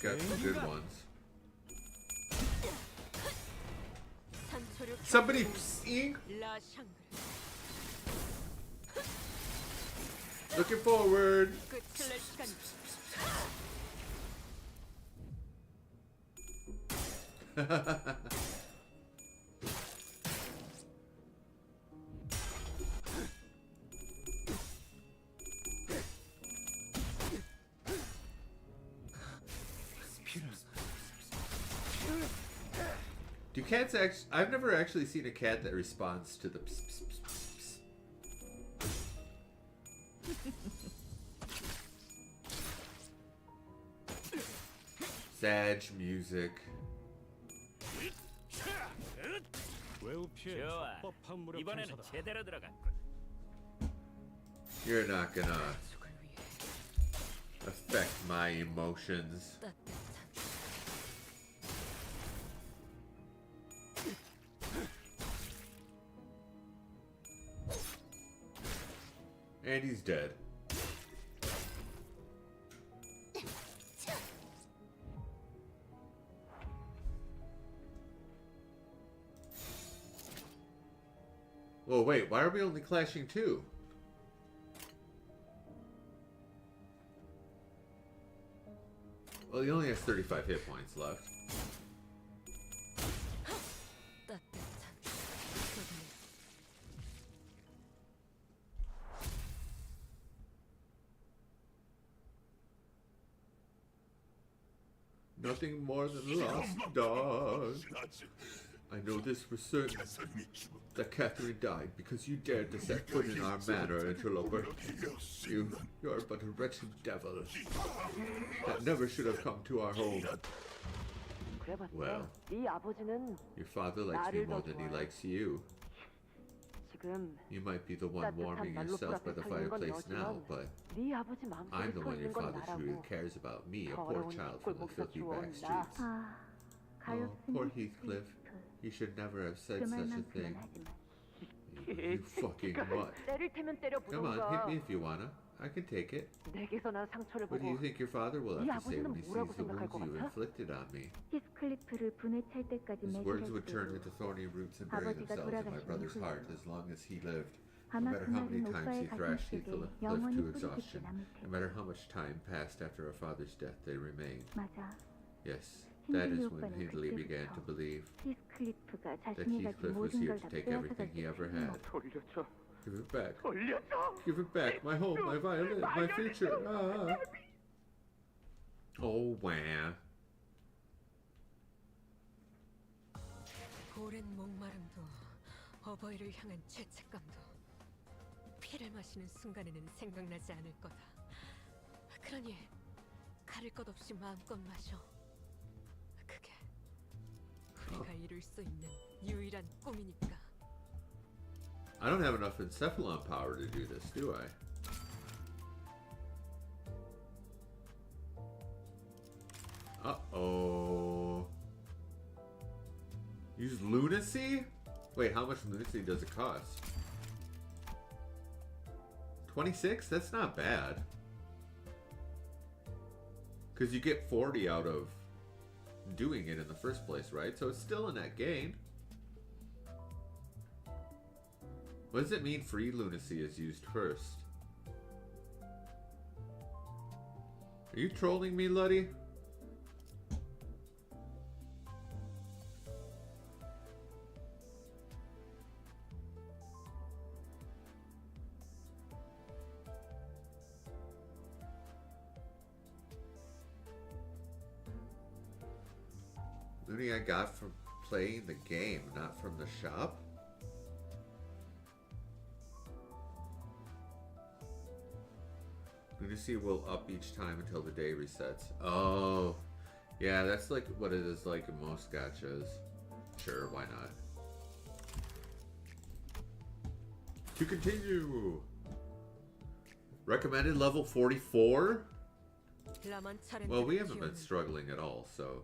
We got some good ones. 산초력 Somebody seeing? 라샹글 Looking forward. 끝을 낼 시간이 Do cats actually? I've never actually seen a cat that responds to the pss, pss, pss, pss. Sag music. 좋아. 이번에는 제대로 들어갔군. You're not gonna 가족을 위해 affect my emotions. 따뜻한 And he's dead. Well, wait, why are we only clashing two? Well, he only has 35 hit points left. 따뜻한 소리 Nothing more than a lost dog. I know this for certain, that Catherine died because you dared to set foot in our manor, interloper. You're but a wretched devil that never should have come to our home. Well, your father likes me more than he likes you. You might be the one warming yourself by the fireplace now, but I'm the one your father truly cares about, me, a poor child from the filthy back streets. Oh, poor Heathcliff. He should never have said such a thing. You fucking mutt. Come on, hit me if you wanna. I can take it. What do you think your father will have to say when he sees the wounds you inflicted on me? 히스클리프를 분에 찰 때까지 His words would 매달렸고 turn into thorny roots and bury 아버지가 themselves in my 돌아가신 brother's 이후에 heart as long as he lived. No 아마 matter how many 그날은 times he 오빠의 thrashed 가슴속에 Heathcliff 영원히 to 뿌리 깊게 exhaustion, 남을 no 테고. matter how much time passed after our father's death, they remained. 맞아. Yes, that 힌들리 is when 오빠는 Hindley began to 그때부터 believe 히스클리프가 that 자신이 가진 Heathcliff was 모든 here 걸 to 다 take 빼앗아갈 everything he ever 때 had. 돌려줘. Give it back. 돌려줘. Give it back. My home, my violin, my future. Ah. Oh, wow. 오랜 목마름도 어버이를 향한 죄책감도 피를 마시는 순간에는 생각나지 않을 거다. 그러니 가릴 것 없이 마음껏 마셔. 그게 우리가 이룰 수 있는 유일한 꿈이니까. I don't have enough encephalon power to do this, do I? Uh-oh. Use lunacy? Wait, how much lunacy does it cost? 26? That's not bad. Because you get 40 out of doing it in the first place, right? So it's still a net gain. What does it mean free lunacy is used first? Are you trolling me, Luddy? Looting I got from playing the game, not from the shop? Lunacy will up each time until the day resets. Oh, yeah, that's like what it is like in most gachas. Sure, why not? To continue. Recommended level 44? Well, we haven't been struggling at all, so.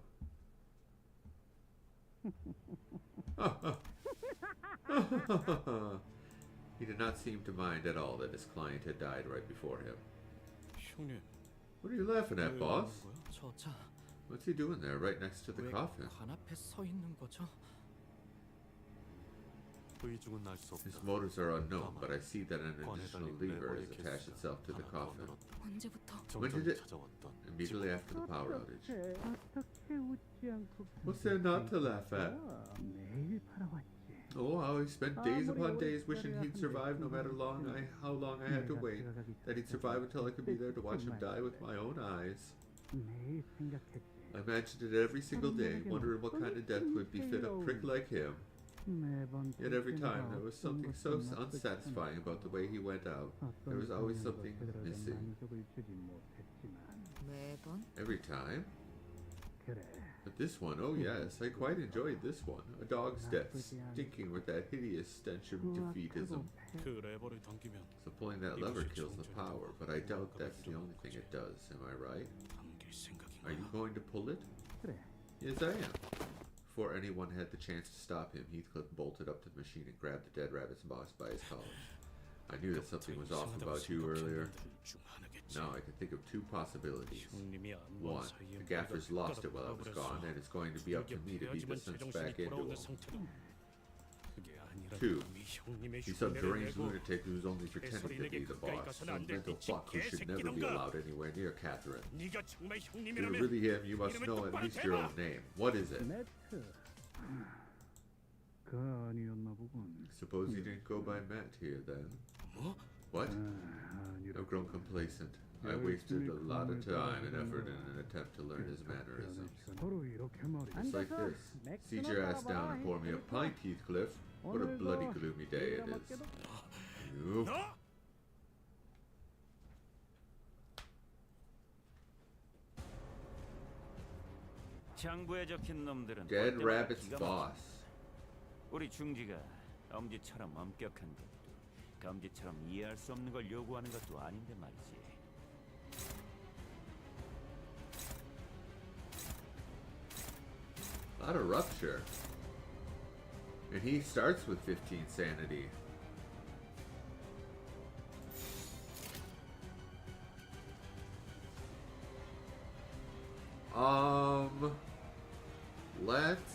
He did not seem to mind at all that his client had died right before him. 형님, What are you laughing at, boss? 저 차 What's he doing there, right next to the 왜 coffin? 관 앞에 서 있는 거죠? 의중은 알 수 His 없다. motives are unknown, but I see that an 관에 additional 달린 lever 레버의 has attached 개수가 itself to the 하나 더 coffin. 늘었다. 언제부터? When 점점 did it? 찾아왔던 Immediately after the power outage. 어떻게 웃지 않고 What's there not to laugh at? 매일 팔아왔지. Oh, how he spent days upon days wishing he'd survive no matter how long I had to wait. That he'd survive until I could be there to watch him die with my own eyes. 매일 생각했지. I imagined it every single day, wondering what kind of death would befit a prick like him. 매번 Yet every time there was something so unsatisfying about the way he went out. There was always something missing. 만족을 주지 못했지만 매번? Every time? 그래. But this one, oh yes, I quite enjoyed this one. A dog's death, stinking with that hideous stench of defeatism. 그 레버를 당기면 So pulling that lever kills the power, but I doubt that's the only thing it does, am I right? 당길 생각인가? Are you going to pull it? 그래. Yes, I am. Before anyone had the chance to stop him, Heathcliff bolted up to the machine and grabbed the dead rabbit's boss by his collar. I knew that something was off about you earlier. Now I can think of two possibilities. One, the gaffer's lost it while I was gone, and it's going to be up to me to beat the sense back into him. Two, he's some deranged lunatic who's only pretending to be the boss, some mental fuck who should never be allowed anywhere near Catherine. If you're really him, you must know at least your own name. What is it? 매트. 그 아니었나 보군. Suppose he didn't go by Matt here then. What? I've grown complacent. I wasted a lot of time and effort in an attempt to learn his mannerisms. 서로 이렇게 말이야. Just like this. Sit your ass down and pour me a pint, Heathcliff. What a bloody gloomy day it is. You. 장부에 적힌 놈들은 Dead 볼 때마다 Rabbit's 기가 boss. 우리 중지가 엄지처럼 엄격한 것도 검지처럼 이해할 수 없는 걸 요구하는 것도 아닌데 말이지. A lot of rupture. And he starts with 15 sanity. Let's...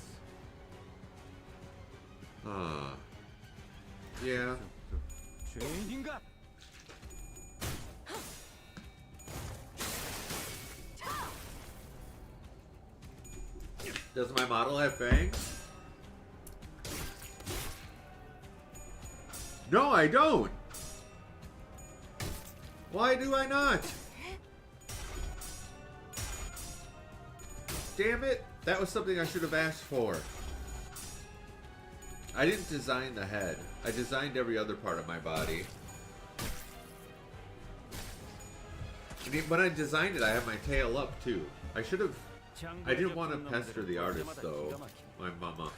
Yeah. 죄인인가? Does my model have fangs? No, I don't! Why do I not? Damn it! That was something I should have asked for. I didn't design the head. I designed every other part of my body. And when I designed it, I had my tail up too. I should have... I didn't want to pester the artist though. My mama.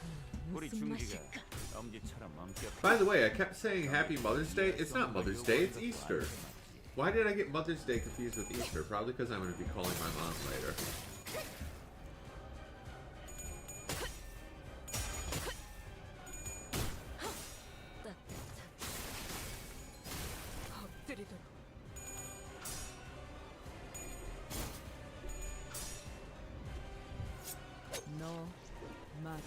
우리 중지가 엄지처럼 엄격한 By the way, I kept saying Happy Mother's Day. It's not Mother's Day, it's Easter. Why did I get Mother's Day confused with Easter? Probably because I'm going to be calling my mom later. 엎드리도록. 너, 맛,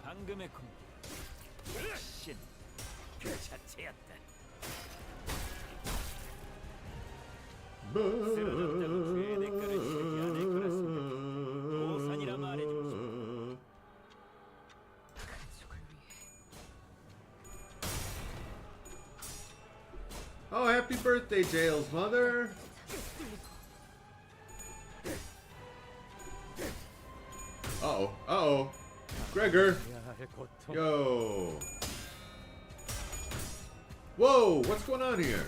방금의 공기 신, 그 자체였다. 쓰러졌다고 죄의 대가를 치르지 않을 거라습니다. 오산이라 말해주고 싶다. 가족을 위해. Oh, happy birthday, Jail's mother! Uh-oh, uh-oh. Gregor! Yo! Whoa, what's going on here?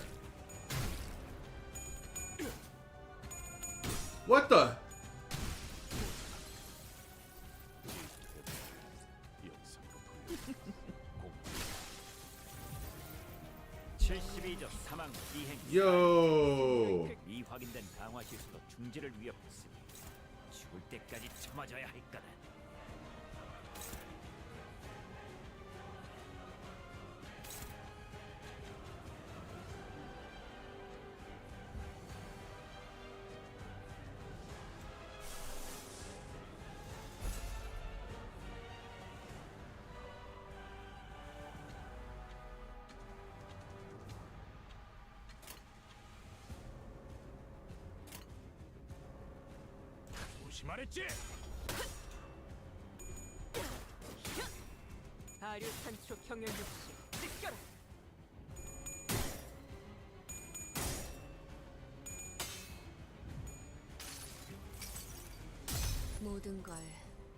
What the? 72조 사망 이행. Yo! 이 확인된 강화 시수로 중지를 위협했으니 죽을 때까지 참아줘야 할 거다. 다시 말했지. 아류 산초 경연 육시 느껴라. 모든 걸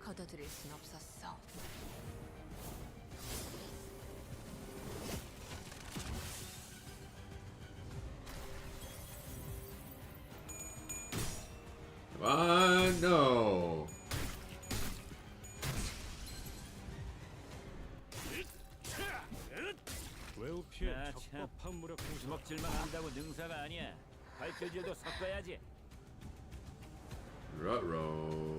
거둬들일 순 없었어. No. 외우 피해 아, 참. 적법한 무력 행사. 주먹질만 한다고 능사가 아니야. 발길질도 섞어야지. Ruh-roh.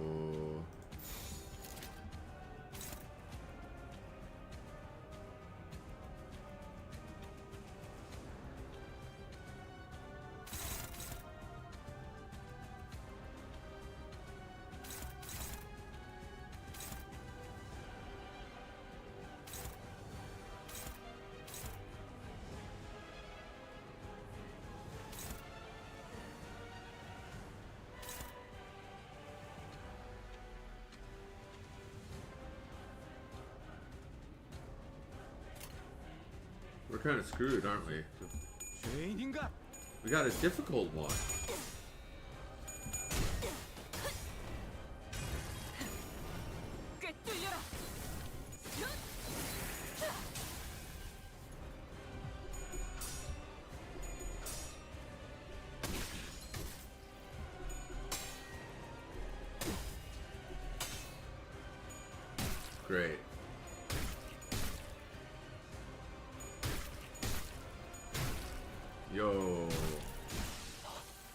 We're kind of screwed, aren't we? 죄인인가? We got a difficult one. 꿰뚫려라. Great.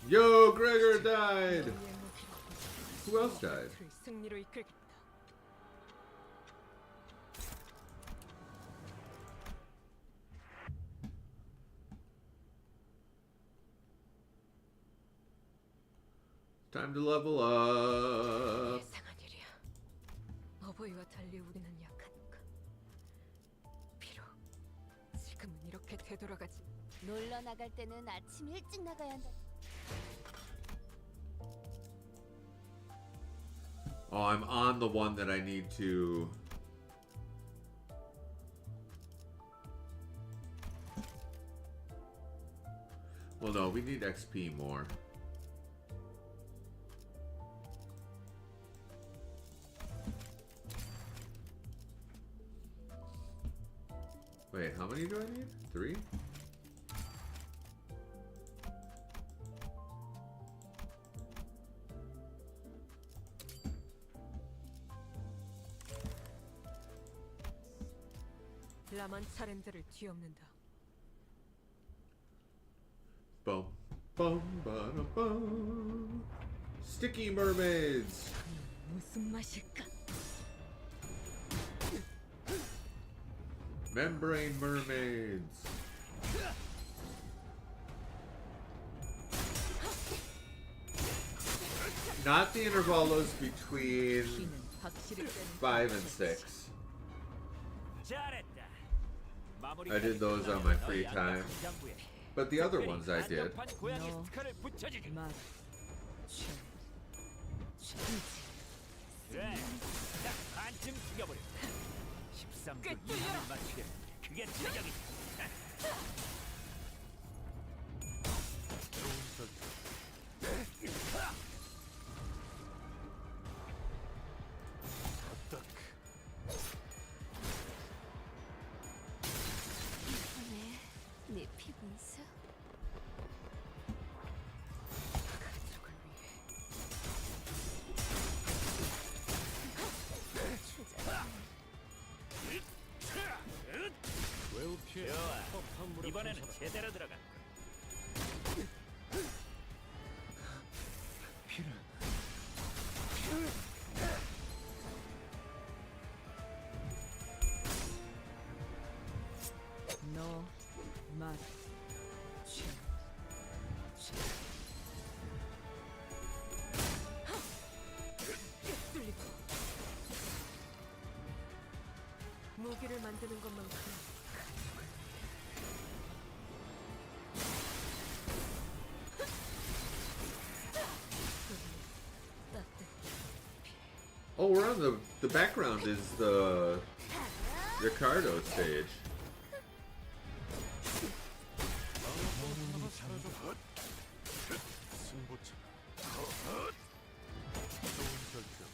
Yo, Gregor died. Who else died? 그 승리로 이끌겠다. Time to level up. 예상한 일이야. 어버이와 달리 우리는 약하니까. 비록 지금은 이렇게 되돌아가지. 놀러 나갈 때는 아침 일찍 나가야 한다. Oh, I'm on the one that I need to... Well, no, we need XP more. Wait, how many do I need? 3? 라만 차렌들을 뒤엎는다. Bum, bum, bada, bum. Sticky mermaids. 무슨 맛일까? Membrane mermaids. Not the intervalos between 5 and 6. 잘했다. I did those on my free time. But the other ones I did. 고양이 스칼을 붙여주지. 맛. 그래, 딱 반쯤 죽여버려. 13분 이상을 맞추게. 그게 최적이다. 이번에 네 피분수. 가족을 위해. 외우 피해 좋아. 적법한 무력 이번에는 행사다. 제대로 들어가. 너, 맛. 뚫리고. 무기를 만드는 것만큼 따뜻. Oh, we're on the background is the Ricardo stage. 승부처. 좋은 결정.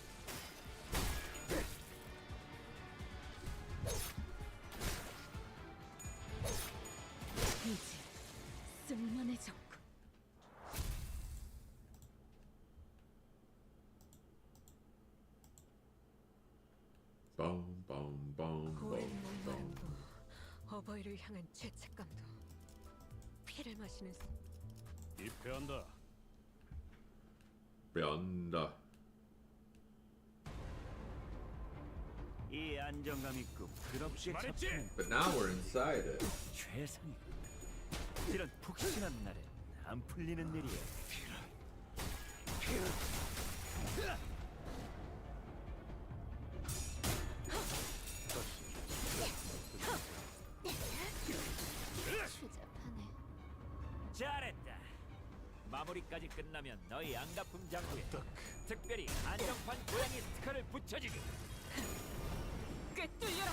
이제 쓸만해졌군. Boom, boom, boom, 고인 boom, boom. 목마름도 어버이를 향한 죄책감도 피를 마시는 입회한다. 변다. 이 안정감 있고 그렇게 말했지? 잡히는 But now we're inside it. 최상이군. 이런 푹신한 날엔 안 풀리는 일이야. 추잡하네. 잘했다. 마무리까지 끝나면 너희 안가품 장부에 특별히 안정판 고양이 스티커를 붙여주기. 꿰뚫려라.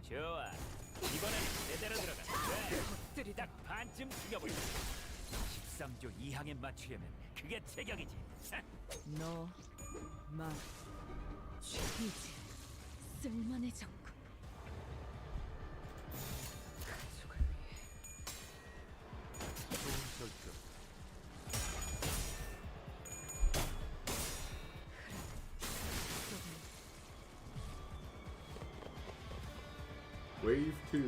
좋아. 이번엔 제대로 들어가. 그래. 것들이 다 딱 반쯤 죽여버려. 13조 2항에 맞추려면 그게 제격이지. 너, 만. 이제 쓸만해졌군. 가족을 위해 좋은 결정. Wave 2.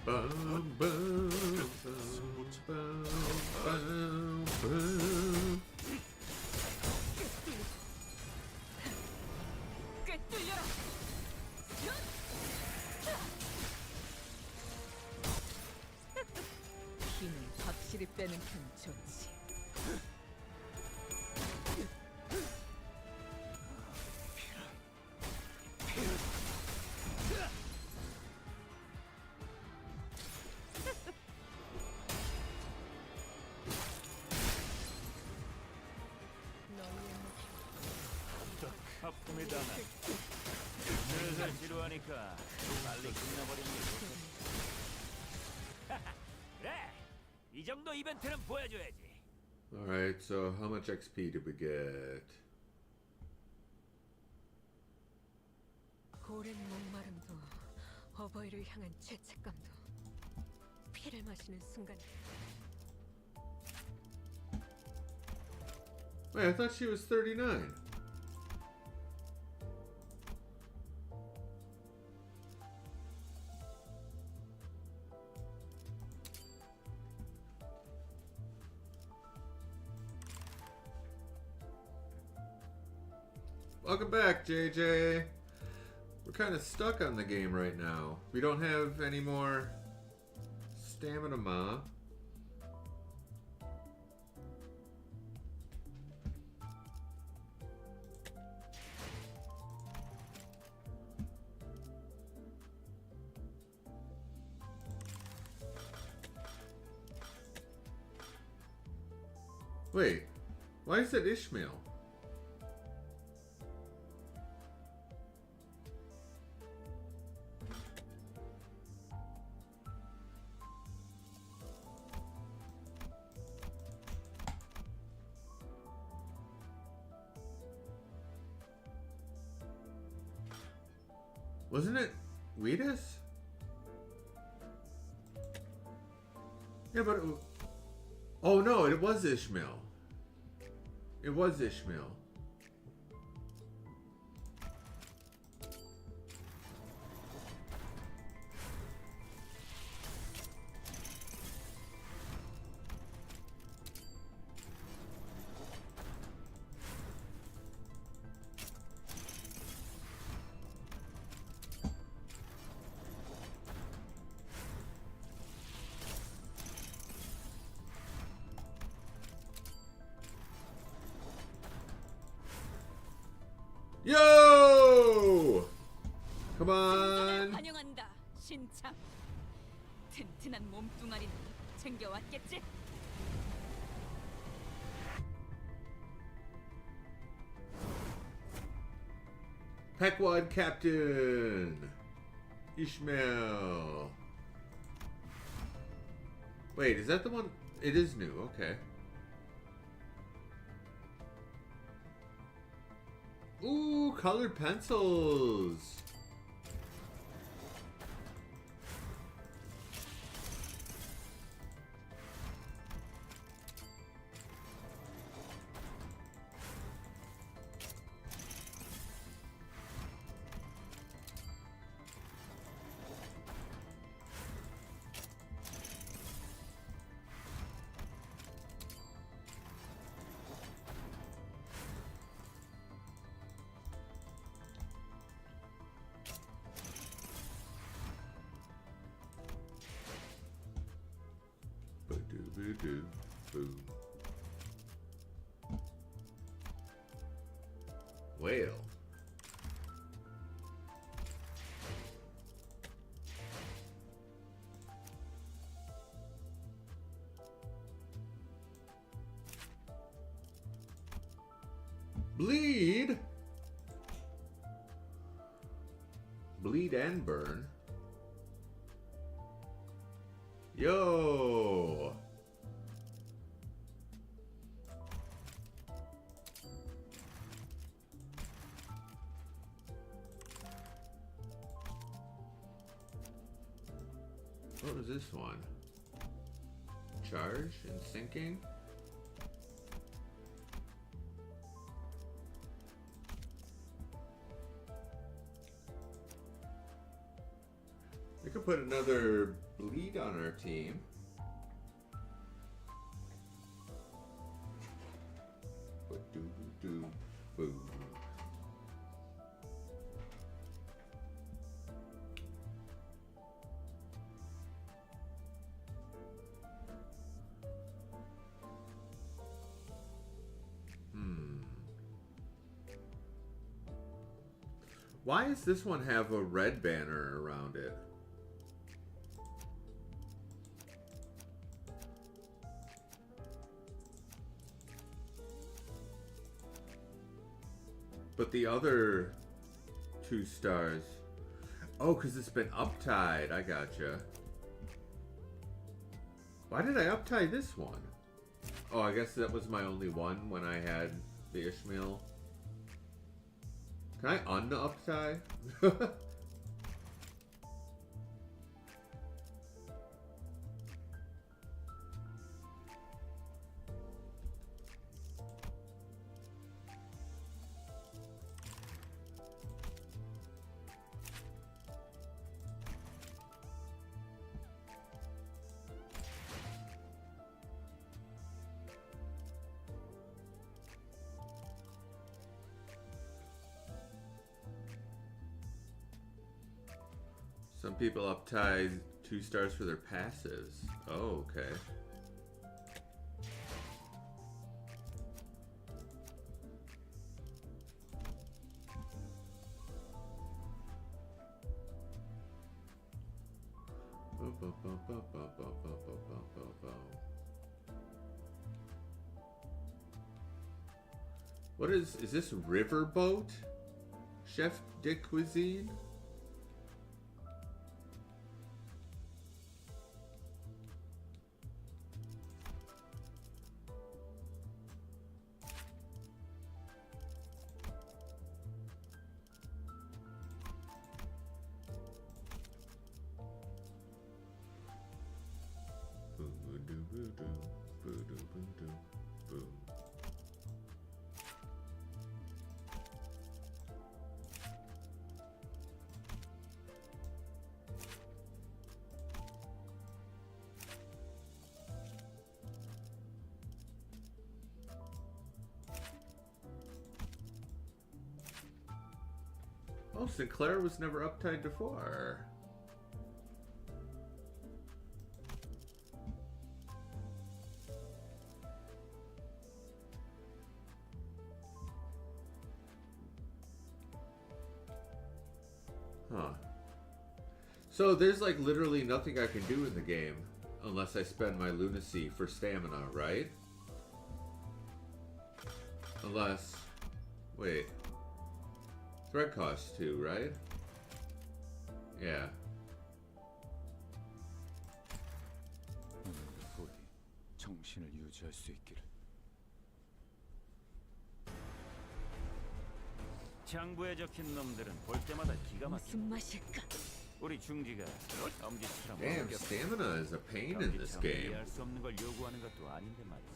Bum, bum, bum, bum, bum, bum. 꿰뚫려라. 힘을 확실히 빼는 편 좋지. 하품이 다나. 슬슬 지루하니까 빨리 끝나버리는 게 좋겠다. 그래. 이 정도 이벤트는 보여줘야지. Alright, so how much XP did we get? 고른 목마름도 어버이를 향한 죄책감도 피를 마시는 순간 Wait, I thought she was 39. Welcome back, JJ. We're kind of stuck on the game right now. We don't have any more stamina ma. Wait, why is it Ishmael? Wasn't it Wheatus? Yeah, but oh no, it was Ishmael. It was Ishmael. Yo! Come on. 환영한다, 신참. 튼튼한 몸뚱아리는 챙겨왔겠지? Peckwad Captain Ishmael. Wait, is that the one? It is new. Okay. Ooh, colored pencils. Ba-doo-boo-doo, boo. Whale. Bleed. Bleed and burn. Yo. What was this one? Charge and sinking? We could put another bleed on our team. Ba-doo-doo-boo. Why does this one have a red banner around it? But the other 2 stars... Oh, because it's been uptied. I gotcha. Why did I uptie this one? Oh, I guess that was my only one when I had the Ishmael. Can I un-uptie? Some people uptie 2 stars for their passives. Oh, okay. What is this Riverboat? Chef de Cuisine? Oh, Sinclair was never uptied before. Huh. So there's like literally nothing I can do in the game Unless I spend my lunacy for stamina, right? Unless... Wait. Thread costs 2, right? Yeah. 오늘도 부디 정신을 유지할 수 있기를. 장부에 적힌 놈들은 볼 때마다 기가 막혀. 무슨 맛일까? 우리 중기가 엄지처럼 Damn, stamina is a pain in this game. 이해할 수 없는 걸 요구하는 것도 아닌데 말이지.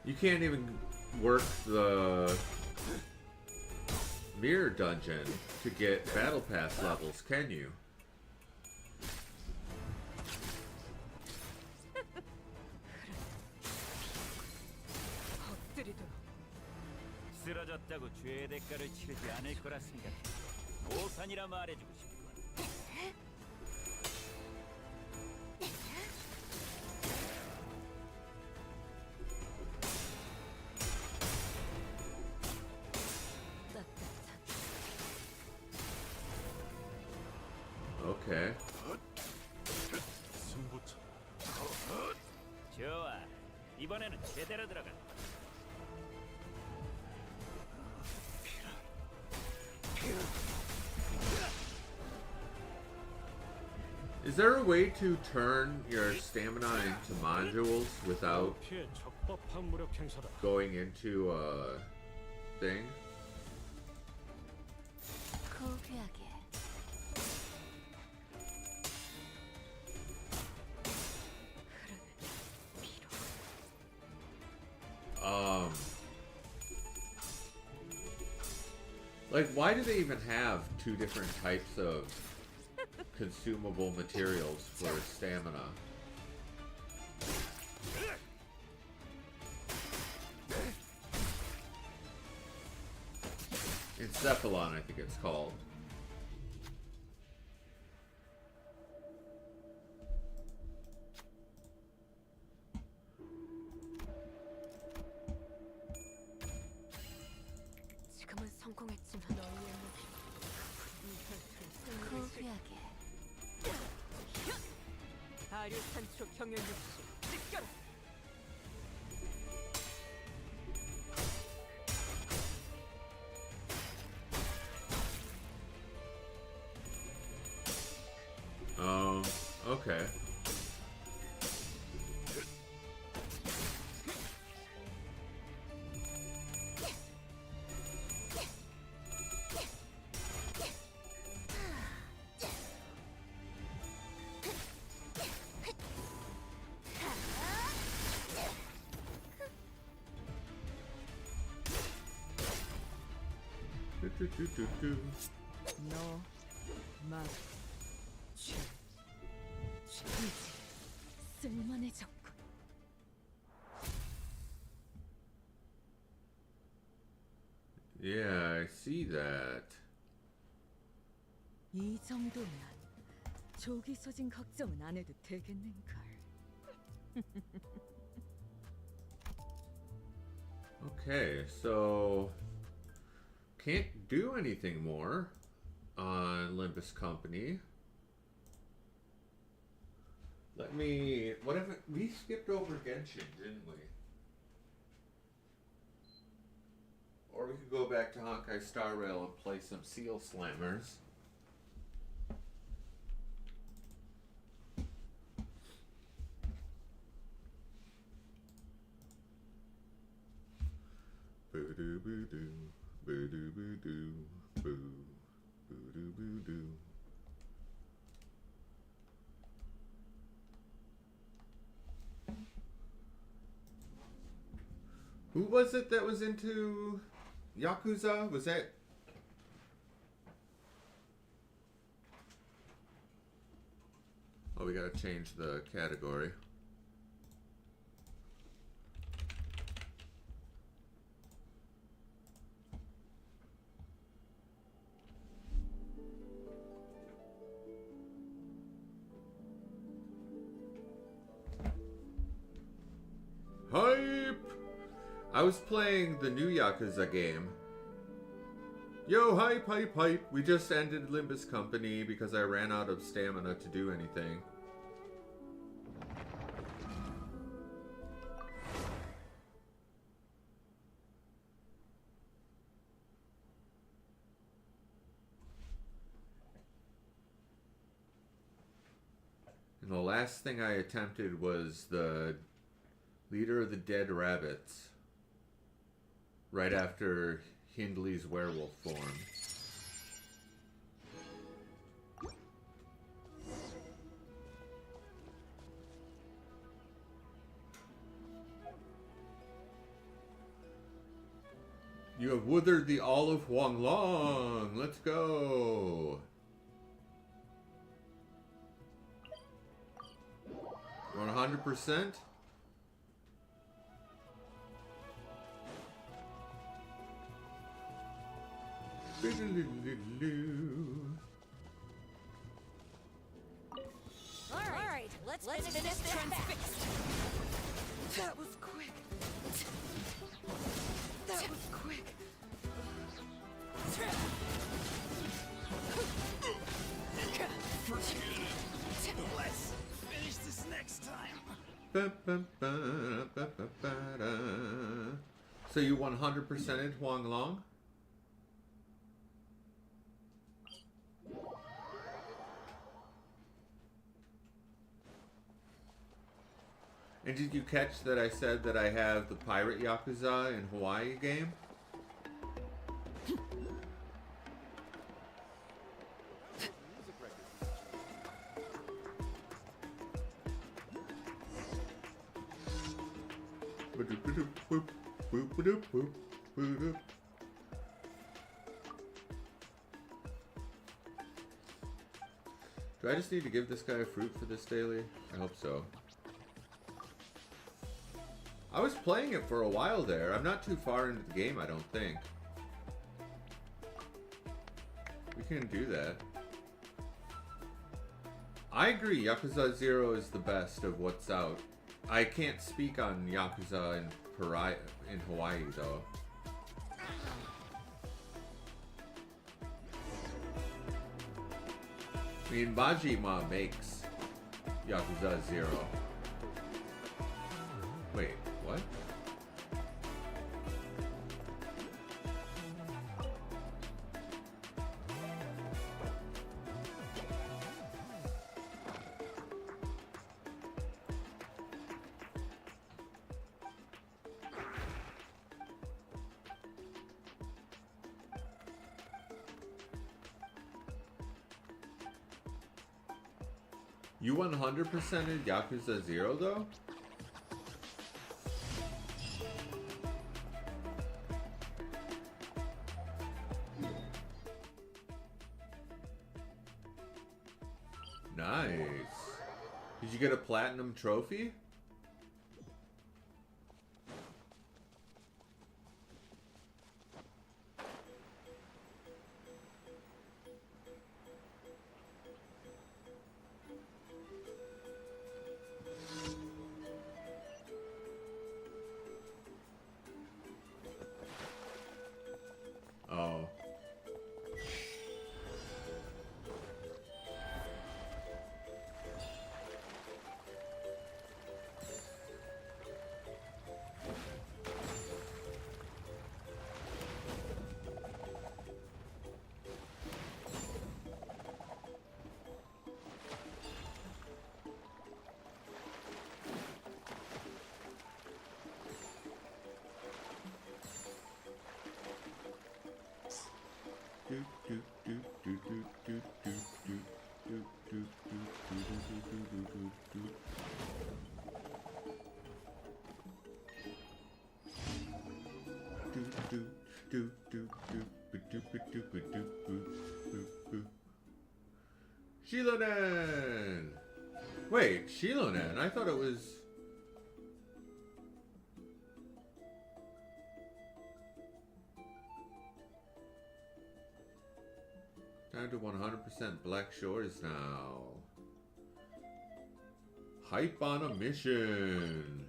You can't even work the mirror dungeon to get battle pass levels, can you? 엎드리도록. 쓰러졌다고 죄의 대가를 치르지 않을 거라 생각해. 오산이라 말해주고 싶군. Okay. 승부처. 좋아. 이번에는 제대로 들어가. Is there a way to turn your stamina into modules without 피해 적법한 무력 행사다. going into a thing? 고귀하게. Like, why do they even have two different types of consumable materials for stamina? Encephalon, I think it's called. 지금은 성공했지만 너희의 고귀하게. 아류 산초 경연 역시 찢겨라. Oh, okay. 너, 막, 쥐지, 쓸만해졌군. Yeah, I see that. 이 정도면 조기 소진 걱정은 안 해도 되겠는걸. Okay, so can't do anything more on Olympus Company. Let me. What if we skipped over Genshin, didn't we? Or we could go back to Honkai Star Rail and play some Seal Slammers. Boo-doo boo-doo, boo-doo boo-doo, boo, boo-doo boo-doo. Who was it that was into Yakuza? Was that... Oh, we gotta change the category. Hype! I was playing the new Yakuza game, Yo, hype, hype, hype. We just ended Limbus Company because I ran out of stamina to do anything. And the last thing I attempted was the Leader of the Dead Rabbits. Right after Hindley's werewolf form. You have withered the olive Huang Long. Let's go. 100%. All right, let's finish this transfixed. That was quick. That was quick. Let's finish this next time. So you 100%ed Huang Long? And did you catch that I said that I have the Pirate Yakuza in Hawaii game? Do I just need to give this guy a fruit for this daily? I hope so. I was playing it for a while there. I'm not too far into the game, I don't think. We can do that. I agree, Yakuza 0 is the best of what's out. I can't speak on Yakuza in Hawaii, though. I mean, Majima makes Yakuza 0. Wait, what? You 100%ed Yakuza 0 though? Nice. Did you get a platinum trophy? Oh. Shilonen! Wait, Shilonen? I thought it was... Down to 100% Black Shores now. Hype on a mission.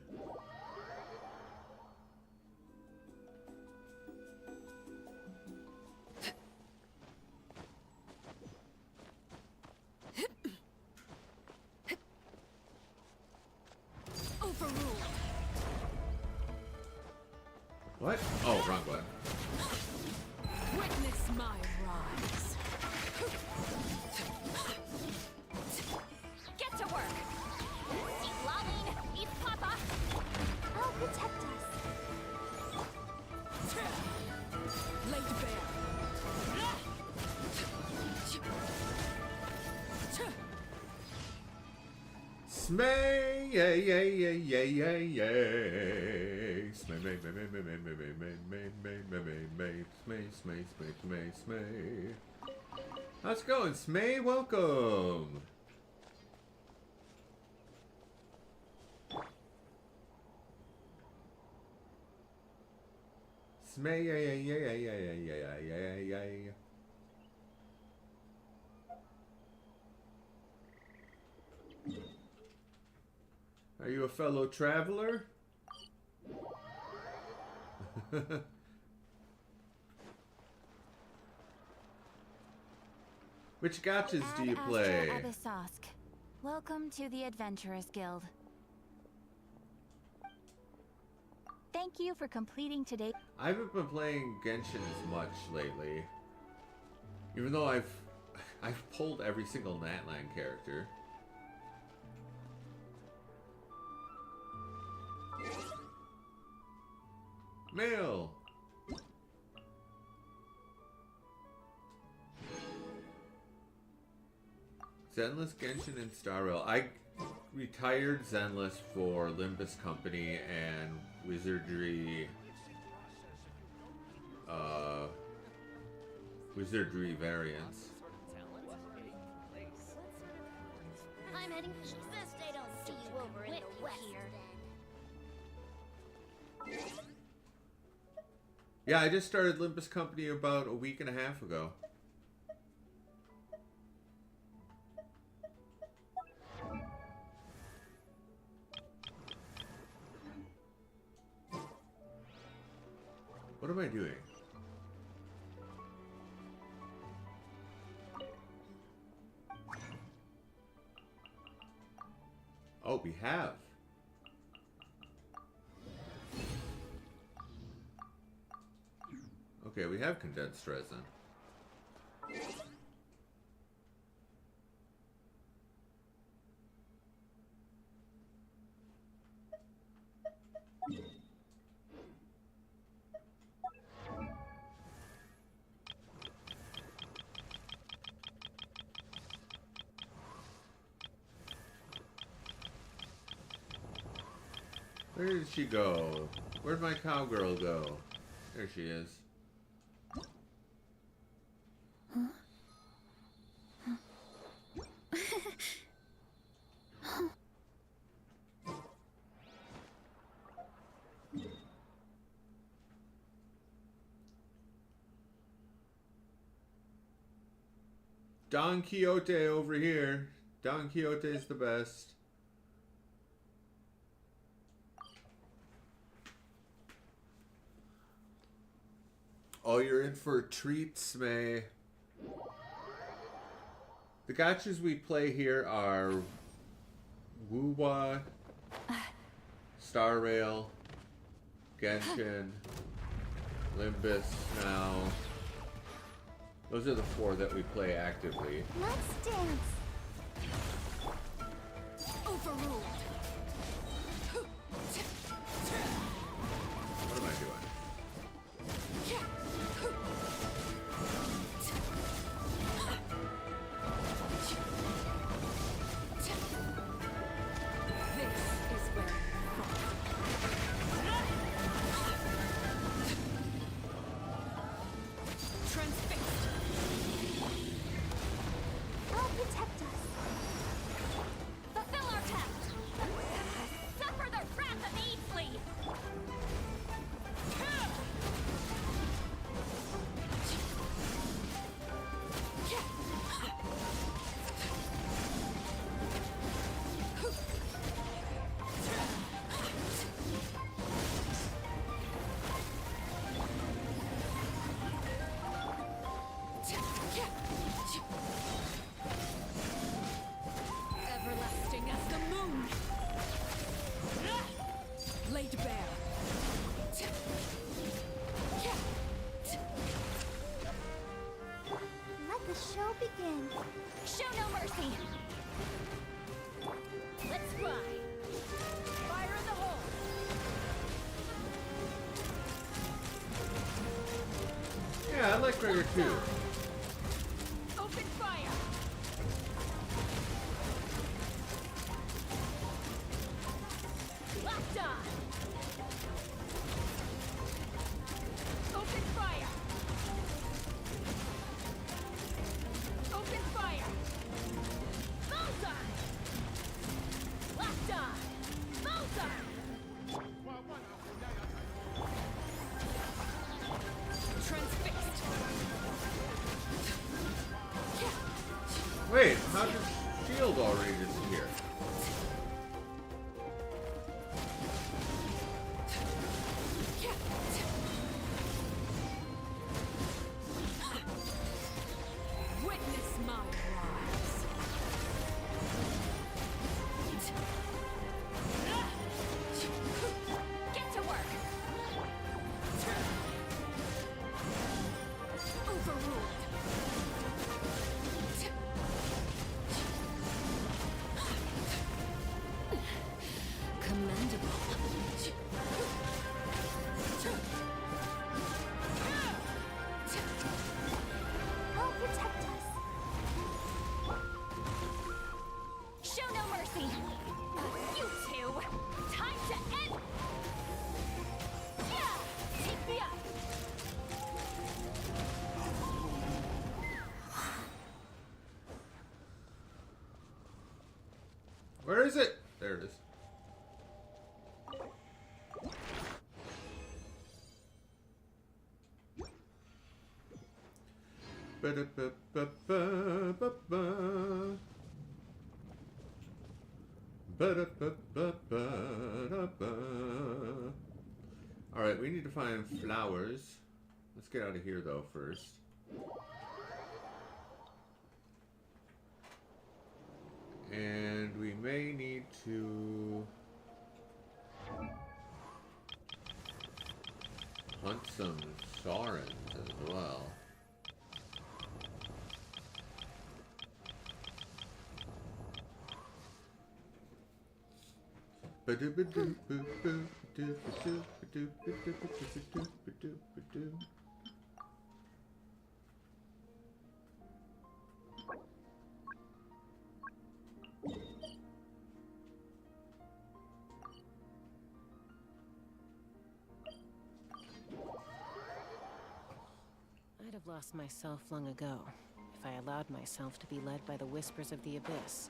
What? Oh, wrong button. Witness my rise. Get to work. Eat Laline, eat Papa. I'll protect us. Laid bare. Smay, yay, yay, yay, yay, yay, yay. Smay, may, may, may, may, may, may, may, may, may, may, may, smay, smay, smay, smay, smay. How's it going, Smay? Welcome. Smay, yay, yay, yay, yay, yay, yay, yay, yay, yay. Are you a fellow traveler? Which gachas do you play? Welcome to the Adventurers Guild. Thank you for completing today. I haven't been playing Genshin as much lately. Even though I've pulled every single Natlan character. Mail! Zenless, Genshin, and Star Rail. I retired Zenless for Limbus Company and Wizardry... Wizardry variants. I'm heading east. This they don't see you over in the west then. Yeah, I just started Limbus Company about a week and a half ago. What am I doing? Oh, we have. Okay, we have condensed resin. Where did she go? Where'd my cowgirl go? There she is. Don Quixote over here. Don Quixote is the best. Oh, you're in for treats, May. The gachas we play here are Wuwa, Star Rail, Genshin, Limbus now. Those are the four that we play actively. Let's dance. Overruled. What am I doing? I'll protect us. Fulfill our task. firecracker too. Open fire! Locked on! Open fire! Open fire! Bullseye! Locked on! Bullseye! Transfixed! Wait, how did shield already disappear? Witness my rise! Get to work! Overruled! Commendable. Help protect us. Show no mercy! You two! Time to end! Yeah! Take me up! Where is it? There it is. Ba-da-ba-ba-ba-ba-ba. Ba-da-ba-ba-ba-da-ba. All right, we need to find flowers. Let's get out of here though first. And we may need to hunt some Saurons as well. I'd have lost myself long ago if I allowed myself to be led by the whispers of the abyss.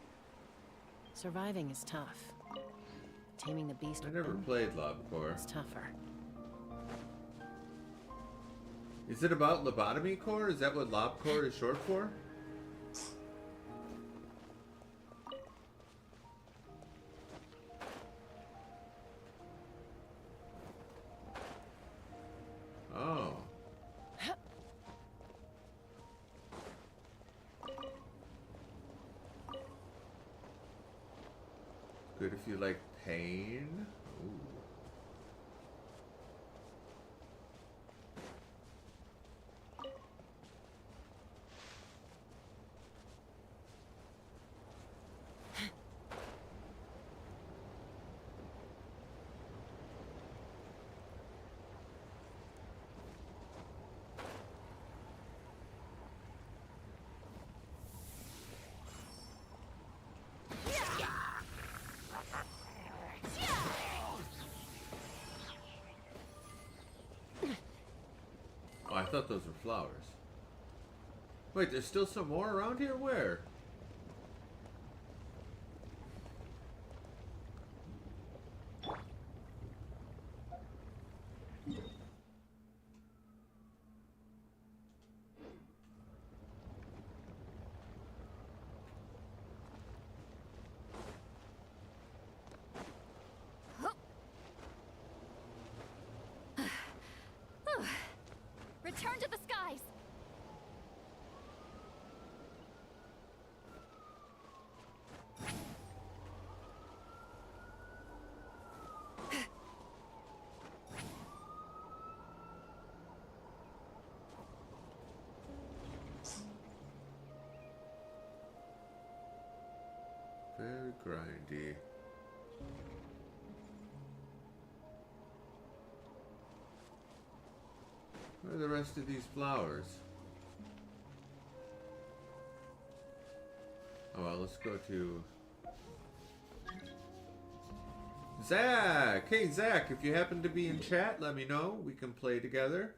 Surviving is tough. Taming the beast I never played LobCore. is tougher. Is it about lobotomy core? Is that what LobCore is short for? Oh. Good if you like pain. Ooh. Oh, I thought those were flowers. Wait, there's still some more around here? Where? Return to the skies! Very grindy. Where are the rest of these flowers? let's go to Zach. Hey Zach, if you happen to be in chat, let me know. We can play together.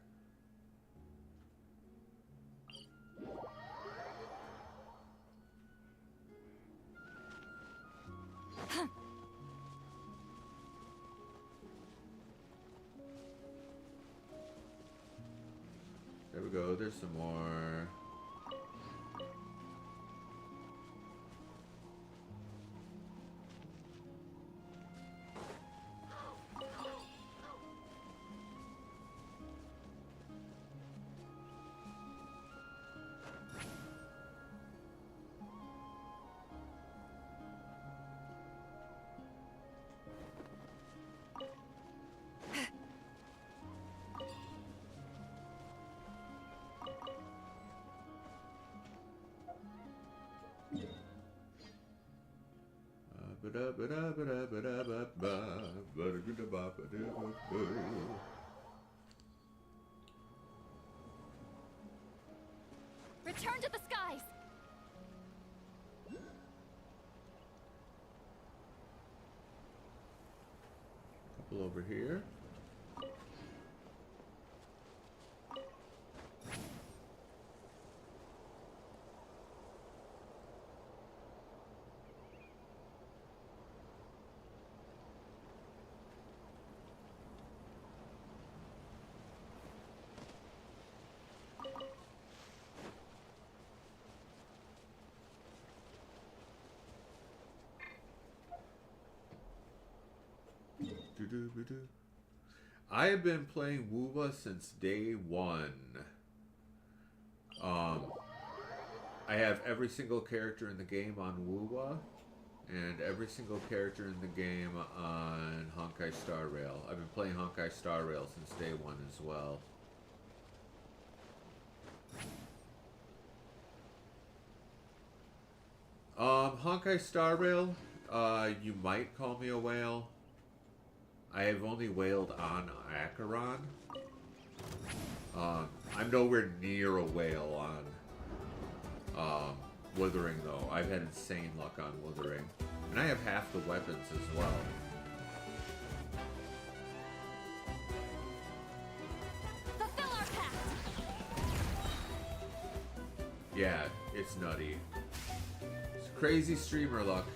There we go, there's some more. Return to the skies! Couple over here. I have been playing Woowa since day one. I have every single character in the game on Woowa, and every single character in the game on Honkai Star Rail. I've been playing Honkai Star Rail since day one as well. Honkai Star Rail, you might call me a whale. I have only whaled on Acheron. I'm nowhere near a whale on Withering, though. I've had insane luck on Withering. And I have half the weapons as well. Fulfill our pact! Yeah, it's nutty. It's crazy streamer luck.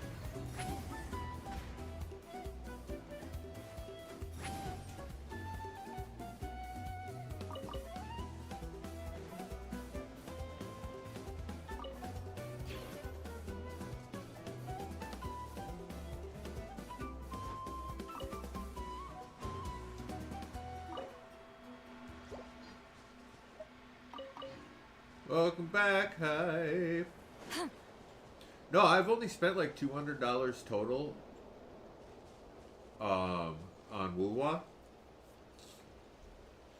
Welcome back, Hype. No, I've only spent like $200 total on Woowa.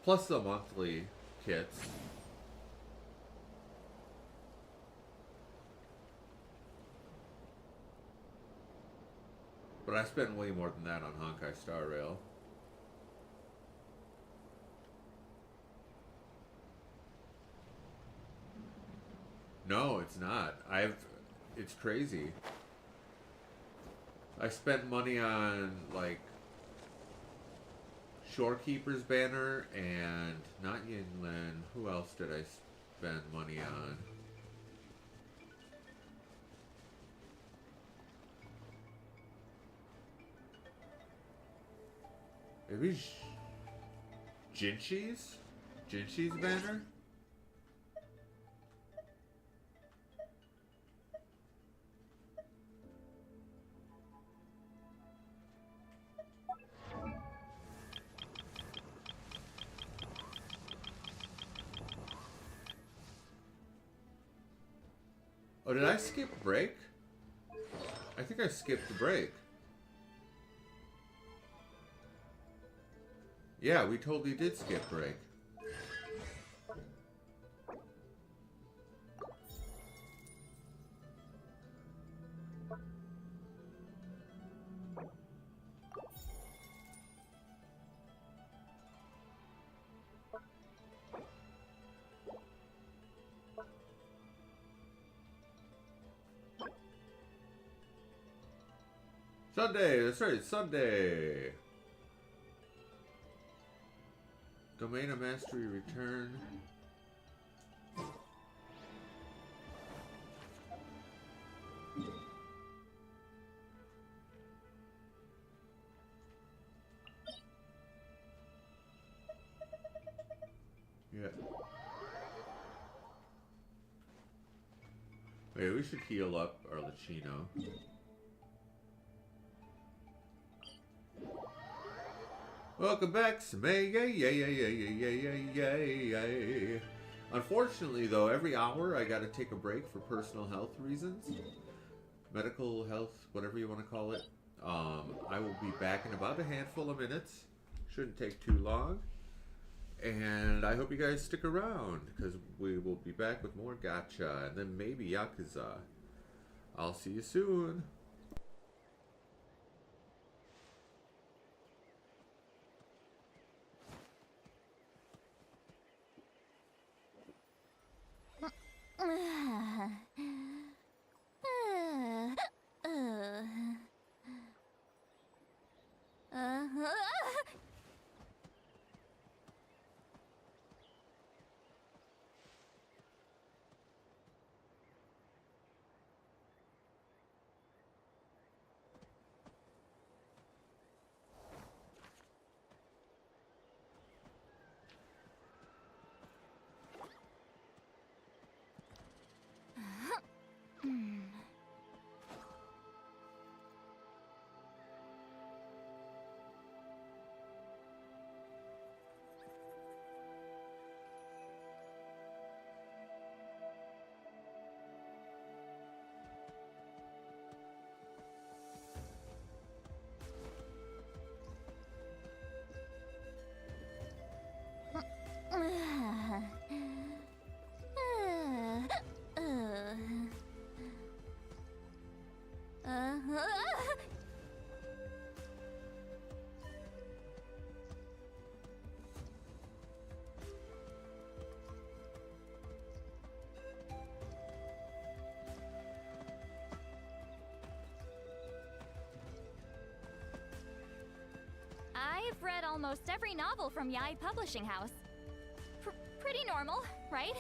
Plus the monthly kits. But I spent way more than that on Honkai Star Rail. No, it's not. It's crazy. I spent money on, like, Shorekeeper's Banner and not Yinlin. Who else did I spend money on? Maybe Jinshi's? Jinshi's Banner? Oh, did I skip break? I think I skipped the break. Yeah, we totally did skip break. Sunday, that's right, it's Sunday. Domain of Mastery return. Yeah. Wait, we should heal up our Lachino. Welcome back, Samay. Yay, yay, yay, yay, yay, yay, yay, yay. Unfortunately, though, every hour I gotta take a break for personal health reasons. Medical health, whatever you want to call it. I will be back in about a handful of minutes. Shouldn't take too long. And I hope you guys stick around, because we will be back with more Gacha, and then maybe Yakuza. I'll see you soon. I've read almost every novel from Yai Publishing House. Pretty normal, right?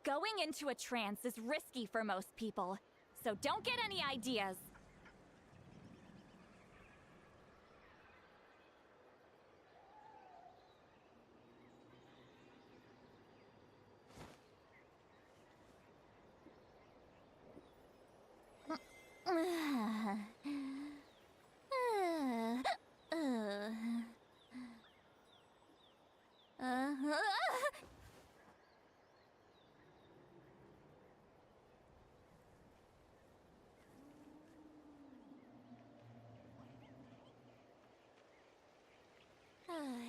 Going into a trance is risky for most people, so don't get any ideas.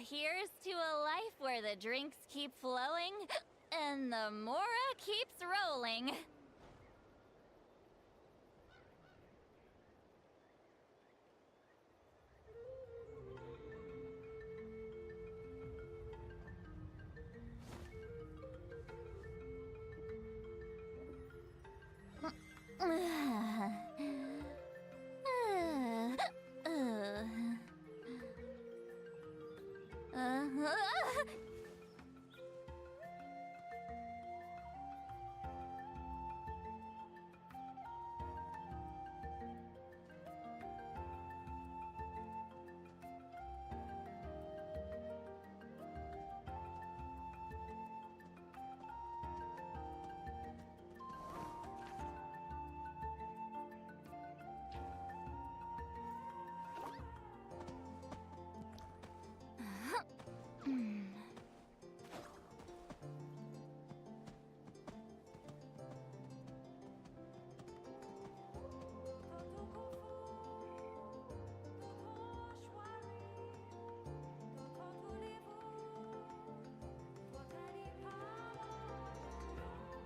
Here's to a life where the drinks keep flowing and the Mora keeps rolling.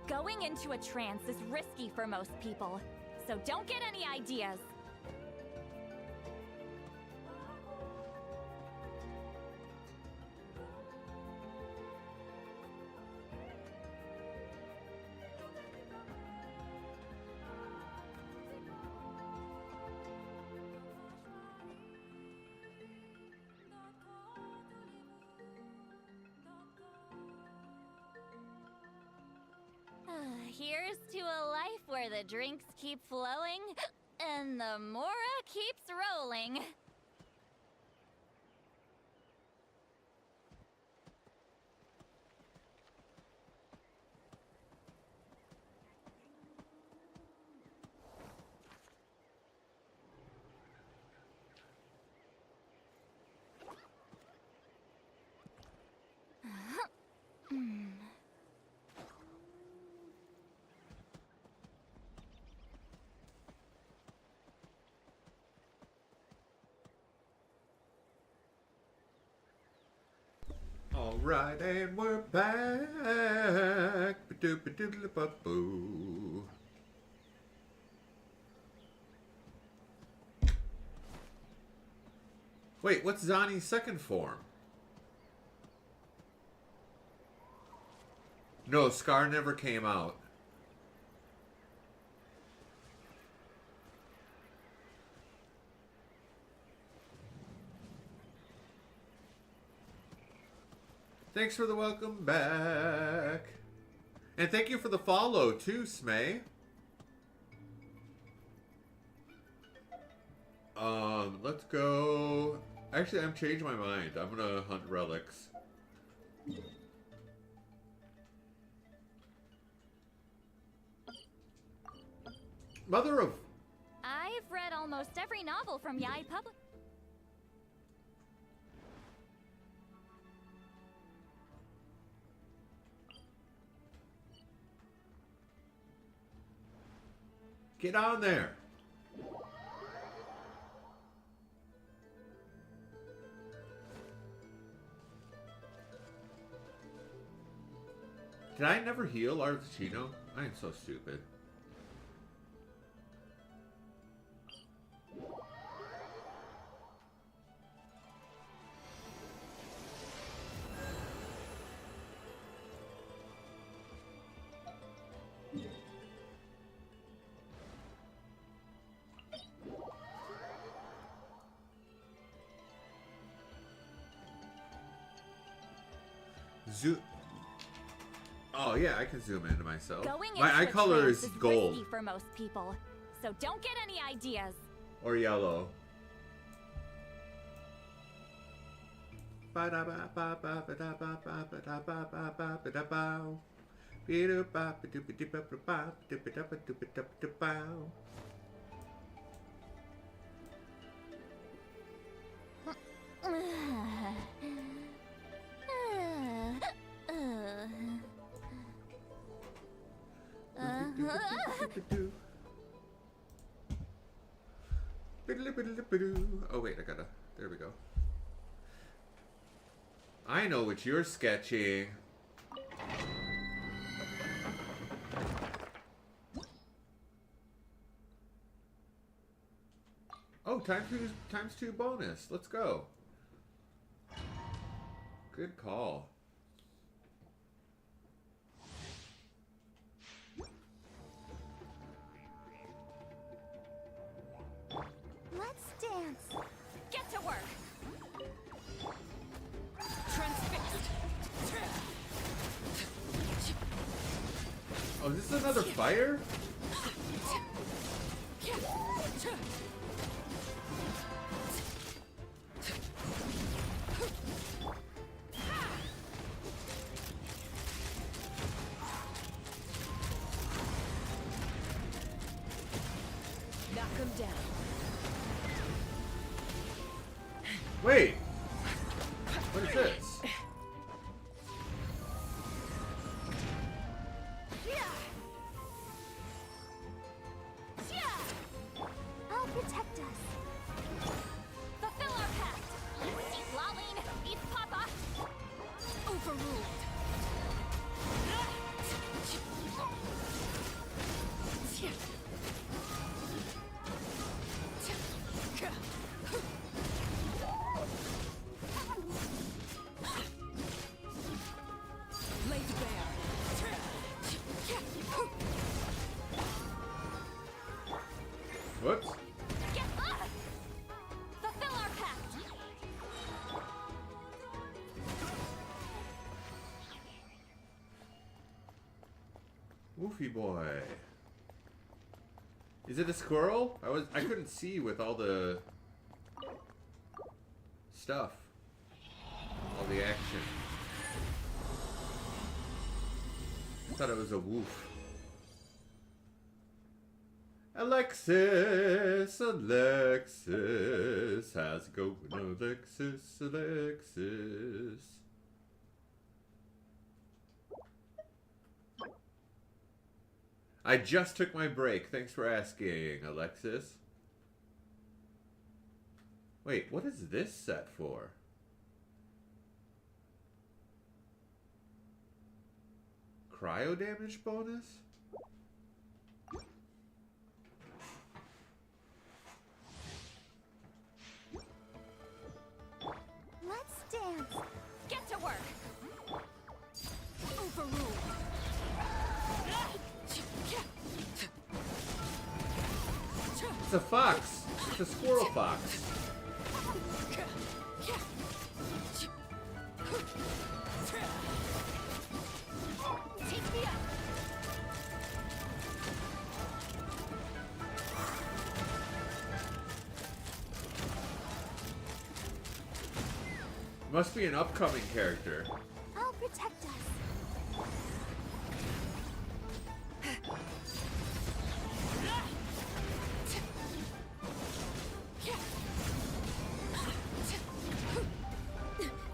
Going into a trance is risky for most people, so don't get any ideas. Here's to a life where the drinks keep flowing and the mora keeps rolling. Alright, and we're back. Ba-doop-a-doodle-ba-boo. Wait, what's Zani's second form? No, Scar never came out. Thanks for the welcome back. And thank you for the follow too, Smay. Let's go. Actually, I'm changing my mind. I'm gonna hunt relics. Mother of... I've read almost every novel from Yai Public. Get on there. Did I never heal Arlecchino? I am so stupid. Zoom. Oh yeah, I can zoom into myself. My eye color is gold. Risky for most people, so don't get any ideas. Or yellow. Oh wait, I gotta... There we go. I know what you're sketching. Oh, times two bonus. Let's go. Good call. Let's dance. Get to work. Transfixed. Oh, is this another fire? Knock him down. Wait. What is this? I'll protect us. Fulfill our pact. Eat Laline, eat Papa. Overruled. Woofy boy. Is it a squirrel? I couldn't see with all the stuff. All the action. I thought it was a woof. Alexis, Alexis, how's it going, Alexis, Alexis? I just took my break. Thanks for asking, Alexis. Wait, what is this set for? Cryo damage bonus? Let's dance. Get to work. Overruled. It's a fox. It's a squirrel fox. Take me up. Must be an upcoming character. I'll protect us.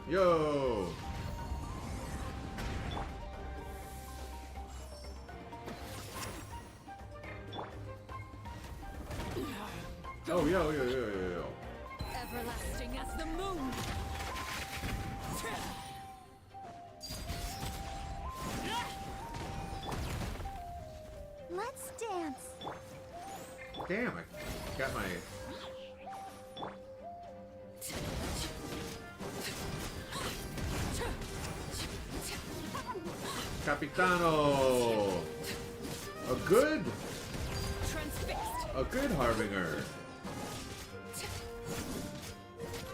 Yo! Oh, yo. Everlasting as the moon. Let's dance. Damn, I got my... Capitano! A good harbinger.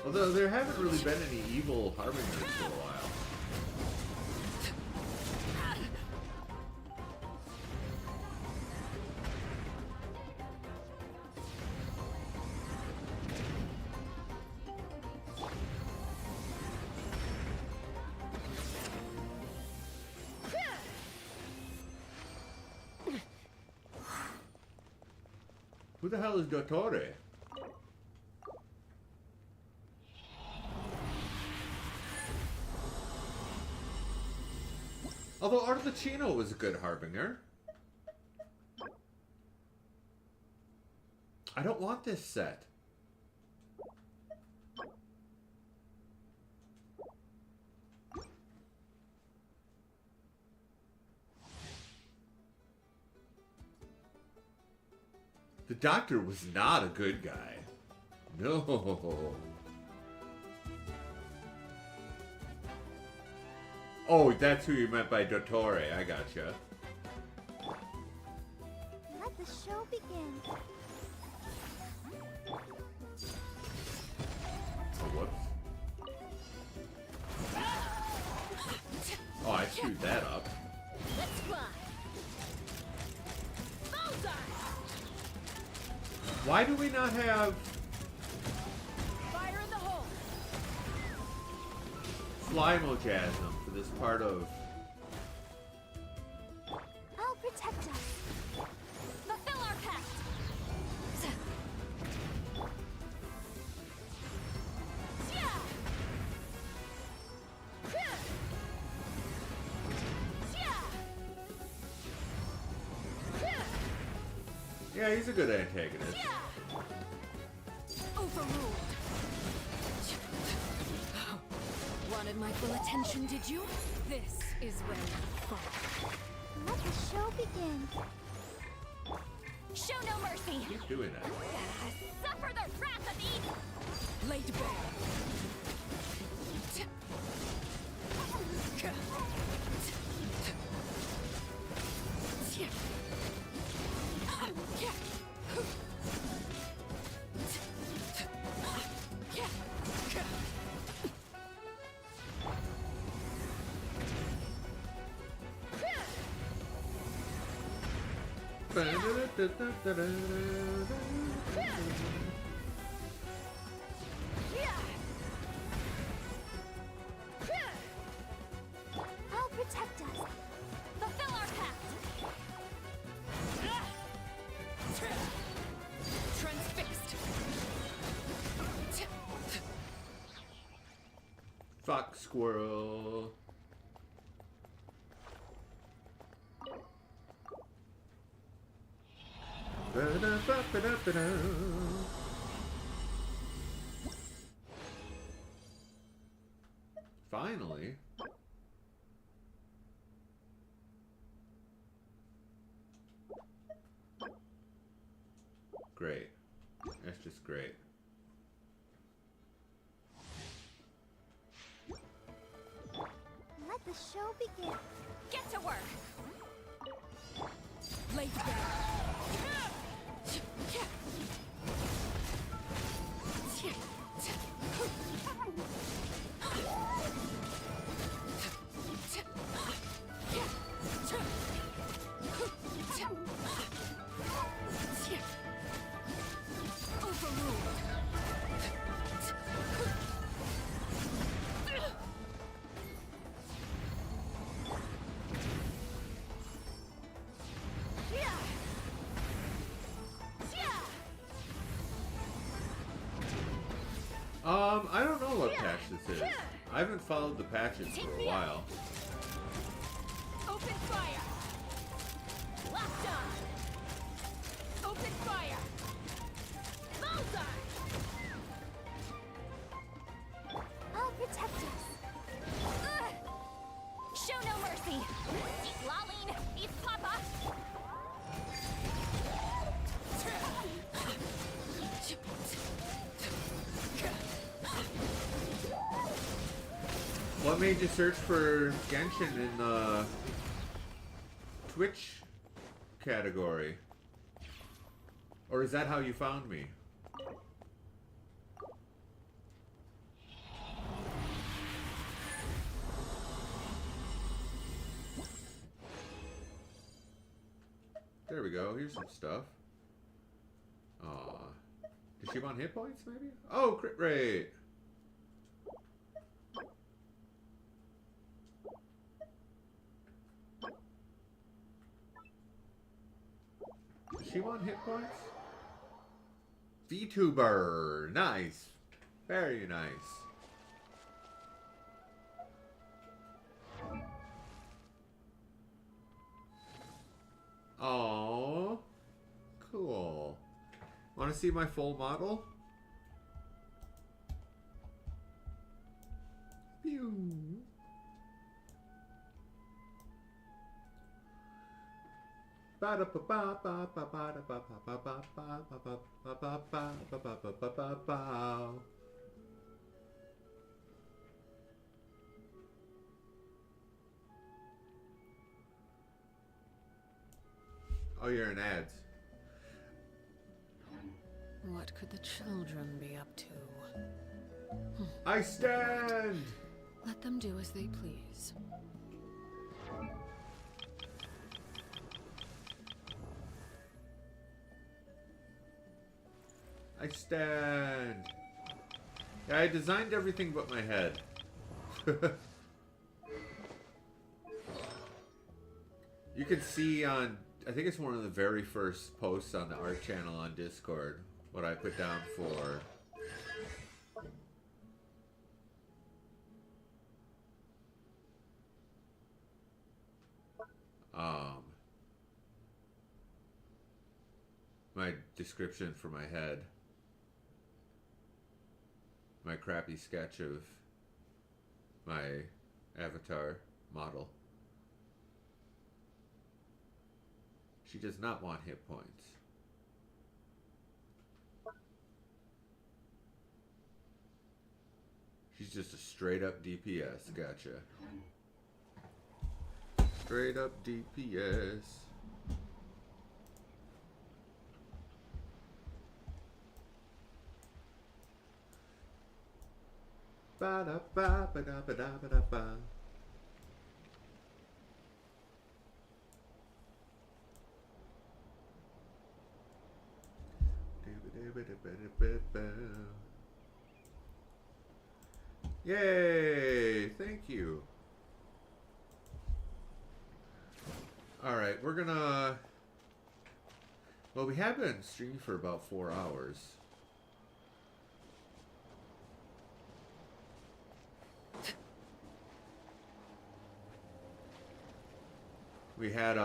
Although there haven't really been any evil harbingers for a while. Who the hell is Dottore? Although Arlecchino was a good harbinger. I don't want this set. The doctor was not a good guy. No. Oh, that's who you meant by Dottore. I gotcha. Let the show begin. Oh, whoops. Oh, I screwed that up. Let's fly. Why do we not have Fire in the hole. Slymojasm for this part of... I'll protect us. Fulfill our pact. Yeah, he's a good antagonist. Overruled. Wanted my full attention, did you? This is where you fall. Let the show begin. Show no mercy. Keep doing that. Suffer the wrath of Eden. Laid bare. I'll protect us. Fulfill our pact. Transfixed. Fuck squirrel. Ba-da-ba-ba-da-ba-da. Finally. Great. That's just great. Let the show begin. Get to work. Lay down. I don't know what patch this is. I haven't followed the patches for a while. Open fire. Locked on. Open fire. Bullseye. I'll protect us. Show no mercy. Eat Laline. Eat Papa. What made you search for Genshin in the Twitch category? Or is that how you found me? There we go. Here's some stuff. Does she want hit points, maybe? Oh, crit rate! Does she want hit points? VTuber! Nice! Very nice. Oh, cool. Want to see my full model? Pew. Oh, you're in ads. What could the children be up to? I stand! Let them do as they please. I stand. Yeah, I designed everything but my head. You can see on, I think it's one of the very first posts on the art channel on Discord, what I put down for my description for my head. My crappy sketch of my avatar model. She does not want hit points. She's just a straight up DPS. Gotcha. Straight up DPS. Ba da ba ba da ba da ba da ba. Yay! Thank you. Alright, we're gonna... Well, we have been streaming for about 4 hours. We had,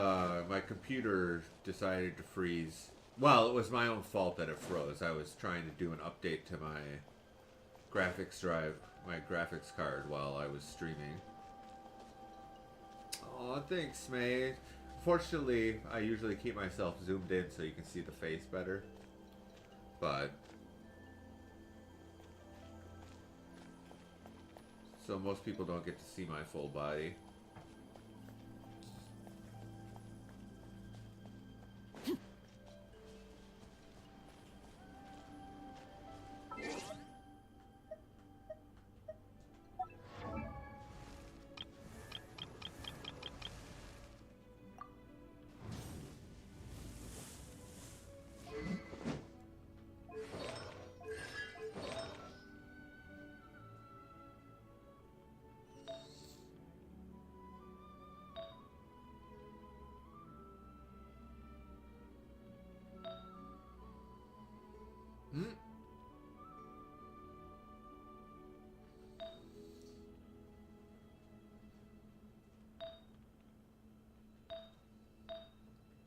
my computer decided to freeze. Well, it was my own fault that it froze. I was trying to do an update to my graphics drive, my graphics card while I was streaming. Aw, thanks, May. Fortunately, I usually keep myself zoomed in so you can see the face better. But... so most people don't get to see my full body.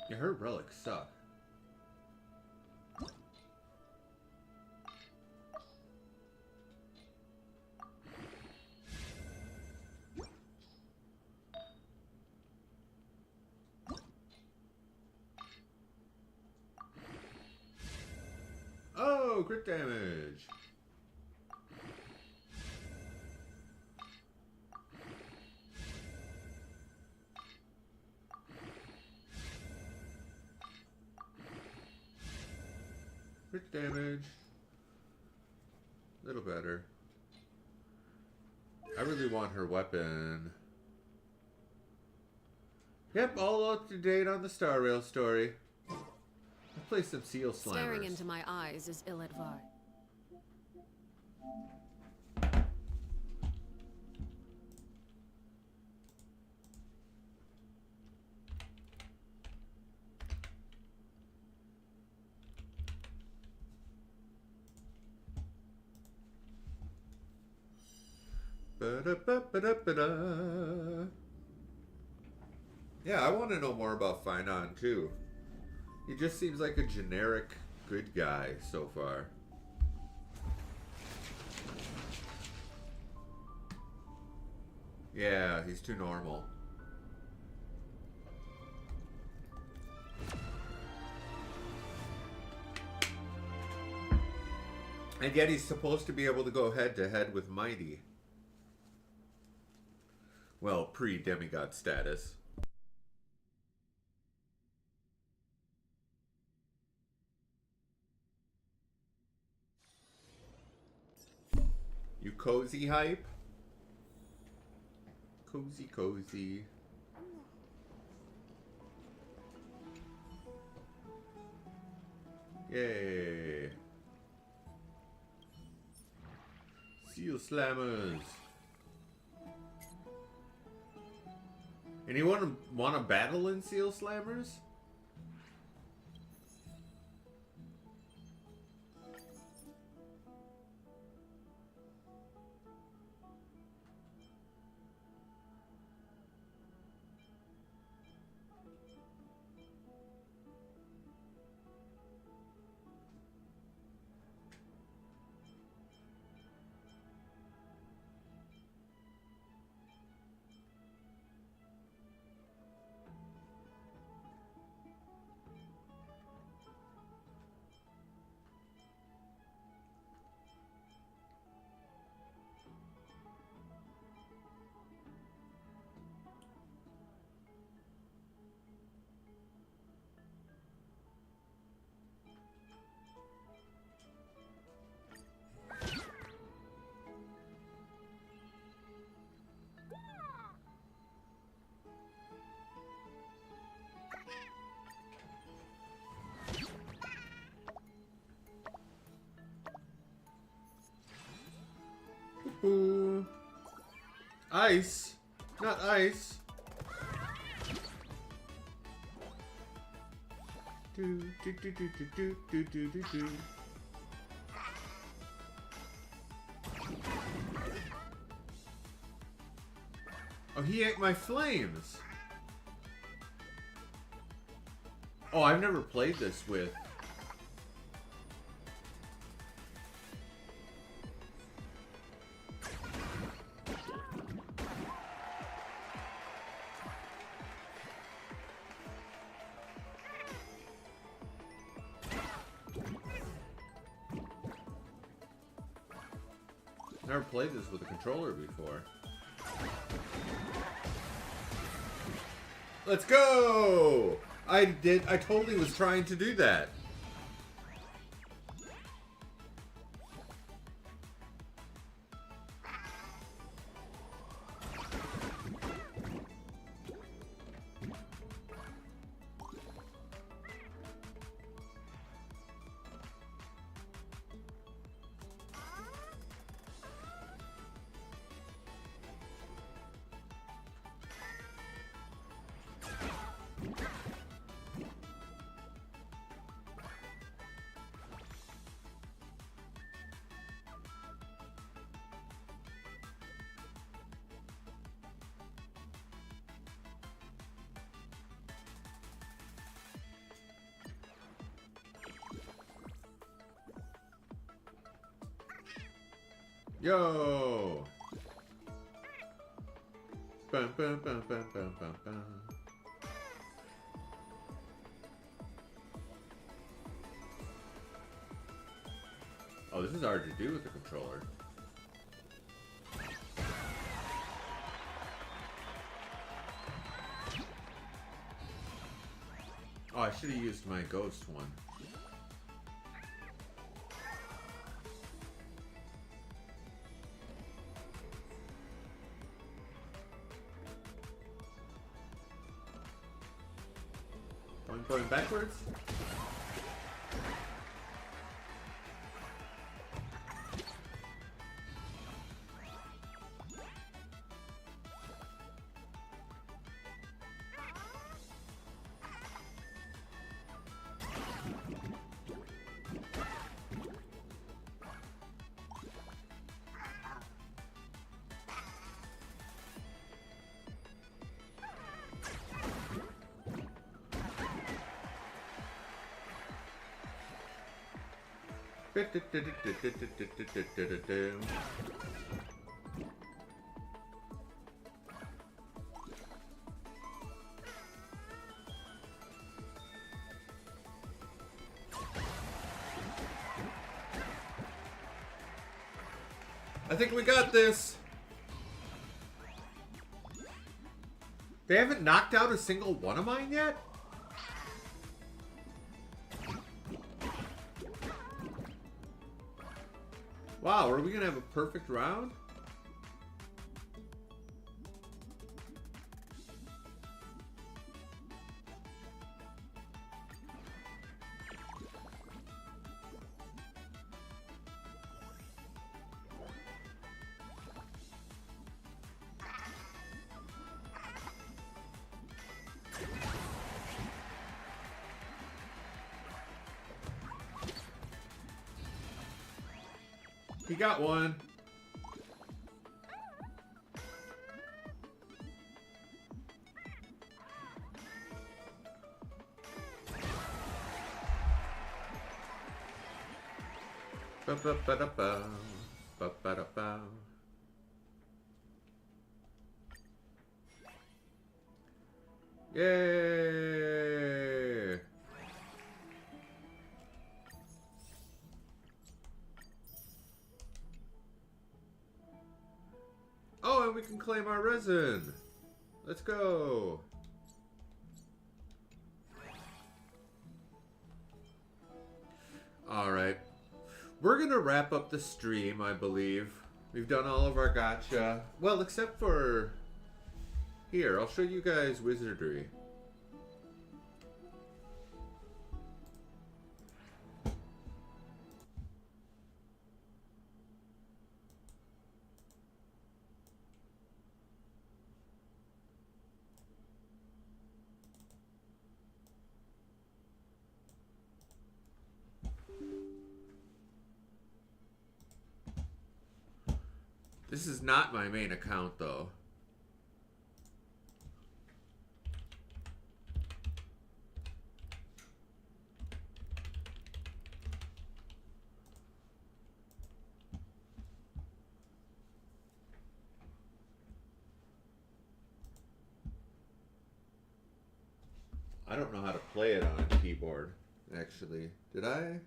Yeah, her relics suck. Oh, crit damage. Crit damage. A little better. I really want her weapon. Yep, all up to date on the Star Rail story. Let's play some Seal Slammers. Staring into my eyes is ill-advised. Ba-da-ba-ba-da-ba-da. Yeah, I want to know more about Finon too. He just seems like a generic good guy so far. Yeah, he's too normal. And yet he's supposed to be able to go head to head with Mighty. Well, pre-demigod status. You cozy hype? Cozy, cozy. Yay. Seal Slammers. Anyone want to battle in Seal Slammers? Ice? Not ice. Do, do, do, do, do, do, do, do, do. Oh, he ate my flames. Oh, I've never played this with. Never played this with a controller before. Let's go! I totally was trying to do that. Yo! Bum, bum, bum, bum, bum, bum, bum. Oh, this is hard to do with the controller. Oh, I should have used my ghost one. Going backwards? I think we got this. They haven't knocked out a single one of mine yet? Wow, are we gonna have a perfect round? He got one. Ba-ba-ba-da-ba. Ba-ba-da-ba. Yay! Oh, and we can claim our resin. Let's go. All right. We're going to wrap up the stream, I believe. We've done all of our gacha. Well, except for... Here, I'll show you guys wizardry. This is not my main account, though. I don't know how to play it on keyboard, actually. Did I?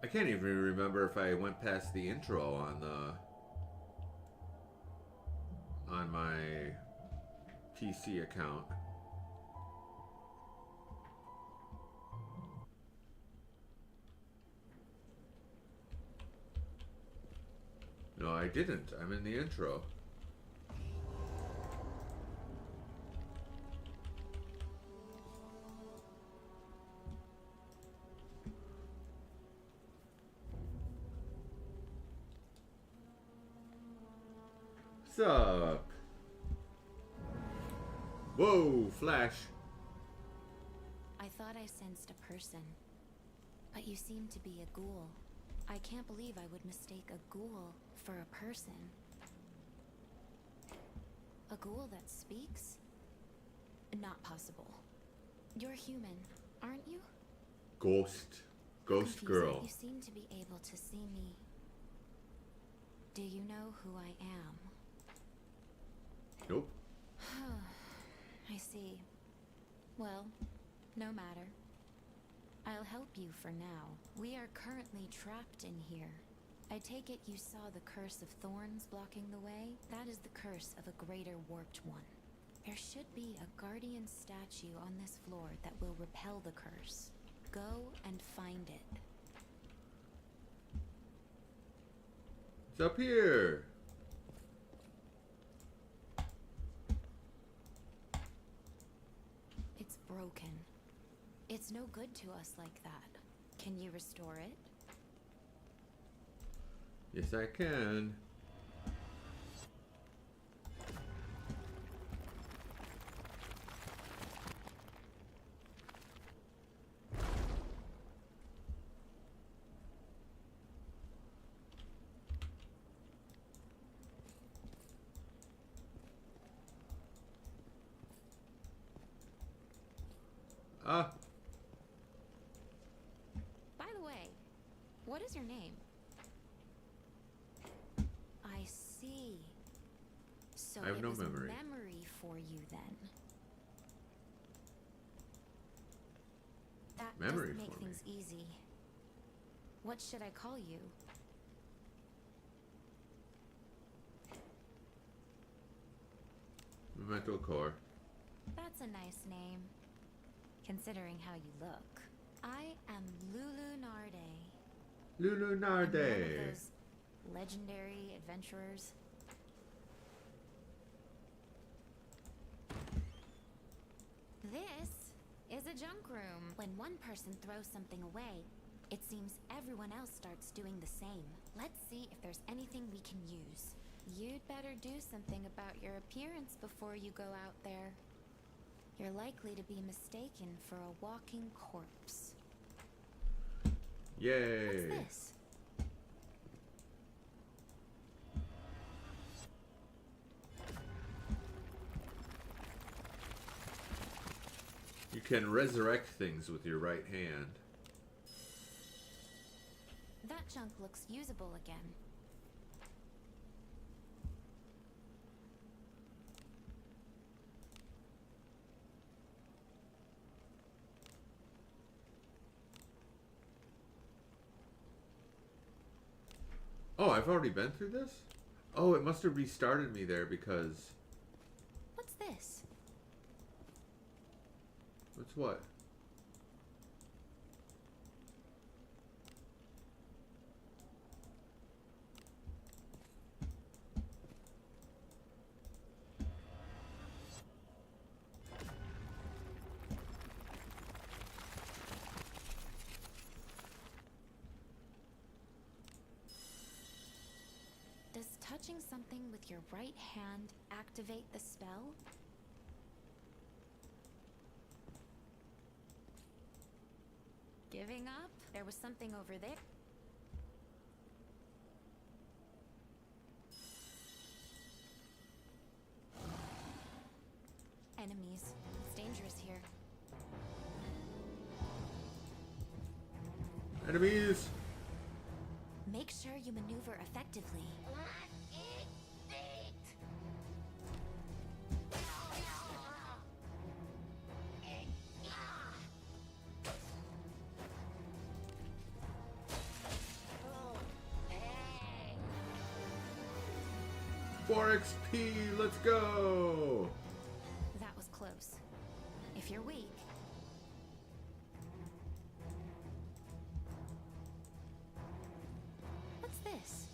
I can't even remember if I went past the intro on my PC account. No, I didn't. I'm in the intro. What's up? Whoa, Flash. I thought I sensed a person, but you seem to be a ghoul. I can't believe I would mistake a ghoul for a person. A ghoul that speaks? Not possible. You're human, aren't you? Ghost Confusing. girl. You seem to be able to see me. Do you know who I am? Nope. I see. Well, no matter. I'll help you for now. We are currently trapped in here. I take it you saw the curse of thorns blocking the way? That is the curse of a greater warped one. There should be a guardian statue on this floor that will repel the curse. Go and find it. It's up here. It's broken. It's no good to us like that. Can you restore it? Yes, I can. Ah. By the way, what is your name? I see. So I have it no was memory. a memory for you then. That Memory doesn't make for me. things easy. What should I call you? Memento Core. That's a nice name, considering how you look. I am Lulu Narde. Lulu I'm one of Narde. those legendary adventurers. This is a junk room. When one person throws something away, it seems everyone else starts doing the same. Let's see if there's anything we can use. You'd better do something about your appearance before you go out there. You're likely to be mistaken for a walking corpse. Yay. What's this? You can resurrect things with your right hand. That junk looks usable again. Oh, I've already been through this? Oh, it must have restarted me there because... What's this? What's what? Does touching something with your right hand act activate the spell? Giving up? There was something over there. Enemies. It's dangerous here. Enemies! Make sure you maneuver effectively. Four XP, let's go! That was close. If you're weak, what's this?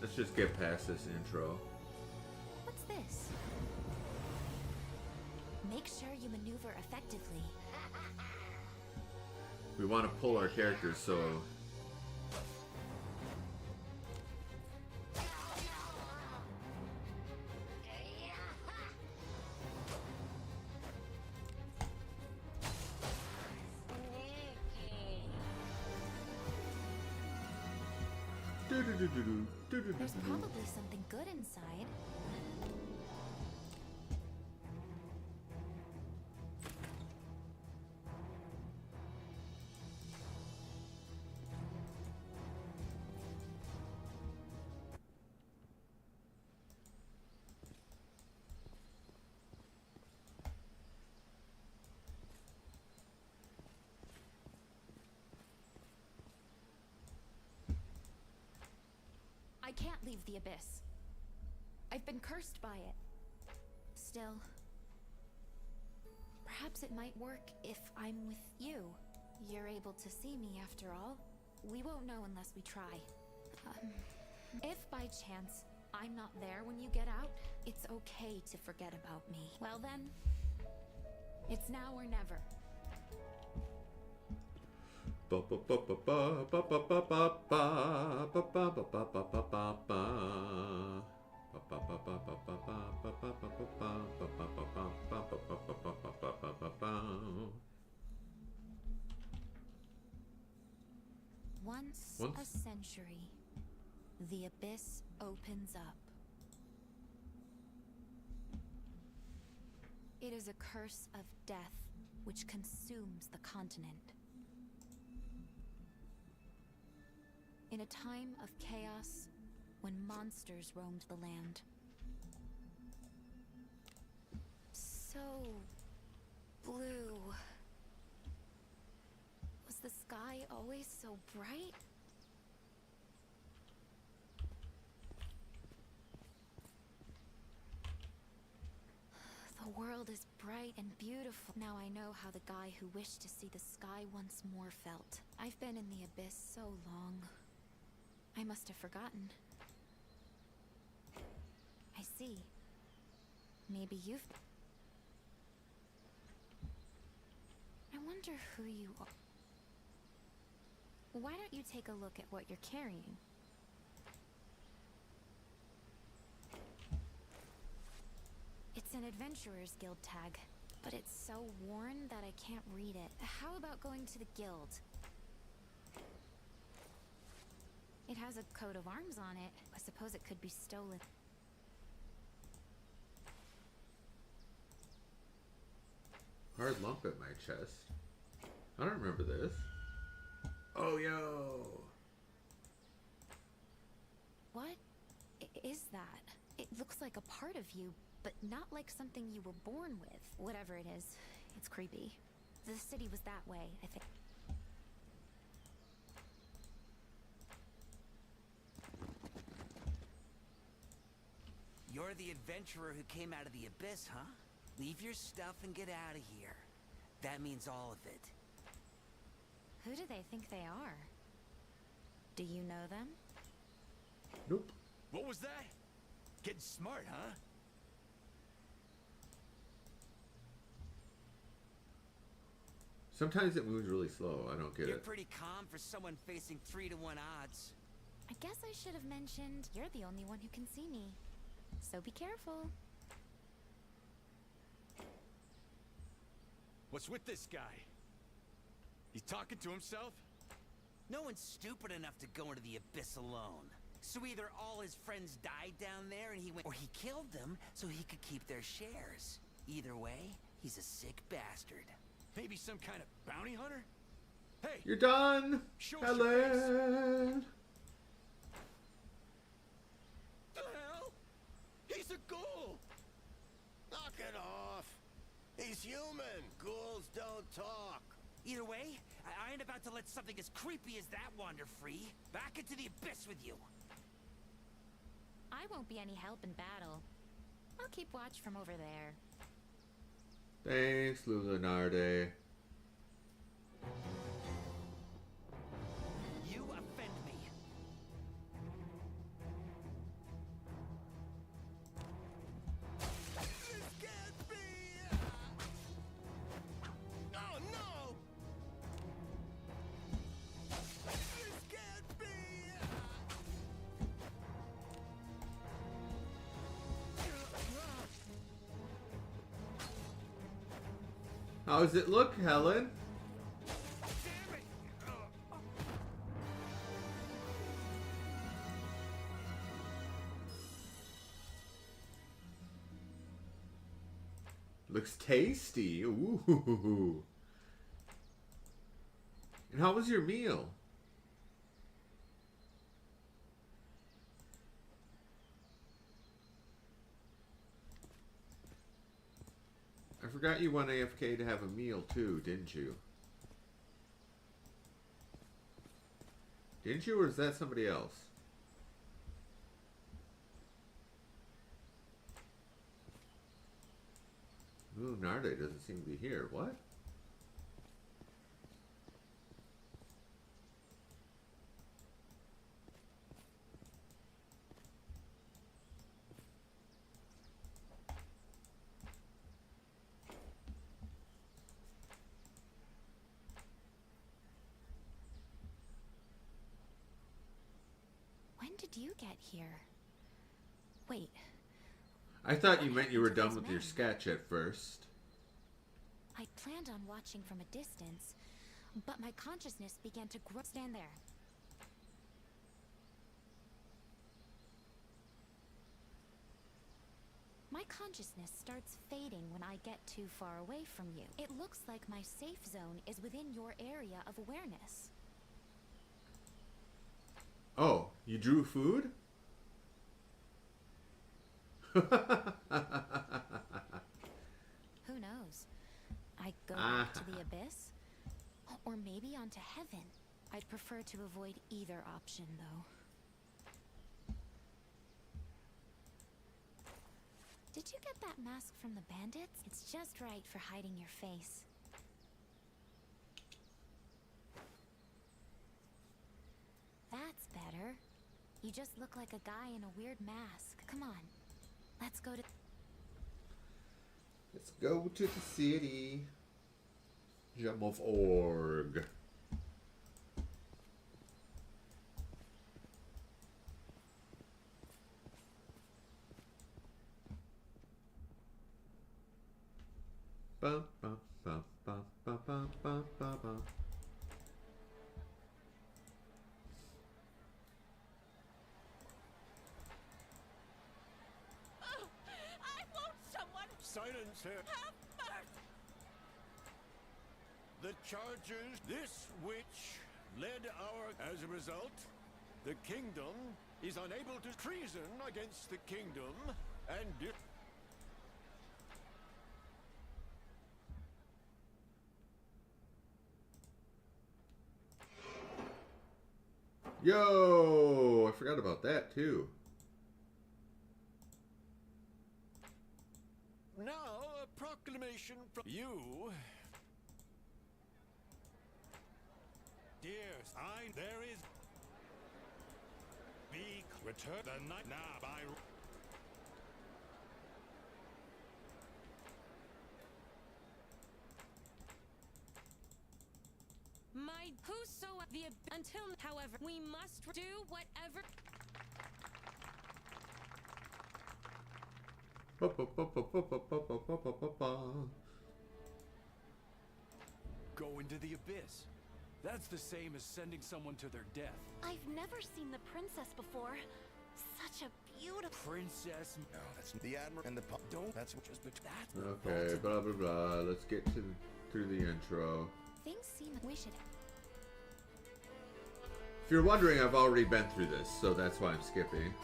Let's just get past this intro. What's this? Make sure you maneuver effectively. We want to pull our characters, so... There's probably something good inside. I can't leave the abyss. I've been cursed by it. Still, perhaps it might work if I'm with you. You're able to see me after all. We won't know unless we try. If by chance I'm not there when you get out, it's okay to forget about me. Well then, it's now or never. Once a century, the abyss opens up. It is a curse of death which consumes the continent. In a time of chaos, when monsters roamed the land. So blue. Was the sky always so bright? The world is bright and beautiful. Now I know how the guy who wished to see the sky once more felt. I've been in the abyss so long. I must have forgotten. I see. Maybe you've... I wonder who you are. Why don't you take a look at what you're carrying? It's an Adventurer's Guild tag, but it's so worn that I can't read it. How about going to the guild? It has a coat of arms on it. I suppose it could be stolen. Hard lump at my chest. I don't remember this. Oh, yo! What is that? It looks like a part of you, but not like something you were born with. Whatever it is, it's creepy. The city was that way, I think. You're the adventurer who came out of the abyss, huh? Leave your stuff and get out of here. That means all of it. Who do they think they are? Do you know them? Nope. What was that? Getting smart, huh? Sometimes it moves really slow. I don't get You're it. pretty calm for someone facing 3-to-1 odds. I guess I should have mentioned you're the only one who can see me. So be careful. What's with this guy? He's talking to himself? No one's stupid enough to go into the abyss alone. So either all his friends died down there and he went, or he killed them so he could keep their shares. Either way, he's a sick bastard. Maybe some kind of bounty hunter? Hey! You're done, Show us your face. Helen. The hell? He's a ghoul! Knock it off. He's human. Ghouls don't talk. Either way, I ain't about to let something as creepy as that wander free. Back into the abyss with you. I won't be any help in battle. I'll keep watch from over there. Thanks, Lulinarde. You offend me. This can't be. Oh no! This can't be. How does it look, Helen? Looks tasty. Ooh. And how was your meal? I forgot you went AFK to have a meal too, didn't you? Didn't you, or is that somebody else? Ooh, Narde doesn't seem to be here. What? When did you get here? Wait. I thought you meant you were done with your sketch at first. I planned on watching from a distance, but my consciousness began to grow. Stand there. My consciousness starts fading when I get too far away from you. It looks like my safe zone is within your area of awareness. Oh, you drew food? Who knows? I go back to the abyss? Or maybe onto heaven. I'd prefer to avoid either option, though. Did you get that mask from the bandits? It's just right for hiding your face. That's better. You just look like a guy in a weird mask. Come on. Let's go to... Let's go to the city. Gem of Org. Bum, bum, bum, bum, bum, bum, bum, bum, bum. I want someone. Silence her. Have mercy. The charges this witch led our... As a result, the kingdom is unable to treason against the kingdom and... Yo! I forgot about that too. Now, information from you. Dears, there is. Be return the night now by. My whoso the until however we must do whatever. Go into the abyss. That's the same as sending someone to their death. I've never seen the princess before. Such a beautiful Princess. No, that's the admiral and the don't. That's just between. Okay, blah blah blah. Let's get through the intro. Things seem we should. If you're wondering, I've already been through this, so that's why I'm skipping.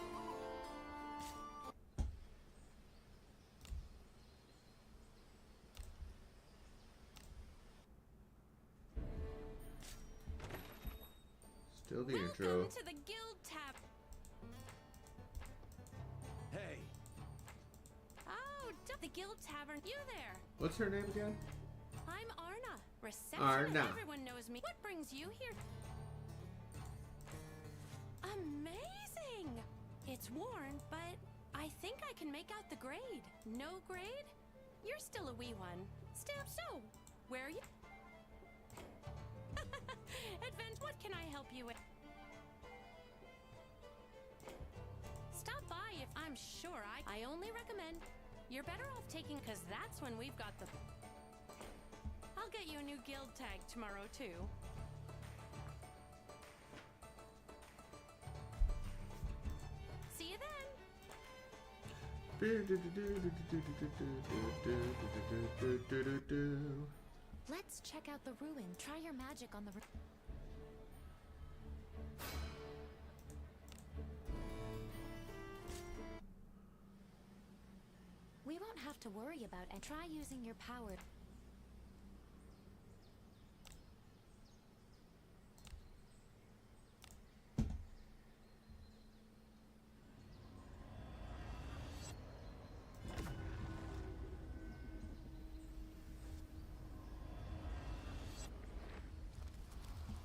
Still the intro. Welcome to the guild tab. Hey. Oh, the guild tavern. You there? What's her name again? I'm Arna. Receptionist. Arna. Everyone knows me. What brings you here? Amazing! It's worn, but I think I can make out the grade. No grade? You're still a wee one. So, where are you? Advent, what can I help you with? Stop by if I'm sure I only recommend. You're better off taking, cause that's when we've got the. I'll get you a new guild tag tomorrow too. See you then. Let's check out the ruin. Try your magic on the We won't have to worry about and try using your power.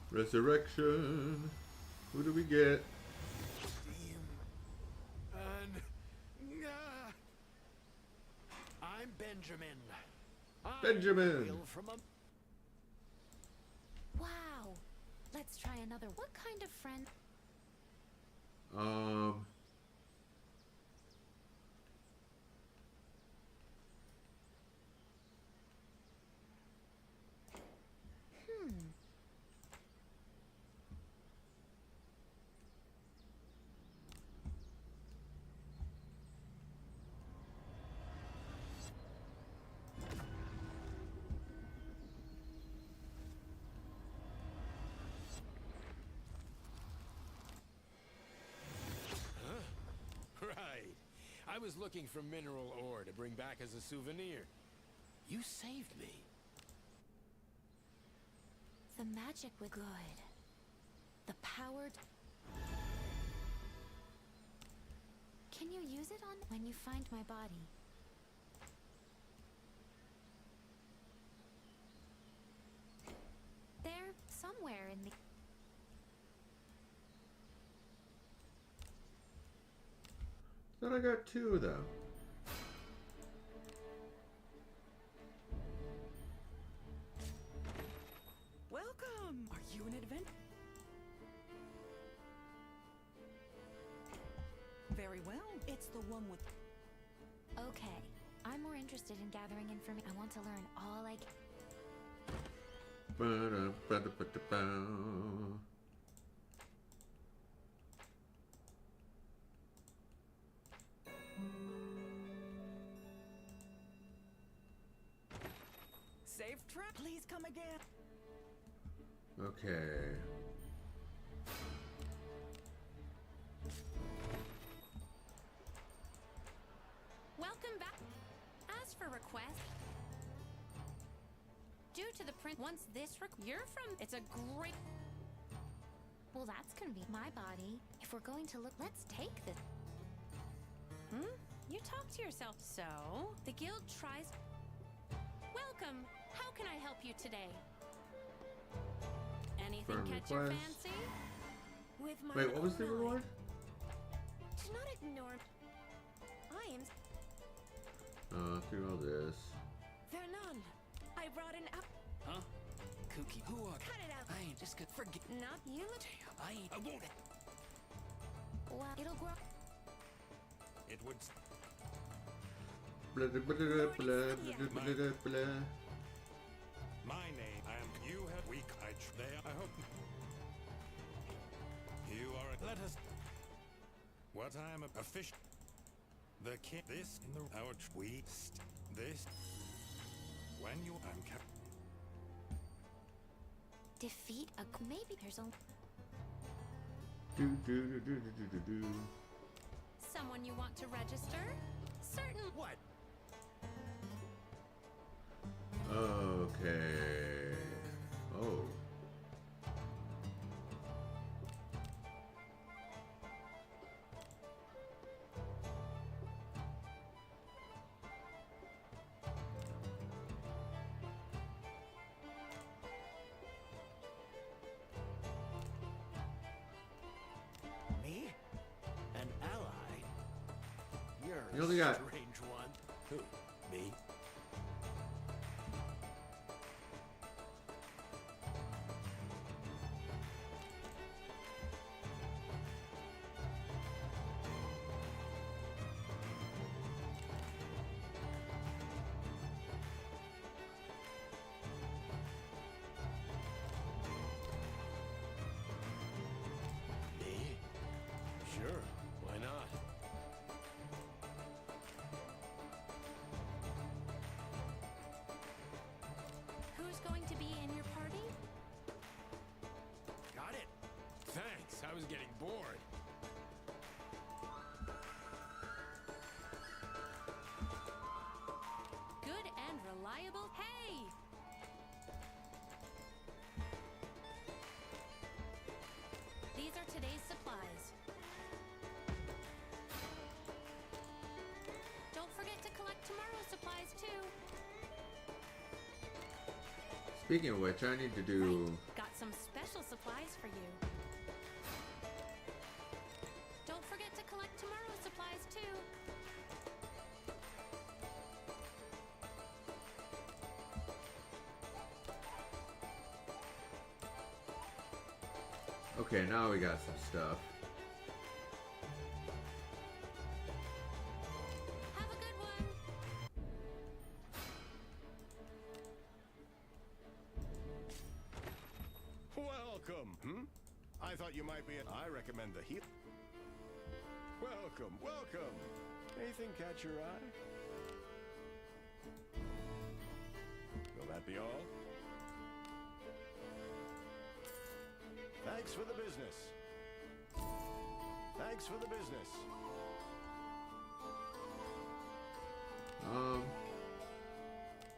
Resurrection. Who do we get? And I'm Benjamin. Benjamin. Wow. Let's try another. What kind of friend? Right. I was looking for mineral ore to bring back as a souvenir. You saved me. The magic was good. The powered. Can you use it on when you find my body? There, somewhere in the. Thought I got two of them. Welcome! Are you an adventurer? Very well. It's the one with. Okay. I'm more interested in gathering information. I want to learn all I can. Safe trip. Please come again. Okay. Welcome back. As for request, due to the print, once this you're from, it's a great. Well, that's gonna be my body. If we're going to look, let's take this. You talk to yourself. So the guild tries. Welcome. How can I help you today? Anything Friend catch your request. fancy? With my Wait, what was the own reward? eye. Do not ignore. I am. Through all this. Vernon, I brought an app. Huh? Kooky. Who are? Cut it out. I ain't just gonna forget. Not you. Damn, I ain't. I won't. Well, it'll grow. It would. Blah, blah, blah, blah, blah, blah, blah, blah. My name. I am. You have weak. There. I hope. You are. Let us. What I am a fish. The king. This in the our we. This. When you. I'm cap. Defeat a. Maybe there's only. Do, do, do, do, do, do, do. Someone you want to register? Certain. What? Okay. Oh. Me? An ally? You're You only a got- strange one. Who? Me? Me? Sure, why not? Who's going to be in your party? Got it. Thanks, I was getting bored. Good and reliable. Hey! These are today's supplies. Don't forget to collect tomorrow's supplies too. Speaking of which, I need to do. Got some special supplies for you. Don't forget to collect tomorrow's supplies too. Okay, now we got some stuff. Have a good one. Welcome. I thought you might be I recommend the heal. Welcome, welcome. Anything catch your eye? Will that be all? Thanks for the business. Thanks for the business.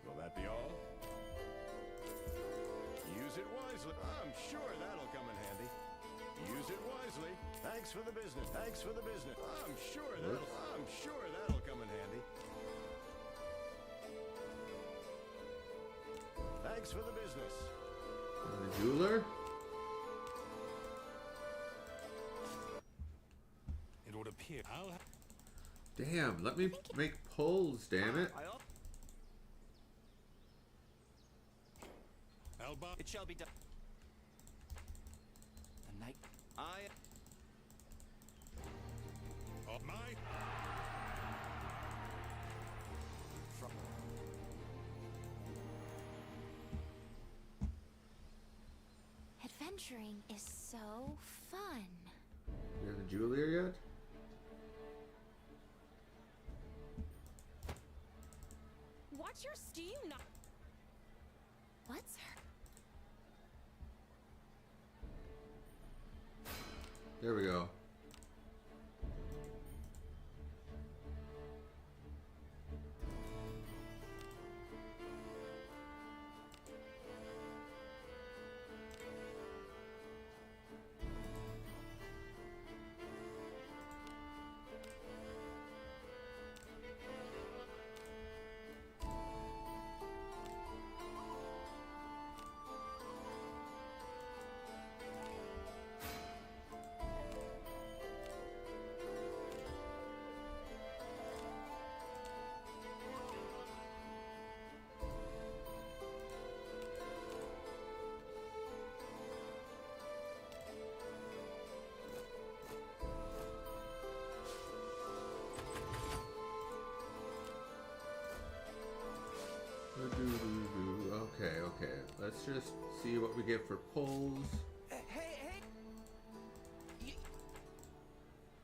Will that be all? Use it wisely. I'm sure that'll come in handy. Use it wisely. Thanks for the business. Thanks for the business. I'm sure that'll come in handy. Thanks for the business. The jeweler? It would appear I'll have Damn, let me make pulls, damn it. Alba. It shall be done. The night. Of my. From. Adventuring is so fun. You have the jeweler yet? Watch your steam not. What's her? There we go. just see what we get for pulls. Hey!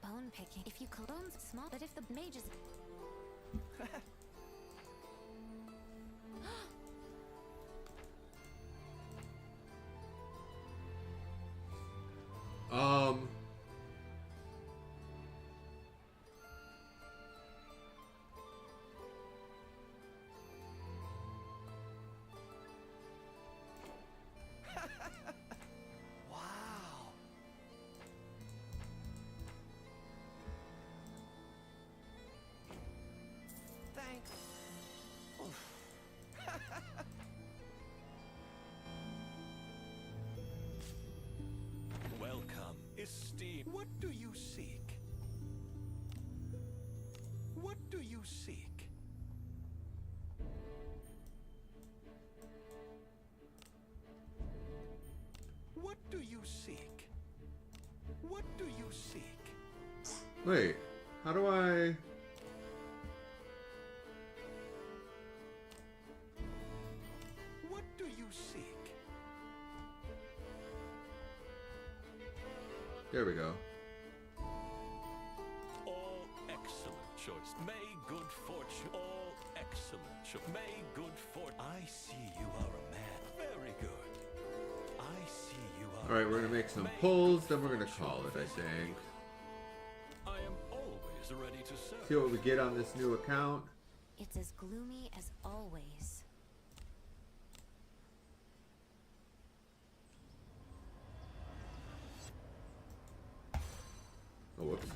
Bone picking. If you bones small, but if the mage is Wow. Thanks. Welcome, esteemed. What do you seek? What do you seek? What do you seek? What do you seek? Wait, how do I... What do you seek? There we go. All excellent choice. May good fortune. All excellent choice. May good fortune. I see you are a man. Very good. I see you are. Alright, we're gonna make some pulls, then we're gonna call it, I think. I am always ready to serve. See what we get on this new account. it's as gloomy as always. Oh, whoops.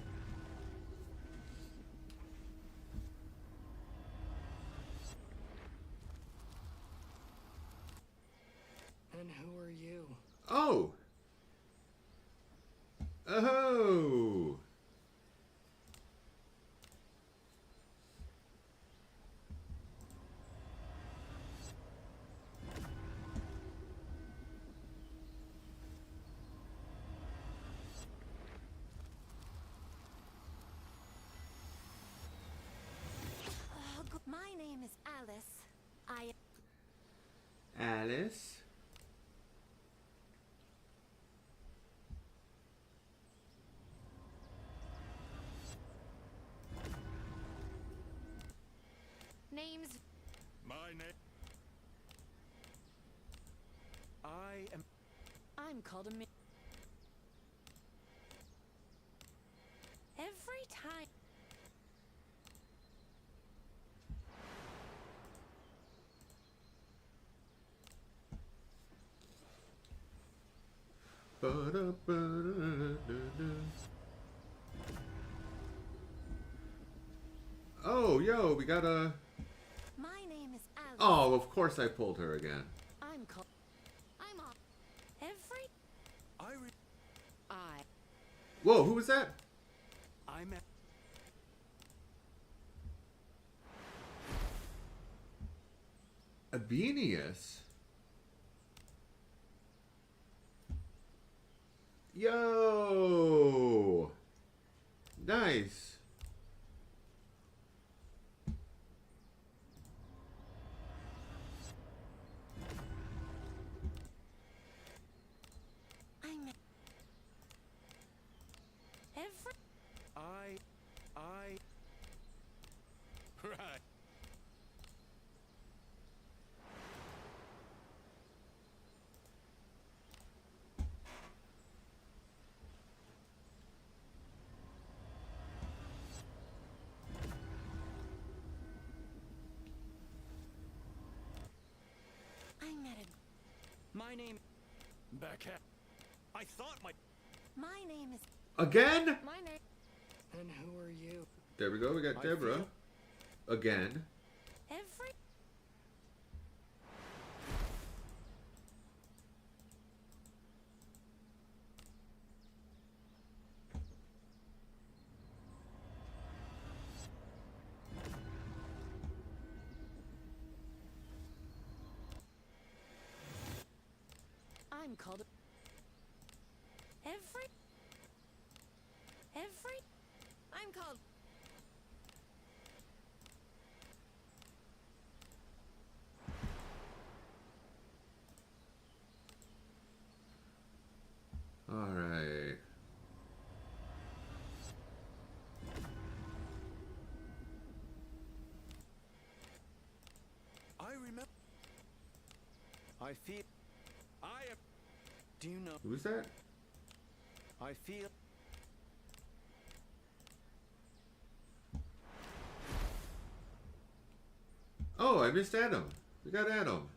And who are you? Oh! Oh! My name is Alice. Alice? Name's My name. I'm called a every time. Oh, yo, we got a... My name is Alice. Oh, of course I pulled her again. I'm off. Whoa, who was that? I'm Abenius? Yo! Nice. right. My name. Backhand. I thought My name is. Again? My name. And who are you? There we go, we got Deborah. Again. I'm called. I'm called. Alright. I remember. I feel. I am. Do you know? Who's that? I feel. Oh, I missed Adam. We got Adam.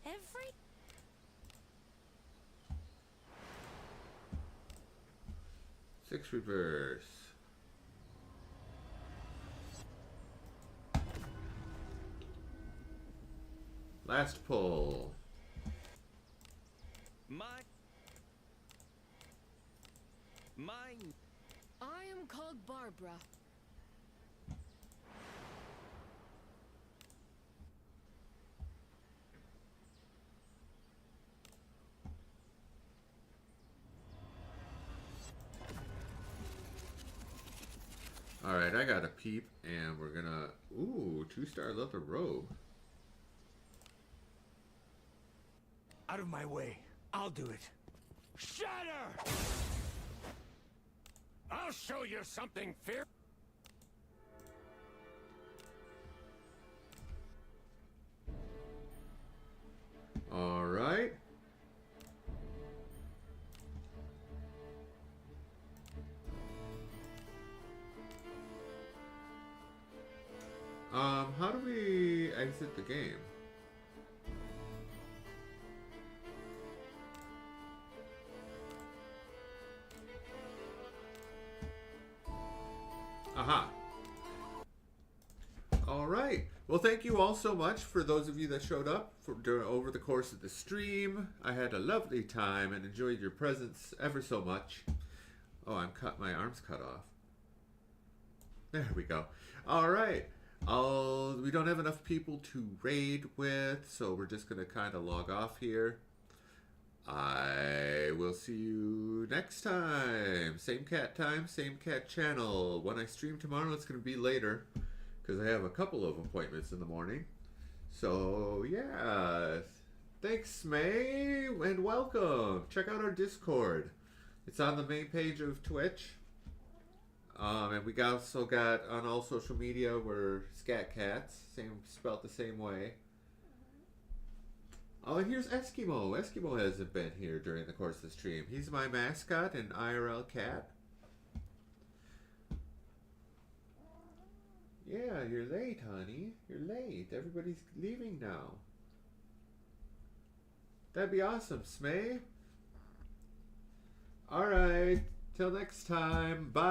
Every 6 reverse. Last pull. Mine. I am called Barbara. Alright, I got a peep, and we're gonna... Ooh, 2-star leather robe. Out of my way. I'll do it. Shatter! I'll show you something fierce. Alright. How do we exit the game? Aha. All right. Well, thank you all so much for those of you that showed up over the course of the stream. I had a lovely time and enjoyed your presence ever so much. Oh, my arm's cut off. There we go. All right. We don't have enough people to raid with, so we're just going to kind of log off here. I will see you next time. Same cat time, same cat channel. When I stream tomorrow, it's going to be later because I have a couple of appointments in the morning. So, yeah. Thanks, May, and welcome. Check out our Discord. It's on the main page of Twitch. And we also got on all social media, we're Scat Cats, spelled the same way. Oh, and here's Eskimo. Eskimo hasn't been here during the course of the stream. He's my mascot and IRL cat. Yeah, you're late, honey. You're late. Everybody's leaving now. That'd be awesome, Smay. Alright. Till next time. Bye.